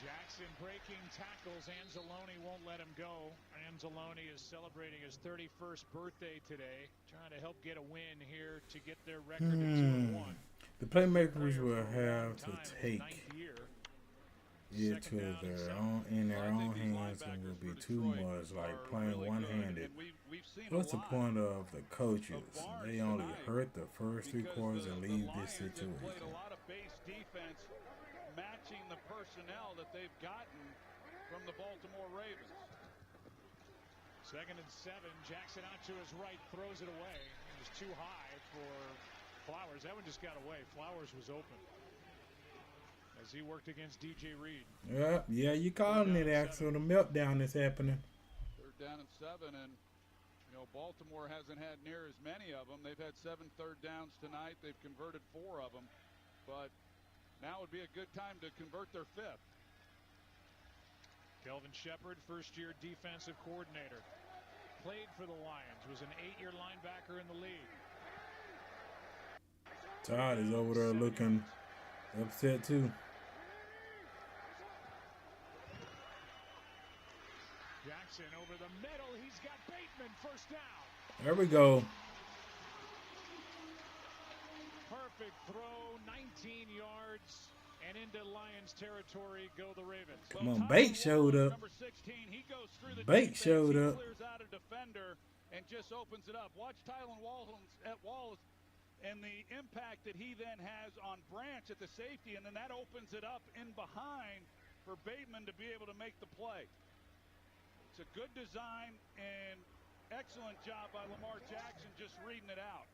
C: Jackson breaking tackles. Anzalone won't let him go. Anzalone is celebrating his 31st birthday today, trying to help get a win here to get their record to 2-1.
A: The playmakers will have to take it to their own hands, and will be too much like playing one-handed. What's the point of the coaches? They only hurt the first 3 quarters and leave this situation.
D: A lot of base defense matching the personnel that they've gotten from the Baltimore Ravens.
C: 2nd and 7. Jackson out to his right, throws it away. It was too high for Flowers. That one just got away. Flowers was open as he worked against DJ Reed.
A: Yeah, you calling it, Axel. The meltdown is happening.
D: 3rd down and 7, and you know Baltimore hasn't had near as many of them. They've had 7 third downs tonight. They've converted 4 of them, but now would be a good time to convert their 5th.
C: Kelvin Shepard, first-year defensive coordinator, played for the Lions, was an 8-year linebacker in the league.
A: Todd is over there looking upset too.
C: Jackson over the middle. He's got Bateman, first down.
A: There we go.
C: Perfect throw, 19 yards, and into Lions territory go the Ravens.
A: Come on, Bate showed up.
D: Number 16, he goes through the
A: Bate
D: defense.
A: showed
D: he
A: up.
D: Clears out a defender and just opens it up. Watch Tylan Wallace and the impact that he then has on Branch at the safety, and then that opens it up in behind for Bateman to be able to make the play. It's a good design and excellent job by Lamar Jackson just reading it out.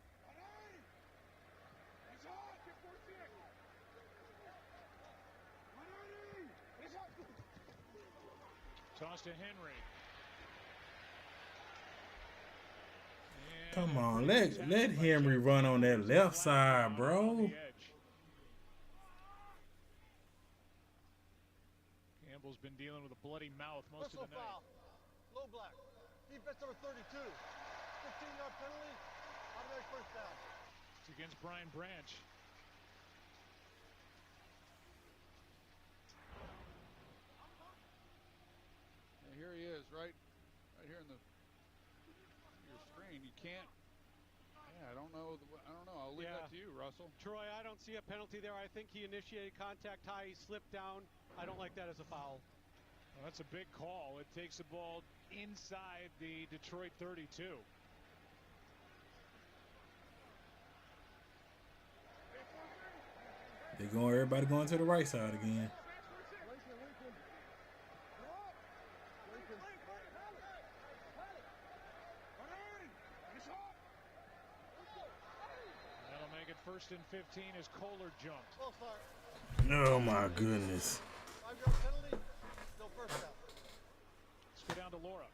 C: Toss to Henry.
A: Come on, let Henry run on that left side, bro.
C: Campbell's been dealing with a bloody mouth most of the night.
O: Foul. Low black. Defense number 32. 15-yard penalty. Automatic first down.
C: It's against Brian Branch.
D: And here he is, right here in your screen. You can't. Yeah, I don't know. I'll leave that to you, Russell.
H: Troy, I don't see a penalty there. I think he initiated contact high. He slipped down. I don't like that as a foul.
C: Well, that's a big call. It takes the ball inside the Detroit 32.
A: Everybody going to the right side again.
C: That'll make it 1st and 15 as Kohler jumped.
A: Oh my goodness.
O: 5-yard penalty. Still first down.
C: Let's go down to Laura.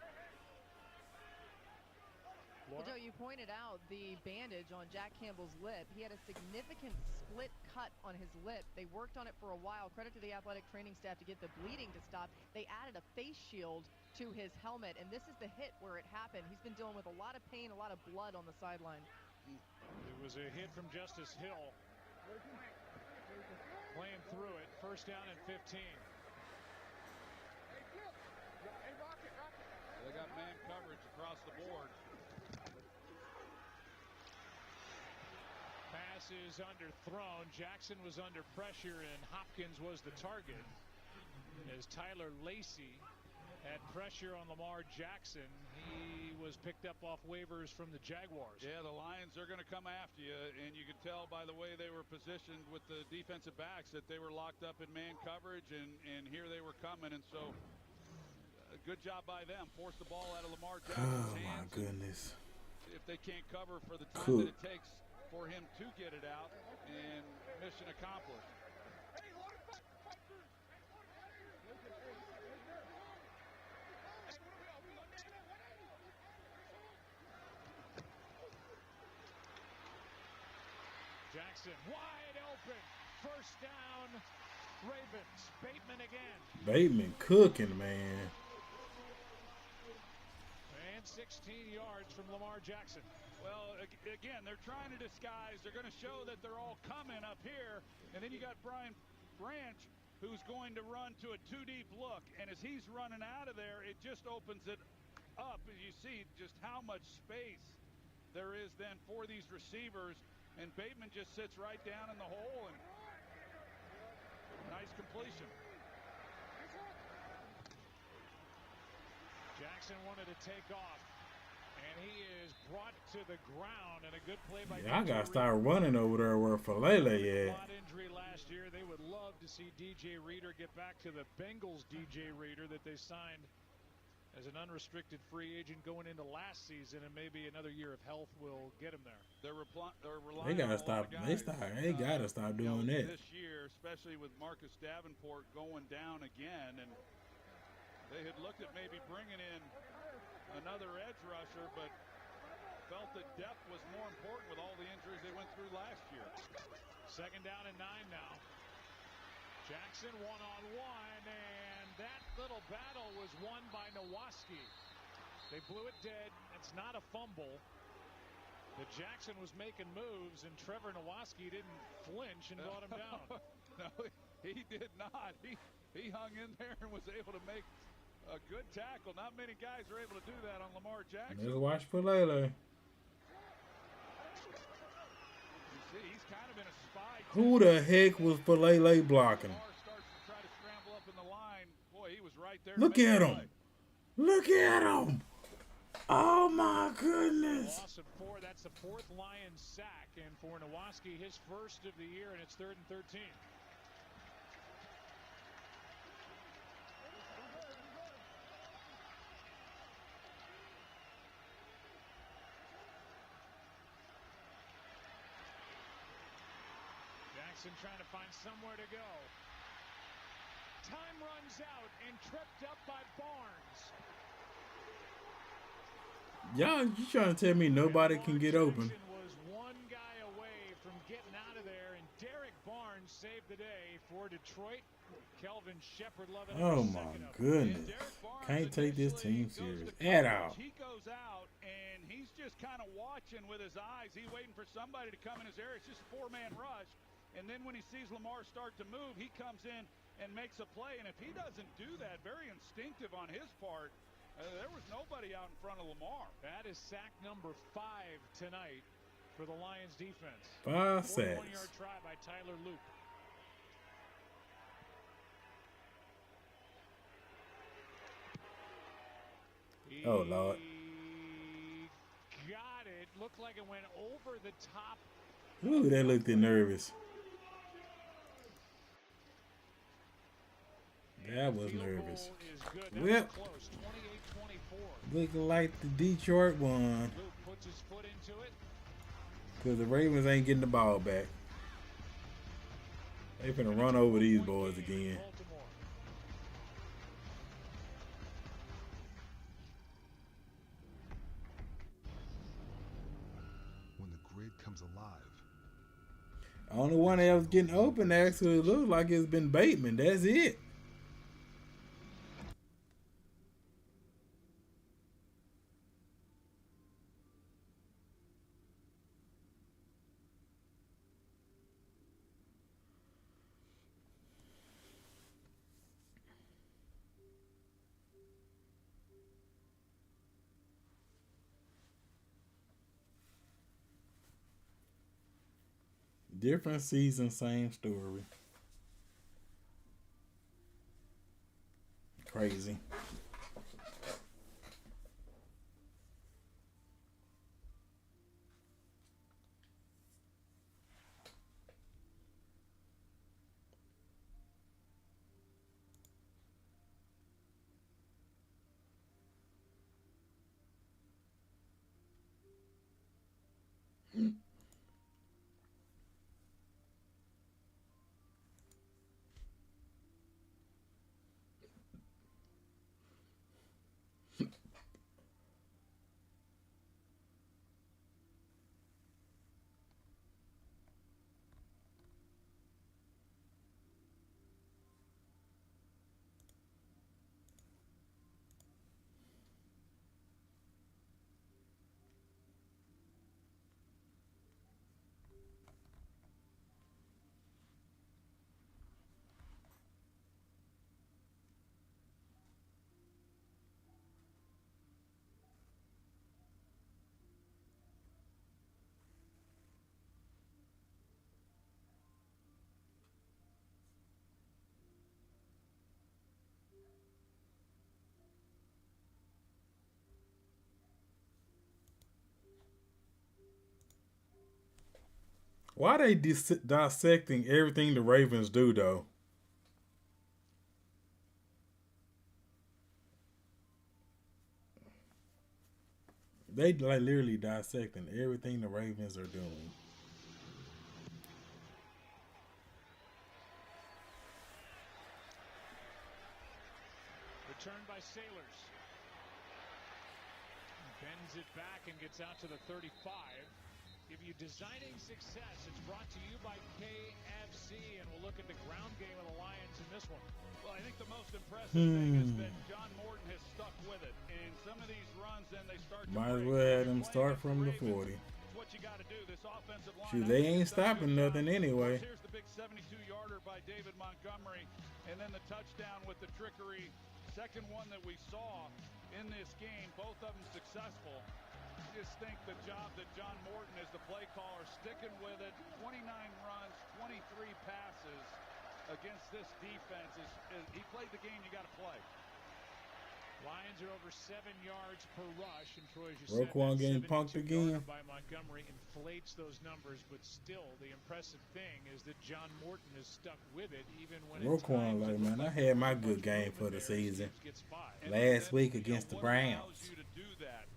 J: Well, Joe, you pointed out the bandage on Jack Campbell's lip. He had a significant split cut on his lip. They worked on it for a while. Credit to the athletic training staff to get the bleeding to stop. They added a face shield to his helmet, and this is the hit where it happened. He's been dealing with a lot of pain, a lot of blood on the sideline.
C: It was a hit from Justice Hill. Playing through it. 1st down and 15.
D: They got man coverage across the board.
C: Pass is underthrown. Jackson was under pressure, and Hopkins was the target. As Tyler Lacey had pressure on Lamar Jackson, he was picked up off waivers from the Jaguars.
D: Yeah, the Lions are going to come after you, and you could tell by the way they were positioned with the defensive backs that they were locked up in man coverage, and here they were coming, and so a good job by them. Force the ball out of Lamar Jackson's hands.
A: Oh my goodness.
D: If they can't cover for the time that it takes for him to get it out, and mission accomplished.
C: Jackson wide open. 1st down, Ravens. Bateman again.
A: Bateman cooking, man.
C: And 16 yards from Lamar Jackson.
D: Well, again, they're trying to disguise. They're going to show that they're all coming up here. And then you got Brian Branch, who's going to run to a 2-deep look. And as he's running out of there, it just opens it up. As you see just how much space there is then for these receivers. And Bateman just sits right down in the hole. And nice completion.
C: Jackson wanted to take off. And he is brought to the ground, and a good play by
A: Yeah, I
C: DJ
A: gotta start
C: Reader.
A: running over there where Falele at.
C: Injury last year. They would love to see DJ Reader get back to the Bengals DJ Reader that they signed as an unrestricted free agent going into last season, and maybe another year of health will get him there.
D: They're relying
A: They gotta
D: on a lot
A: stop.
D: of guys,
A: They gotta stop doing that.
D: This year, especially with Marcus Davenport going down again, and they had looked at maybe bringing in another edge rusher, but felt that depth was more important with all the injuries they went through last year.
C: 2nd down and 9 now. Jackson one-on-one, and that little battle was won by Nowaski. They blew it dead. It's not a fumble. But Jackson was making moves, and Trevor Nowaski didn't flinch and brought him down.
D: No, he did not. He hung in there and was able to make a good tackle. Not many guys are able to do that on Lamar Jackson.
A: Let's watch Falele.
D: He's kind of in a spy.
A: Who the heck was Falele blocking?
D: Starts to try to scramble up in the line. Boy, he was right there.
A: Look at him. Look at him. Oh my goodness.
C: Loss of 4. That's the 4th Lions sack, and for Nowaski, his first of the year, and it's 3rd and 13. Jackson trying to find somewhere to go. Time runs out and tripped up by Barnes.
A: Y'all, you trying to tell me nobody can get open?
C: Was one guy away from getting out of there, and Derek Barnes saved the day for Detroit. Kelvin Shepard loving it.
A: Oh my goodness. Can't take this team serious at all.
D: He goes out and he's just kind of watching with his eyes. He's waiting for somebody to come in his area. It's just a 4-man rush. And then when he sees Lamar start to move, he comes in and makes a play. And if he doesn't do that, very instinctive on his part, there was nobody out in front of Lamar.
C: That is sack number 5 tonight for the Lions defense.
A: 5 sacks.
C: 41-yard try by Tyler Luke.
A: Oh, Lord.
C: Got it. Looked like it went over the top.
A: Ooh, that looked nervous. That was nervous. Well, looking like the Detroit won.
C: Puts his foot into it.
A: Because the Ravens ain't getting the ball back. They finna run over these boys again.
R: When the grid comes alive.
A: Only one that was getting open actually looks like it's been Bateman. That's it. Different season, same story. Crazy. Why they dissecting everything the Ravens do though? They like literally dissecting everything the Ravens are doing.
C: Return by Sailors. Bends it back and gets out to the 35. Give you designing success. It's brought to you by KFC, and we'll look at the ground game of the Lions in this one.
D: Well, I think the most impressive thing is that John Morton has stuck with it. And some of these runs, then they start to
A: Might as
D: break.
A: well have them start from the 40.
D: It's what you got to do. This offensive line.
A: Shoot, they ain't stopping nothing anyway.
D: Here's the big 72-yarder by David Montgomery, and then the touchdown with the trickery. Second one that we saw in this game, both of them successful. I just think the job that John Morton as the play caller, sticking with it, 29 runs, 23 passes against this defense. He played the game you got to play.
C: Lions are over 7 yards per rush, and Troy, as you
A: Roquan
C: said,
A: getting punked again.
C: By Montgomery inflates those numbers, but still, the impressive thing is that John Morton is stuck with it, even when
A: Roquan, like, man, I had my good game for the season last week against the Browns.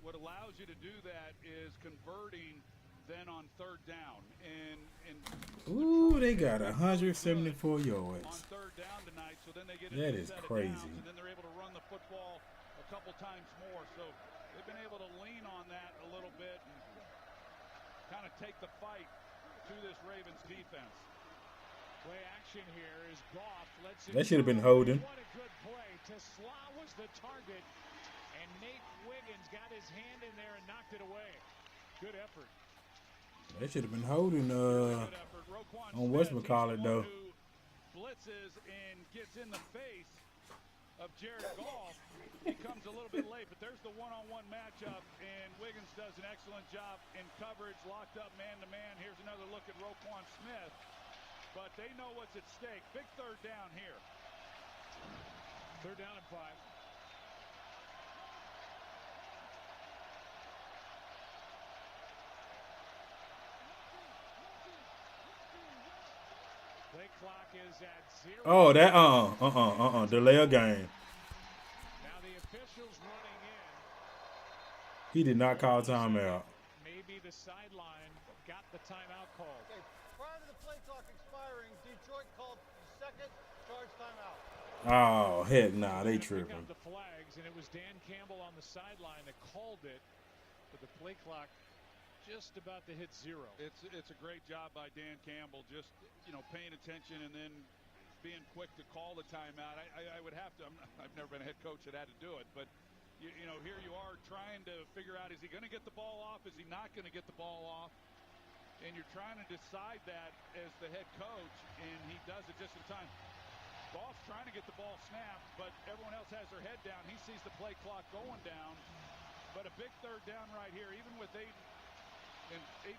D: What allows you to do that is converting then on third down. And
A: ooh, they got 174 yards.
D: On third down tonight, so then they get
A: that is crazy.
D: And then they're able to run the football a couple times more. So they've been able to lean on that a little bit and kind of take the fight to this Ravens defense.
C: Play action here is Goff.
A: That should have been holding.
C: What a good play. Tesla was the target, and Nate Wiggins got his hand in there and knocked it away. Good effort.
A: They should have been holding on whatchamacallit though.
D: Blitzes and gets in the face of Jared Goff. He comes a little bit late, but there's the one-on-one matchup, and Wiggins does an excellent job in coverage, locked up man-to-man. Here's another look at Roquan Smith, but they know what's at stake. Big third down here.
C: Third down and 5. Play clock is at 0.
A: Oh, that delay a game.
C: Now the officials running in.
A: He did not call timeout.
C: Maybe the sideline got the timeout called.
O: Okay, prior to the play clock expiring, Detroit called the second charge timeout.
A: Oh, heck nah, they tripping.
C: The flags, and it was Dan Campbell on the sideline that called it, but the play clock just about to hit 0.
D: It's a great job by Dan Campbell, just paying attention and then being quick to call the timeout. I would have to. I've never been a head coach that had to do it, but here you are trying to figure out: is he going to get the ball off? Is he not going to get the ball off? And you're trying to decide that as the head coach, and he does it just in time. Goff's trying to get the ball snapped, but everyone else has their head down. He sees the play clock going down, but a big third down right here, even with 8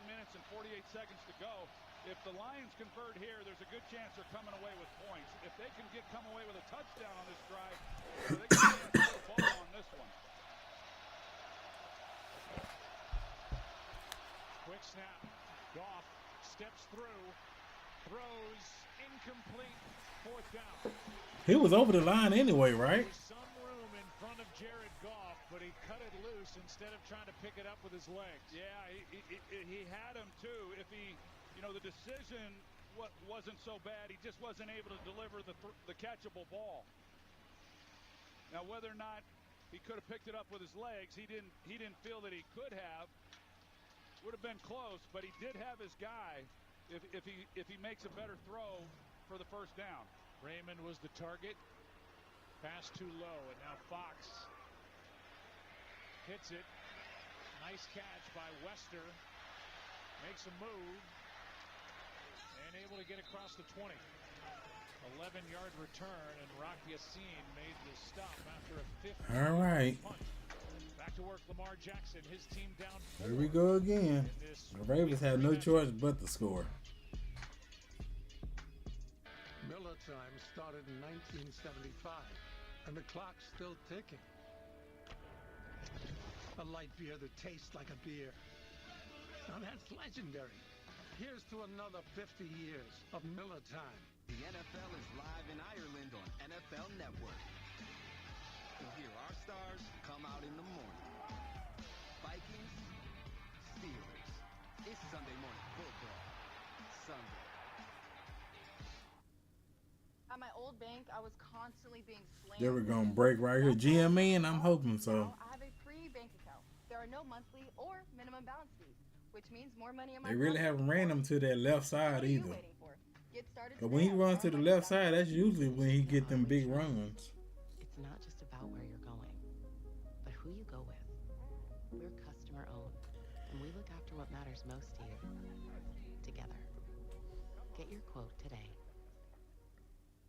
D: minutes and 48 seconds to go. If the Lions convert here, there's a good chance they're coming away with points. If they can come away with a touchdown on this drive, they can get the ball on this one.
C: Quick snap. Goff steps through, throws incomplete. Fourth down.
A: He was over the line anyway, right?
C: There's some room in front of Jared Goff, but he cut it loose instead of trying to pick it up with his legs.
D: Yeah, he had him too. If he, the decision wasn't so bad. He just wasn't able to deliver the catchable ball. Now, whether or not he could have picked it up with his legs, he didn't feel that he could have. Would have been close, but he did have his guy. If he makes a better throw for the first down.
C: Raymond was the target. Pass too low, and now Fox hits it. Nice catch by Wester. Makes a move. And able to get across the 20. 11-yard return, and Rock Yassin made the stop after a 50.
A: All right.
C: Punt. Back to work, Lamar Jackson. His team down 4.
A: Here we go again. The Ravens had no choice but to score.
S: Miller time started in 1975, and the clock's still ticking. A light beer that tastes like a beer. Now that's legendary. Here's to another 50 years of Miller time.
T: The NFL is live in Ireland on NFL Network. You'll hear our stars come out in the morning. Vikings, Steelers. It's Sunday morning football. Sunday.
J: At my old bank, I was constantly being slammed.
A: They were gonna break right here. GME, and I'm hoping so.
J: Now I have a free bank account. There are no monthly or minimum balance fees, which means more money in my
A: They really haven't ran him to that left side
J: What are you
A: either.
J: waiting for? Get started
A: But when he
J: today
A: runs to the left side, that's usually when he get them big runs.
U: It's not just about where you're going, but who you go with. We're customer owned, and we look after what matters most to you. Together. Get your quote today.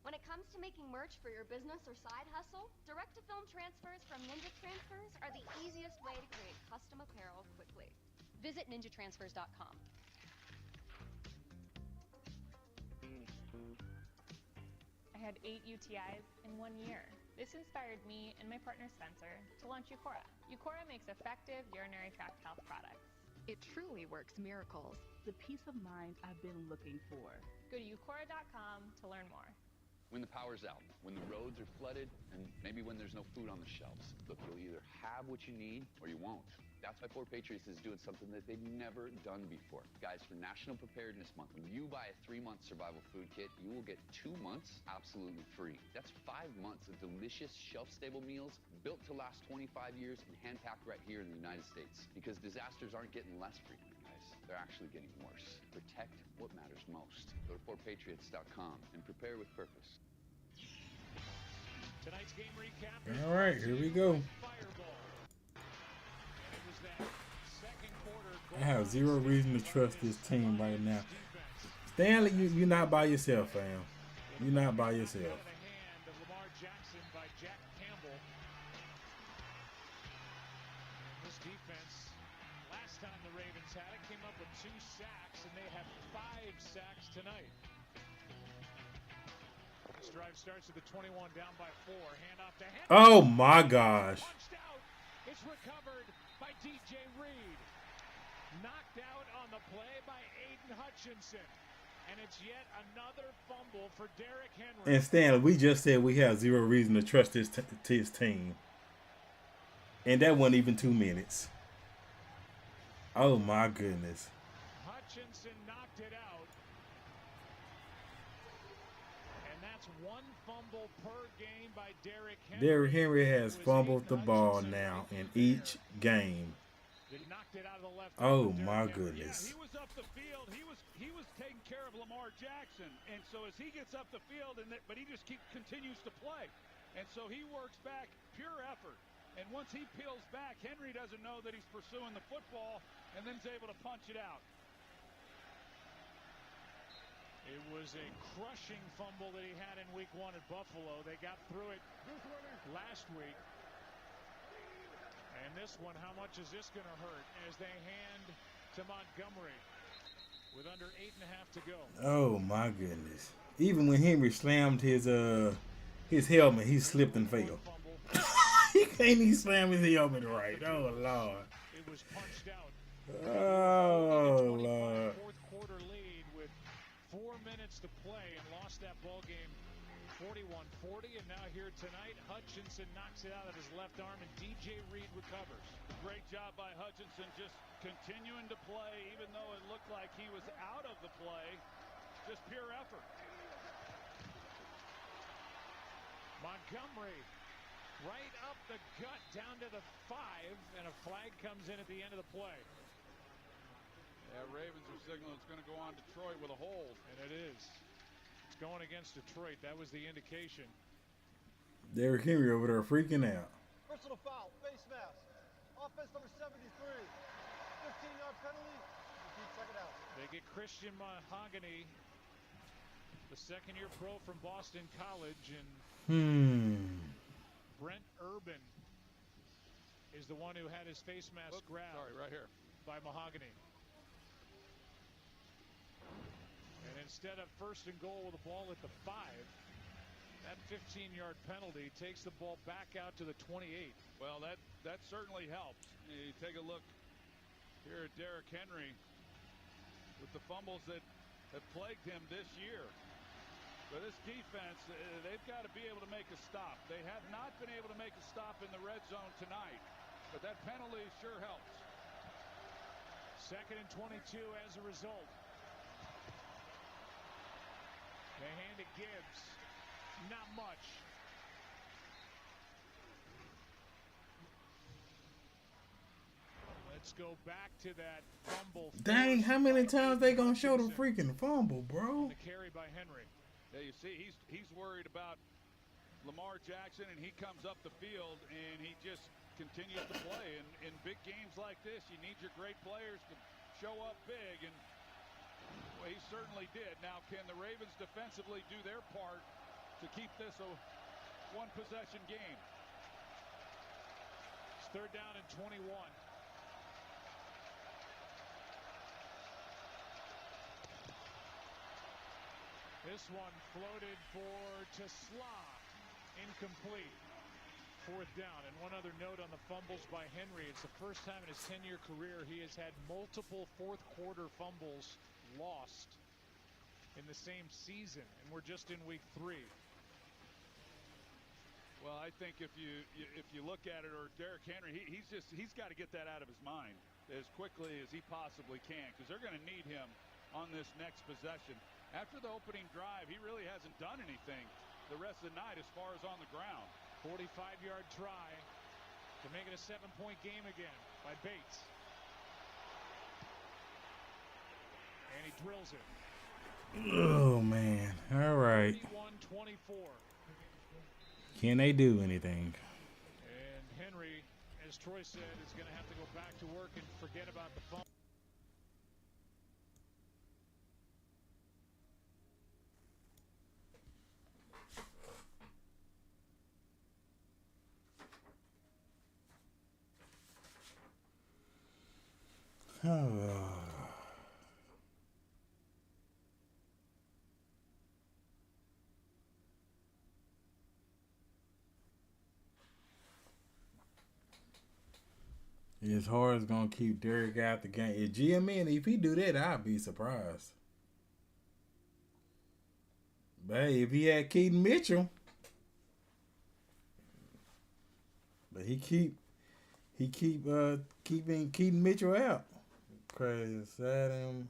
V: When it comes to making merch for your business or side hustle, direct-to-film transfers from Ninja Transfers are the easiest way to create custom apparel quickly. Visit ninjatransfers.com.
W: I had 8 UTIs in 1 year. This inspired me and my partner Spencer to launch Eucora. Eucora makes effective urinary tract health products.
X: It truly works miracles. The peace of mind I've been looking for.
W: Go to eucora.com to learn more.
Y: When the power's out, when the roads are flooded, and maybe when there's no food on the shelves. Look, you'll either have what you need or you won't. That's why 4 Patriots is doing something that they've never done before. Guys, for National Preparedness Month, when you buy a 3-month survival food kit, you will get 2 months absolutely free. That's 5 months of delicious, shelf-stable meals built to last 25 years and hand-packed right here in the United States. Because disasters aren't getting less frequent, guys. They're actually getting worse. Protect what matters most. Go to 4patriots.com and prepare with purpose.
C: Tonight's game recap.
A: All right, here we go. I have zero reason to trust this team right now. Stanley, you're not by yourself, fam. You're not by yourself.
C: Lamar Jackson by Jack Campbell. This defense, last time the Ravens had it, came up with 2 sacks, and they have 5 sacks tonight. This drive starts at the 21, down by 4. Handoff to Henry.
A: Oh my gosh.
C: Punched out. It's recovered by DJ Reed. Knocked out on the play by Aiden Hutchinson. And it's yet another fumble for Derrick Henry.
A: And Stanley, we just said we have zero reason to trust his team. And that wasn't even 2 minutes. Oh my goodness.
C: Hutchinson knocked it out. And that's 1 fumble per game by Derrick Henry.
A: Derrick Henry has fumbled the ball now in each game.
C: Knocked it out of the left.
A: Oh my goodness.
D: Yeah, he was up the field. He was taking care of Lamar Jackson, and so as he gets up the field, but he just continues to play, and so he works back, pure effort. And once he peels back, Henry doesn't know that he's pursuing the football, and then is able to punch it out.
C: It was a crushing fumble that he had in week 1 at Buffalo. They got through it last week. And this one, how much is this going to hurt as they hand to Montgomery with under 8.5 to go?
A: Oh my goodness. Even when Henry slammed his helmet, he slipped and fell. He can't even slam his helmet right. Oh Lord.
C: It was punched out.
A: Oh Lord.
C: Fourth quarter lead with 4 minutes to play and lost that ball game 41-40, and now here tonight, Hutchinson knocks it out of his left arm, and DJ Reed recovers.
D: Great job by Hutchinson, just continuing to play, even though it looked like he was out of the play. Just pure effort.
C: Montgomery right up the gut down to the 5, and a flag comes in at the end of the play.
D: Yeah, Ravens are signaling it's going to go on Detroit with a hold.
C: And it is. It's going against Detroit. That was the indication.
A: Derrick Henry over there freaking out.
O: Personal foul, face mask. Offense number 73. 15-yard penalty. Check it out.
C: They get Christian Mahogany, the second-year pro from Boston College, and Brent Urban is the one who had his face mask grabbed.
D: Sorry, right here.
C: By Mahogany. And instead of 1st and goal with the ball at the 5, that 15-yard penalty takes the ball back out to the 28.
D: Well, that certainly helps. You take a look here at Derrick Henry. with the fumbles that have plagued him this year. But this defense, they've got to be able to make a stop. They have not been able to make a stop in the red zone tonight, but that penalty sure helps.
C: 2nd and 22 as a result. They hand to Gibbs. Not much. Let's go back to that fumble.
A: Dang, how many times they gonna show the freaking fumble, bro?
C: The carry by Henry.
D: Yeah, you see, he's worried about Lamar Jackson, and he comes up the field, and he just continues to play. And in big games like this, you need your great players to show up big, and well, he certainly did. Now, can the Ravens defensively do their part to keep this a one-possession game?
C: It's 3rd down and 21. This one floated for Tesla. Incomplete. 4th down. And one other note on the fumbles by Henry. It's the first time in his 10-year career he has had multiple fourth-quarter fumbles lost in the same season. And we're just in week 3.
D: Well, I think if you look at it, or Derrick Henry, he's got to get that out of his mind as quickly as he possibly can, because they're going to need him on this next possession. After the opening drive, he really hasn't done anything the rest of the night as far as on the ground.
C: 45-yard try to make it a 7-point game again by Bates. And he drills it.
A: Oh, man. All right.
C: 31-24.
A: Can they do anything?
C: And Henry, as Troy said, is going to have to go back to work and forget about the phone.
A: It's hard as gonna keep Derrick out the game. If GMN, if he do that, I'd be surprised. But hey, if he had Keaton Mitchell, but he keeping Keaton Mitchell out. Crazy, sad him.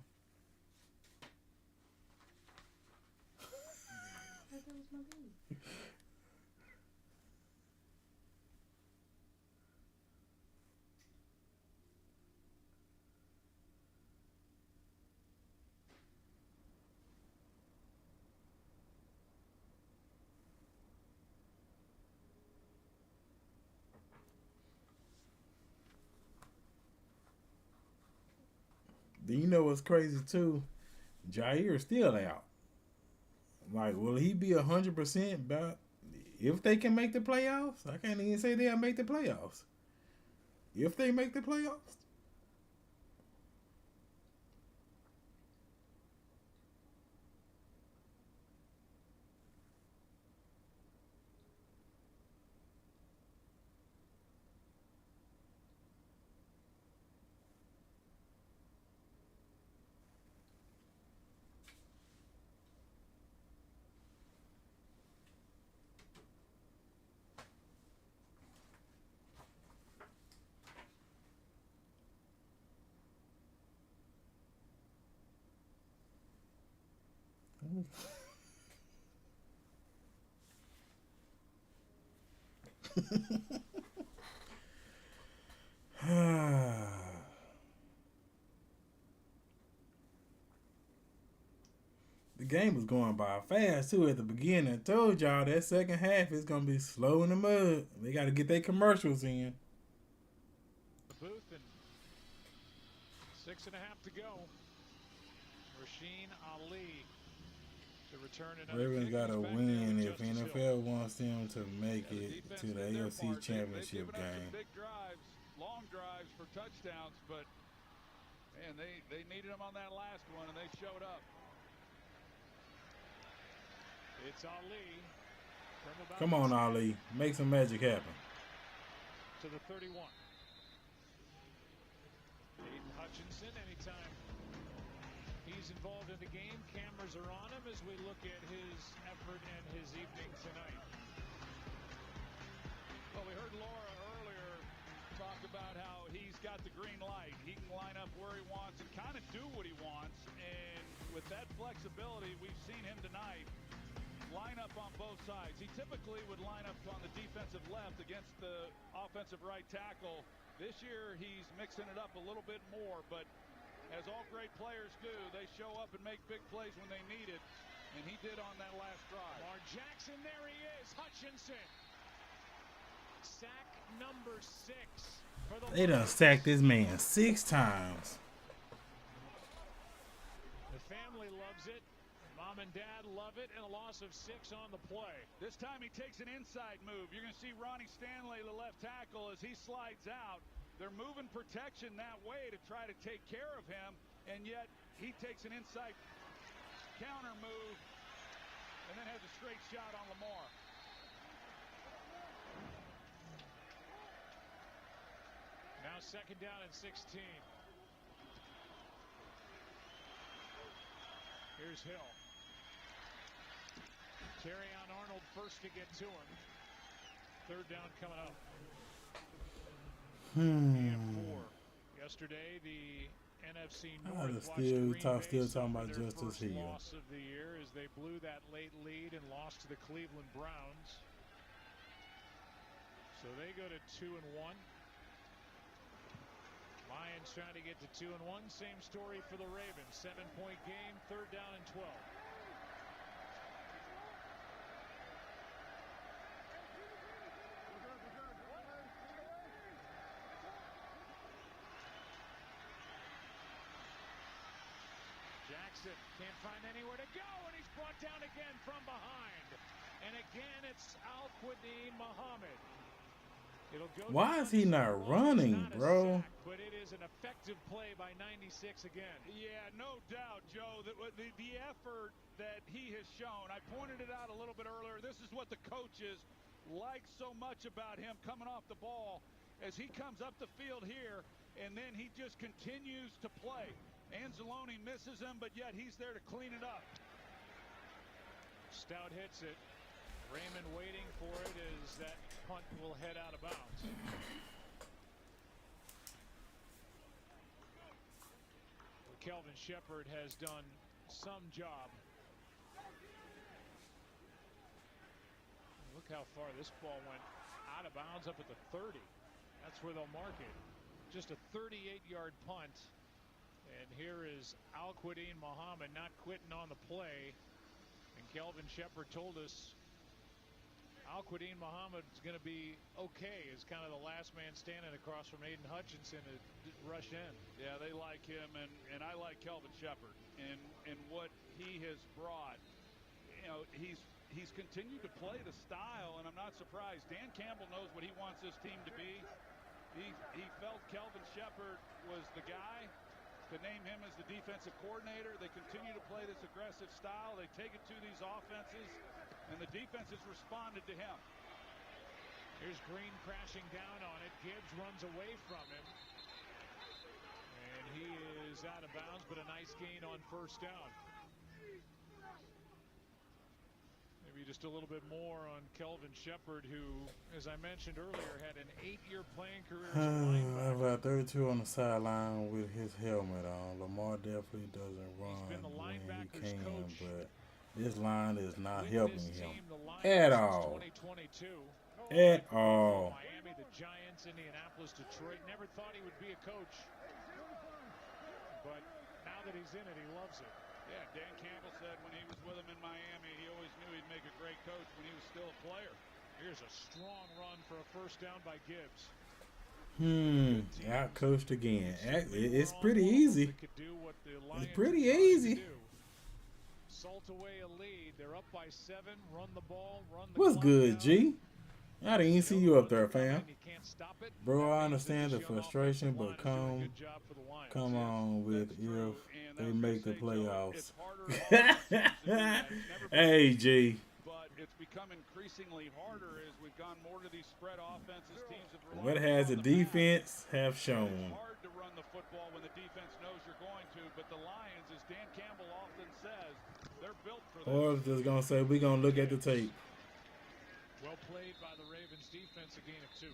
A: You know what's crazy too? Jair's still out. Like, will he be 100% about if they can make the playoffs? I can't even say they'll make the playoffs. If they make the playoffs. The game was going by fast too at the beginning. I told y'all that second half is gonna be slow in the mud. They got to get their commercials in.
C: Booth and 6.5 to go. Rasheen Ali to return another.
A: Ravens got to win if NFL wants them to make it to the AFC Championship game.
D: Big drives, long drives for touchdowns, but man, they needed them on that last one, and they showed up.
C: It's Ali.
A: Come on, Ali. Make some magic happen.
C: To the 31. Aiden Hutchinson anytime. he's involved in the game. Cameras are on him as we look at his effort and his evening tonight.
D: Well, we heard Laura earlier talk about how he's got the green light. He can line up where he wants and kind of do what he wants. And with that flexibility, we've seen him tonight line up on both sides. He typically would line up on the defensive left against the offensive right tackle. This year, he's mixing it up a little bit more, but as all great players do, they show up and make big plays when they need it, and he did on that last drive.
C: Lamar Jackson, there he is, Hutchinson. Sack number 6 for the
A: They done sacked this man 6 times.
C: The family loves it. Mom and Dad love it, and a loss of 6 on the play.
D: This time he takes an inside move. You're going to see Ronnie Stanley, the left tackle, as he slides out. They're moving protection that way to try to take care of him, and yet he takes an inside counter move and then has a straight shot on Lamar.
C: Now second down and 16. Here's Hill. Terrion Arnold first to get to him. Third down coming up. And 4. Yesterday, the NFC North
A: still talking about Justice Hill.
C: Loss of the year as they blew that late lead and lost to the Cleveland Browns. So they go to 2-1. Lions trying to get to 2-1. Same story for the Ravens. 7-point game, third down and 12. Jackson can't find anywhere to go, and he's brought down again from behind. And again, it's Al-Quadin Muhammad.
A: Why is he not running, bro?
C: But it is an effective play by 96 again.
D: Yeah, no doubt, Joe. The effort that he has shown, I pointed it out a little bit earlier. This is what the coaches like so much about him coming off the ball as he comes up the field here, and then he just continues to play. Anzalone misses him, but yet he's there to clean it up.
C: Stout hits it. Raymond waiting for it as that punt will head out of bounds. Well, Kelvin Shepard has done some job. Look how far this ball went out of bounds, up at the 30. That's where they'll mark it. Just a 38-yard punt. And here is Al-Quadin Muhammad not quitting on the play. And Kelvin Shepard told us Al-Quadin Muhammad is going to be okay as kind of the last man standing across from Aiden Hutchinson to rush in.
D: Yeah, they like him, and I like Kelvin Shepard and what he has brought. You know, he's continued to play the style, and I'm not surprised. Dan Campbell knows what he wants this team to be. He felt Kelvin Shepard was the guy to name him as the defensive coordinator. They continue to play this aggressive style. They take it to these offenses, and the defense has responded to him.
C: Here's Green crashing down on it. Gibbs runs away from him. And he is out of bounds, but a nice gain on first down. Maybe just a little bit more on Kelvin Shepard, who, as I mentioned earlier, had an 8-year playing career as a linebacker.
A: About 32 on the sideline with his helmet on. Lamar definitely doesn't run when he can, but this line is not helping him at all. At all.
C: Miami, the Giants, Indianapolis, Detroit. Never thought he would be a coach. But now that he's in it, he loves it.
D: Yeah, Dan Campbell said when he was with him in Miami, he always knew he'd make a great coach when he was still a player.
C: Here's a strong run for a first down by Gibbs.
A: Out coached again. It's pretty easy. It's pretty easy.
C: Salt away a lead. They're up by 7. Run the ball. Run the
A: What's
C: clock
A: good,
C: down.
A: G? I didn't even see you up there, fam. Bro, I understand the frustration, but come on with if they make the playoffs. Hey, G.
D: it's become increasingly harder as we've gone more to these spread offenses. Teams have
A: What
D: relied
A: has
D: on
A: the
D: the
A: defense have
D: It's
A: shown?
D: hard to run the football when the defense knows you're going to, but the Lions, as Dan Campbell often says, they're built for this.
A: Or just gonna say we're gonna look at the tape.
C: Well played by the Ravens defense, a gain of 2.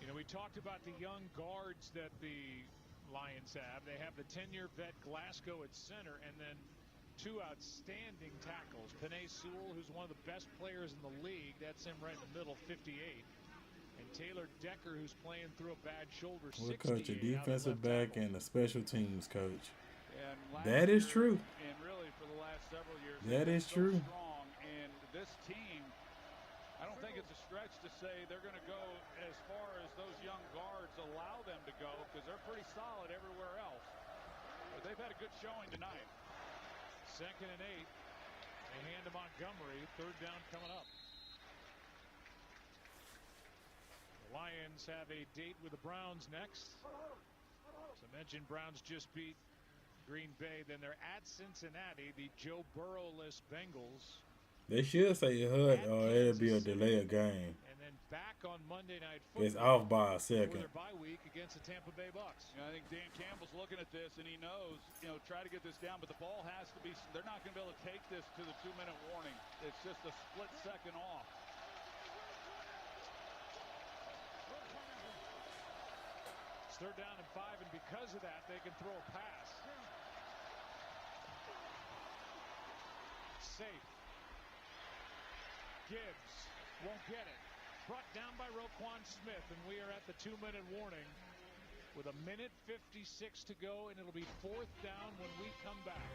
C: You know, we talked about the young guards that the Lions have. They have the 10-year vet Glasgow at center, and then 2 outstanding tackles. Penei Sewell, who's one of the best players in the league. That's him right in the middle, 58. And Taylor Decker, who's playing through a bad shoulder, 68.
A: We'll coach a defensive back and a special teams coach.
D: And
A: That is true.
D: And really for the last several years,
A: that is
D: so
A: true.
D: Strong. And this team, I don't think it's a stretch to say they're going to go as far as those young guards allow them to go, because they're pretty solid everywhere else. But they've had a good showing tonight.
C: 2nd and 8. They hand to Montgomery. 3rd down coming up. The Lions have a date with the Browns next. As I mentioned, Browns just beat Green Bay. Then they're at Cincinnati, the Joe Burrow-less Bengals.
A: They should say HUD or it'll be a delay of game.
C: And then back on Monday Night Football.
A: It's off by a second.
C: For their bye week against the Tampa Bay Bucks.
D: I think Dan Campbell's looking at this, and he knows, try to get this down, but the ball has to be, they're not going to be able to take this to the 2-minute warning. It's just a split second off.
C: It's 3rd down and 5, and because of that, they can throw a pass. Safe. Gibbs won't get it. Brought down by Roquan Smith, and we are at the 2-minute warning with 1:56 to go, and it'll be 4th down when we come back.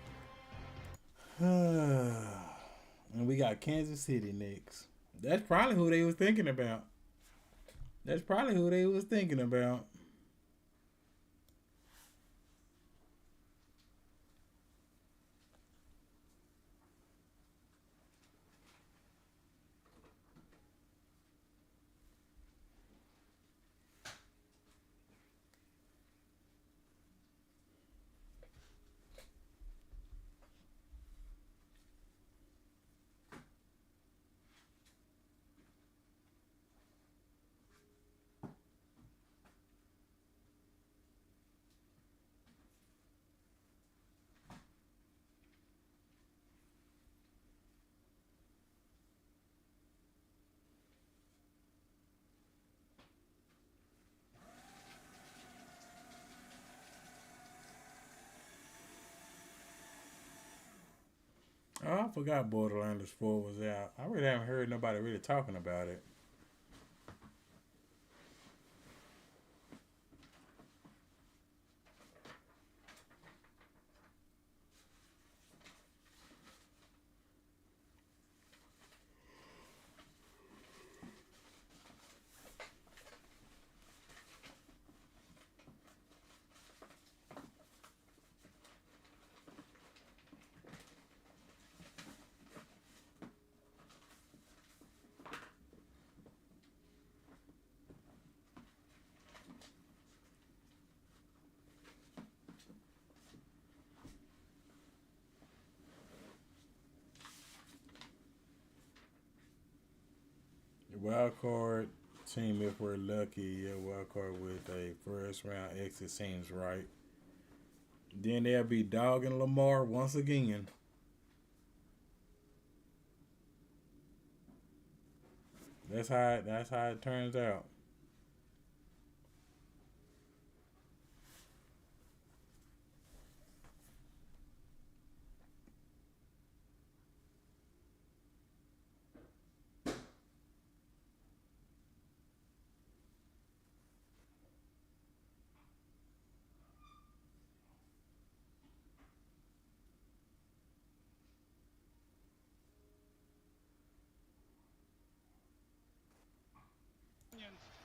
A: And we got Kansas City next. That's probably who they was thinking about. Oh, I forgot Borderlanders 4 was out. I really haven't heard nobody really talking about it. Wild card team, if we're lucky, wild card with a 1st round exit seems right. Then they'll be dogging Lamar once again. That's how it turns out.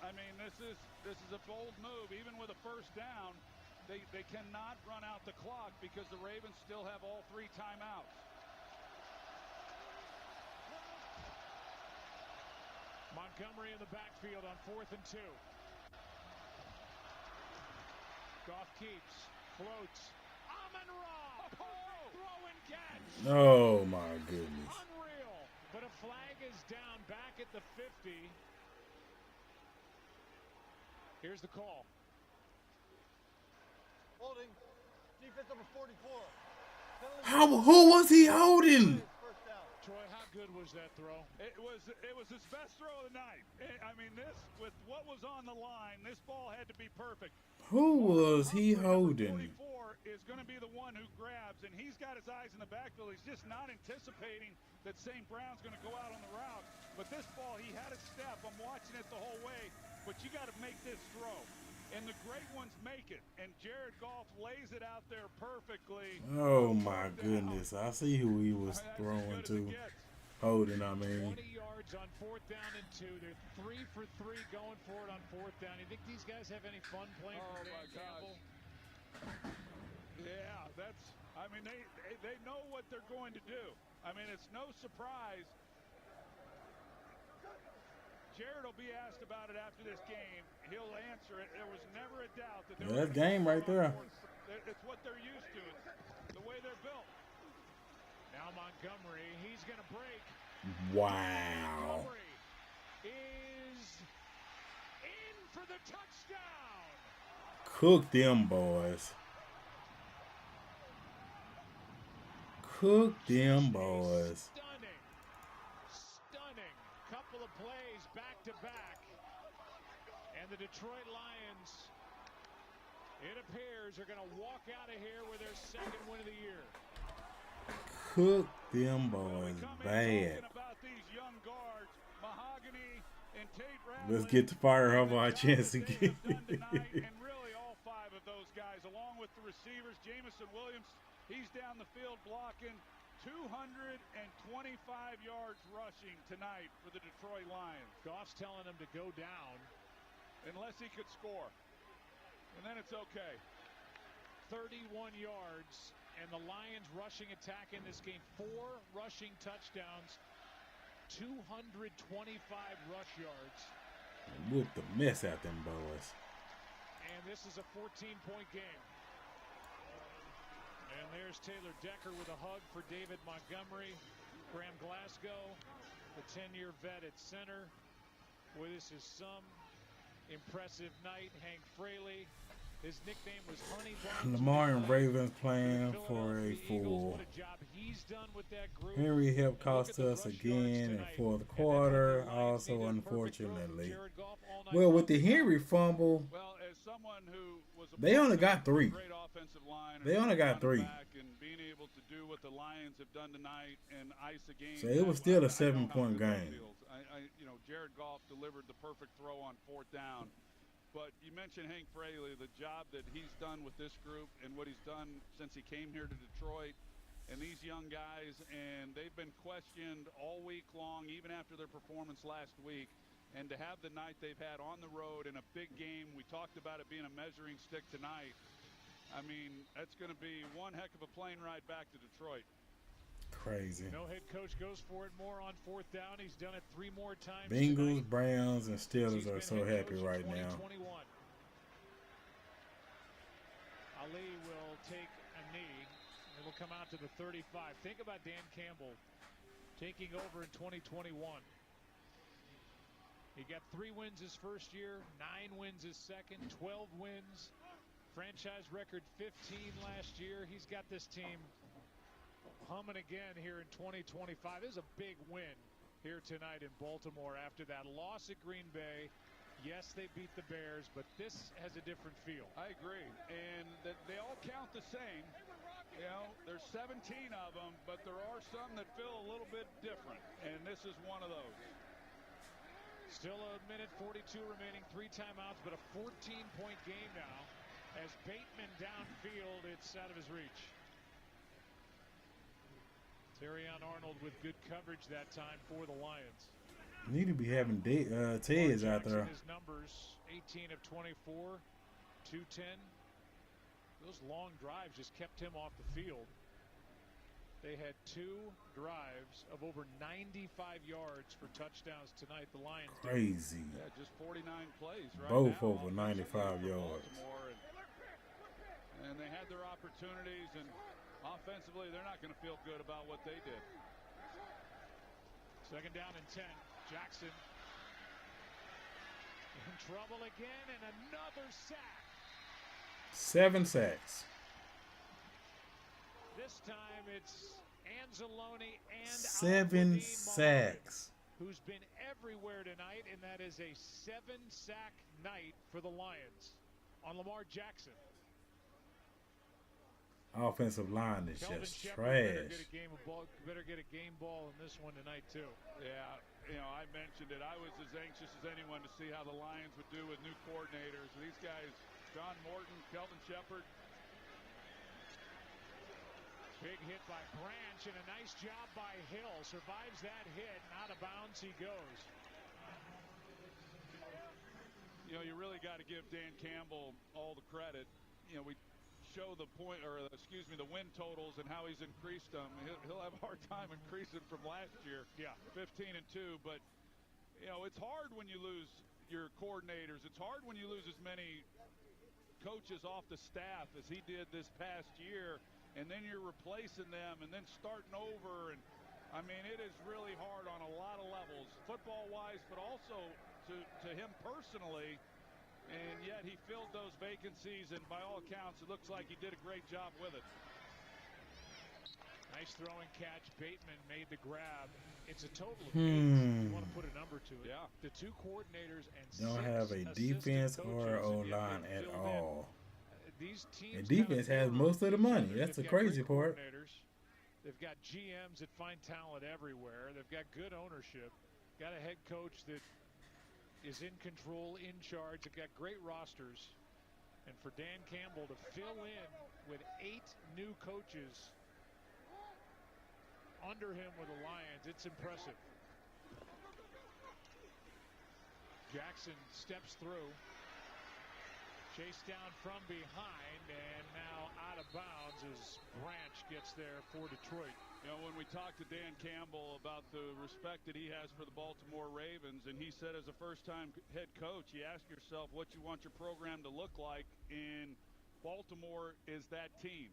D: I mean, this is a bold move. Even with a 1st down, they cannot run out the clock because the Ravens still have all 3 timeouts.
C: Montgomery in the backfield on 4th and 2. Goff keeps, floats. Amon-Ra, perfect throw in
A: Oh my goodness.
C: Unreal. But a flag is down back at the 50. Here's the call.
O: Holding. Defense number 44.
A: Who was he holding?
C: Troy, how good was that throw?
D: It was his best throw of the night. I mean, this, with what was on the line, this ball had to be perfect.
A: Who was he holding?
D: 44 is going to be the one who grabs, and he's got his eyes in the backfield. He's just not anticipating that St. Brown's going to go out on the route. But this ball, he had a step. I'm watching it the whole way. But you got to make this throw. And the great ones make it. And Jared Goff lays it out there perfectly.
A: Oh my goodness. I see who he was throwing to. Holding, I mean.
C: 20 yards on 4th down and 2. They're 3 for 3 going for it on 4th down. You think these guys have any fun playing for Dan Campbell?
D: Yeah, I mean, they know what they're going to do. I mean, it's no surprise. Jared will be asked about it after this game. He'll answer it. There was never a doubt that
A: That game right there.
D: It's what they're used to. It's the way they're built.
C: Now Montgomery, he's going to break.
A: Wow.
C: Montgomery is in for the touchdown.
A: Cook them boys. Cook them boys.
C: Stunning couple of plays back to back. And the Detroit Lions, it appears, are going to walk out of here with their 2nd win of the year.
A: Cook them boys bad. Let's get to fire up our chance again.
D: And really all 5 of those guys, along with the receivers, Jamison Williams, he's down the field blocking. 225 yards rushing tonight for the Detroit Lions.
C: Goff's telling him to go down.
D: Unless he could score. And then it's okay.
C: 31 yards. And the Lions rushing attack in this game. 4 rushing touchdowns. 225 rush yards.
A: Whoop the mess out them boys.
C: And this is a 14-point game. And there's Taylor Decker with a hug for David Montgomery. Graham Glasgow, the 10-year vet at center. Boy, this is some impressive night. Hank Fraley, his nickname was Honey Buns.
A: Lamar and Ravens playing for a fool. Henry helped cost us again in 4th quarter, also unfortunately. Well, with the Henry fumble, they only got 3. They only got 3.
D: And being able to do what the Lions have done tonight and ice a game.
A: So it was still a 7-point game.
D: Jared Goff delivered the perfect throw on 4th down. But you mentioned Hank Fraley, the job that he's done with this group and what he's done since he came here to Detroit. And these young guys, and they've been questioned all week long, even after their performance last week. And to have the night they've had on the road in a big game, we talked about it being a measuring stick tonight. I mean, that's going to be one heck of a plane ride back to Detroit.
A: Crazy.
C: No head coach goes for it more on 4th down. He's done it 3 more times.
A: Bengals, Browns, and Steelers are so happy right now.
C: Ali will take a knee. It will come out to the 35. Think about Dan Campbell taking over in 2021. He got 3 wins his first year, 9 wins his second, 12 wins. Franchise record 15 last year. He's got this team humming again here in 2025. This is a big win here tonight in Baltimore after that loss at Green Bay. Yes, they beat the Bears, but this has a different feel.
D: I agree. And they all count the same. You know, there's 17 of them, but there are some that feel a little bit different. And this is one of those.
C: Still a minute 42 remaining, 3 timeouts, but a 14-point game now. As Bateman downfield, it's out of his reach. Terrion Arnold with good coverage that time for the Lions.
A: Need to be having Ted's out there.
C: His numbers, 18 of 24, 210. Those long drives just kept him off the field. They had 2 drives of over 95 yards for touchdowns tonight. The Lions.
A: Crazy.
D: Yeah, just 49 plays. Right
A: Both
D: now,
A: over 95 yards.
D: And they had their opportunities, and Offensively, they're not going to feel good about what they did.
C: Second down and 10. Jackson in trouble again, and another sack.
A: 7 sacks.
C: This time it's Anzalone and
A: 7 sacks.
C: Who's been everywhere tonight, and that is a 7-sack night for the Lions on Lamar Jackson.
A: Offensive line is
C: Kelvin
A: just
C: Shepherd
A: trash.
C: Better get a game ball in this one tonight too.
D: Yeah, you know, I mentioned it. I was as anxious as anyone to see how the Lions would do with new coordinators. These guys, John Morton, Kelvin Shepherd.
C: Big hit by Branch, and a nice job by Hill. Survives that hit, and out of bounds he goes.
D: You know, you really got to give Dan Campbell all the credit. You know, we show the the win totals and how he's increased them. He'll have a hard time increasing from last year.
C: Yeah,
D: 15-2. But you know, it's hard when you lose your coordinators. It's hard when you lose as many coaches off the staff as he did this past year, and then you're replacing them and then starting over. And I mean, it is really hard on a lot of levels, football-wise, but also to him personally. And yet he filled those vacancies, and by all accounts, it looks like he did a great job with it.
C: Nice throwing catch. Bateman made the grab. It's a total of 8. You want to put a number to it.
D: Yeah.
C: The 2 coordinators and
A: Don't
C: 6
A: have a defense or O-line at all.
C: These teams
A: and defense has most of the money. That's the crazy part.
C: They've got GMs that find talent everywhere. They've got good ownership. Got a head coach that is in control, in charge. They've got great rosters. And for Dan Campbell to fill in with 8 new coaches under him with the Lions, it's impressive. Jackson steps through. Chased down from behind, and now out of bounds as Branch gets there for Detroit.
D: You know, when we talked to Dan Campbell about the respect that he has for the Baltimore Ravens, and he said as a first-time head coach, you ask yourself what you want your program to look like, and Baltimore is that team.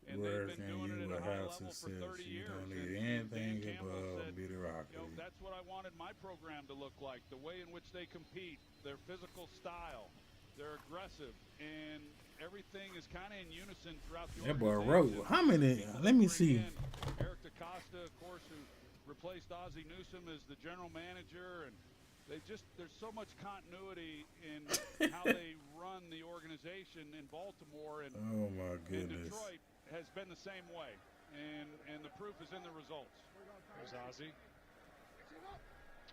D: And they've been doing it at a high level for 30 years.
A: You don't need anything above mediocrity.
D: You know, that's what I wanted my program to look like, the way in which they compete, their physical style. They're aggressive, and everything is kind of in unison throughout the
A: That boy
D: organization.
A: wrote. How many? Let me see.
D: Eric DaCosta, of course, who replaced Ozzie Newsome as the general manager, and there's so much continuity in how they run the organization in Baltimore, and
A: oh my goodness,
D: and Detroit has been the same way, and the proof is in the results.
C: There's Ozzie,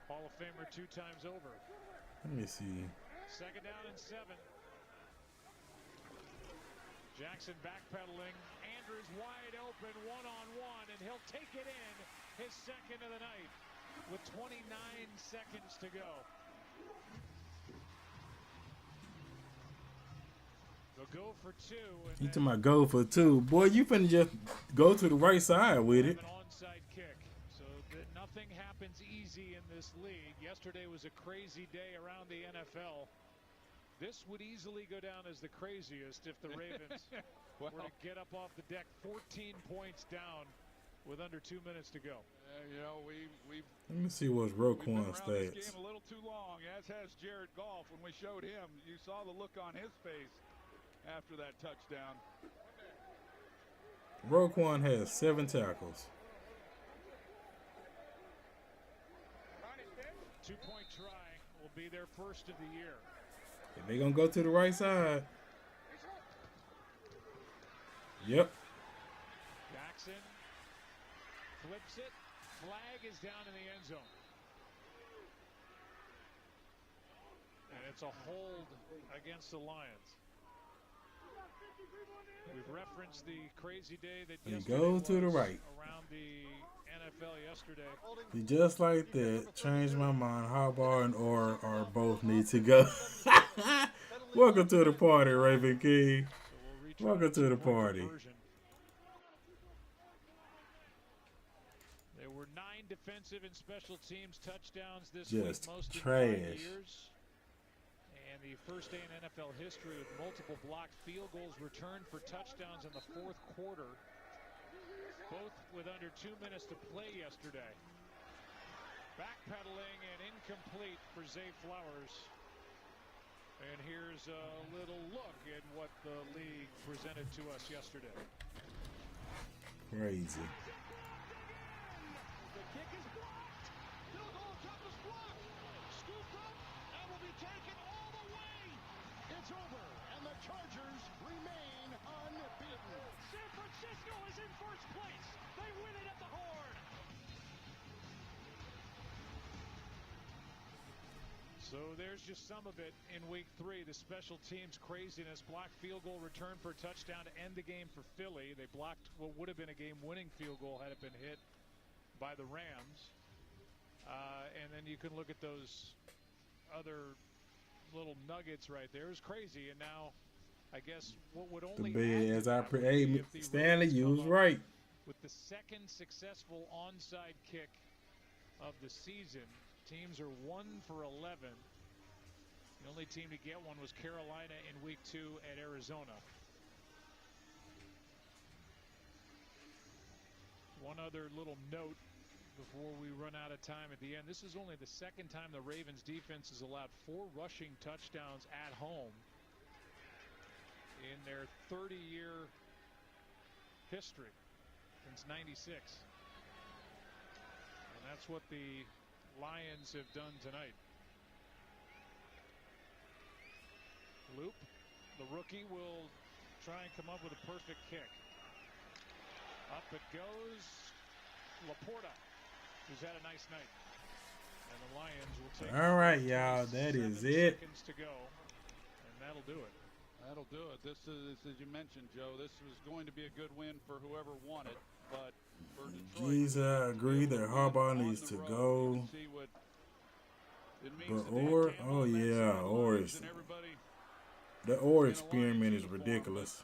C: Hall of Famer 2 times over.
A: Let me see.
C: Second down and 7. Jackson backpedaling. Andrews wide open, one-on-one, and he'll take it in, his second of the night, with 29 seconds to go. They'll go for 2.
A: You talking about go for 2? Boy, you finna just go to the right side with it.
C: An onside kick. So that nothing happens easy in this league. Yesterday was a crazy day around the NFL. This would easily go down as the craziest if the Ravens were to get up off the deck 14 points down with under 2 minutes to go.
D: You know, we've
A: Let me see what's Roquan
D: this
A: stats.
D: game a little too long, as has Jared Goff. When we showed him, you saw the look on his face after that touchdown.
A: Roquan has 7 tackles.
C: 2-point try will be their first of the year.
A: If they gonna go to the right side. Yep.
C: Jackson flips it. Flag is down in the end zone. And it's a hold against the Lions. We've referenced the crazy day that
A: He goes to the right.
C: around the NFL yesterday.
A: He just like that changed my mind. Harbaugh and Orr are both need to go. Welcome to the party, RavenCee. Welcome to the party.
C: There were 9 defensive and special teams touchdowns this
A: Just
C: week, most
A: trash.
C: in 5 years. And the first day in NFL history with multiple blocked field goals returned for touchdowns in the 4th quarter. both with under 2 minutes to play yesterday. Backpedaling and incomplete for Zay Flowers. And here's a little look at what the league presented to us yesterday.
A: Crazy.
D: The kick is blocked. Field goal attempt is blocked. Scooped up and will be taken all the way. It's over, and the Chargers remain unbeaten. San Francisco is in first place. They win it at the Horn.
C: So there's just some of it in week 3. The special teams craziness. Blocked field goal return for a touchdown to end the game for Philly. They blocked what would have been a game-winning field goal had it been hit by the Rams. And then you can look at those other little nuggets right there. It was crazy. And now I guess what would only
A: As I Stanley, you was right.
C: With the second successful onside kick of the season. Teams are 1 for 11. The only team to get one was Carolina in week 2 at Arizona. One other little note before we run out of time at the end. This is only the second time the Ravens defense has allowed 4 rushing touchdowns at home in their 30-year history since '96. And that's what the Lions have done tonight. Loop, the rookie, will try and come up with a perfect kick. Up it goes. Laporta, who's had a nice night. And the Lions will take.
A: All right, y'all, that is it.
C: Seconds to go, and that'll do it.
D: That'll do it. This is, as you mentioned, Joe, this was going to be a good win for whoever won it, but
A: Geez, I agree that Harbaugh needs to go. But oh yeah, the Orr experiment is ridiculous.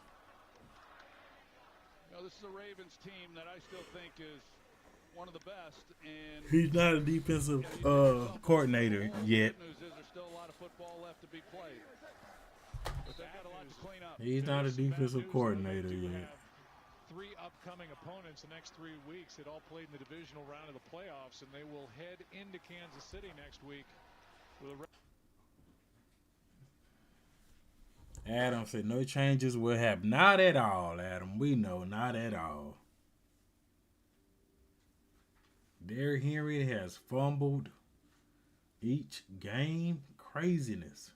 D: You know, this is a Ravens team that I still think is one of the best. And
A: he's not a defensive coordinator yet.
D: There's still a lot of football left to be played. But they've got a lot to clean up.
A: He's not a defensive coordinator yet.
C: 3 upcoming opponents the next 3 weeks that all played in the divisional round of the playoffs, and they will head into Kansas City next week with a
A: Adam said no changes will happen. Not at all, Adam. We know, not at all. Derrick Henry has fumbled each game. Craziness.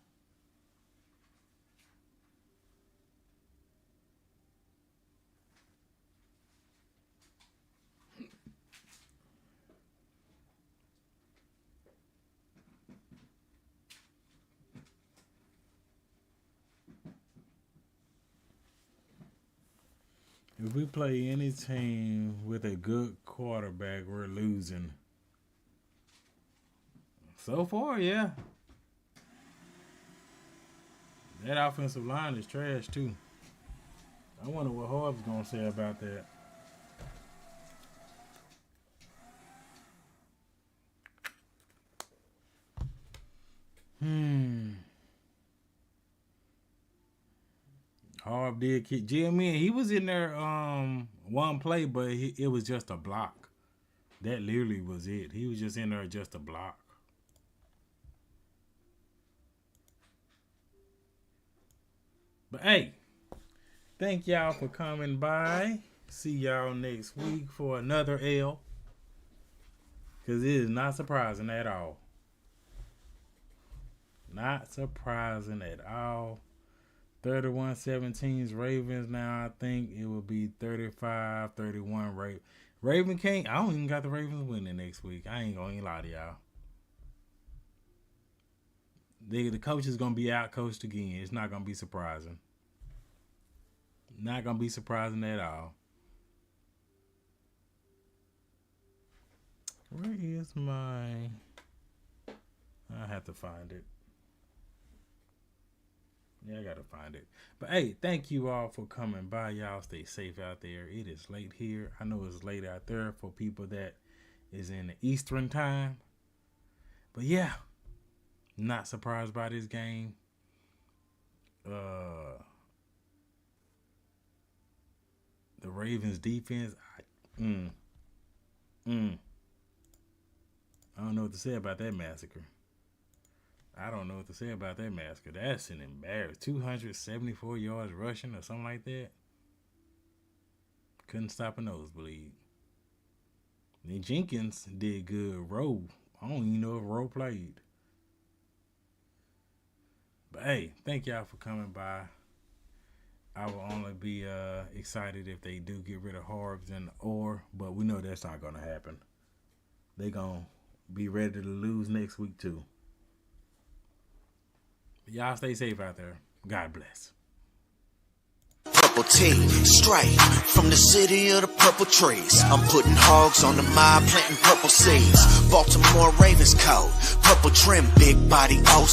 A: If we play any team with a good quarterback, we're losing. So far, yeah. That offensive line is trash, too. I wonder what Harb's going to say about that. Harb did kick Jimmy. He was in there one play, but it was just a block. That literally was it. He was just in there just a block. But hey, thank y'all for coming by. See y'all next week for another L. Because it is not surprising at all. Not surprising at all. 31-17's Ravens. Now I think it will be 35-31 Raven King. I don't even got the Ravens winning next week. I ain't gonna lie to y'all. The coach is gonna be out coached again. It's not gonna be surprising. Not gonna be surprising at all. Where is my? I have to find it. Yeah, I gotta find it. But hey, thank you all for coming by. Y'all stay safe out there. It is late here. I know it's late out there for people that is in the Eastern time. But yeah, not surprised by this game. The Ravens defense, I I don't know what to say about that massacre. That's an embarrassment. 274 yards rushing or something like that. Couldn't stop a nosebleed. Then Jenkins did good. Rowe, I don't even know if Rowe played. But hey, thank y'all for coming by. I will only be excited if they do get rid of Hargs and Orr, but we know that's not going to happen. They're going to be ready to lose next week too. But y'all stay safe out there. God bless.
B: Purple tea, straight from the city of the purple trees. I'm putting hogs on the mob, planting purple seeds. Baltimore Ravens coat, purple trim, big body,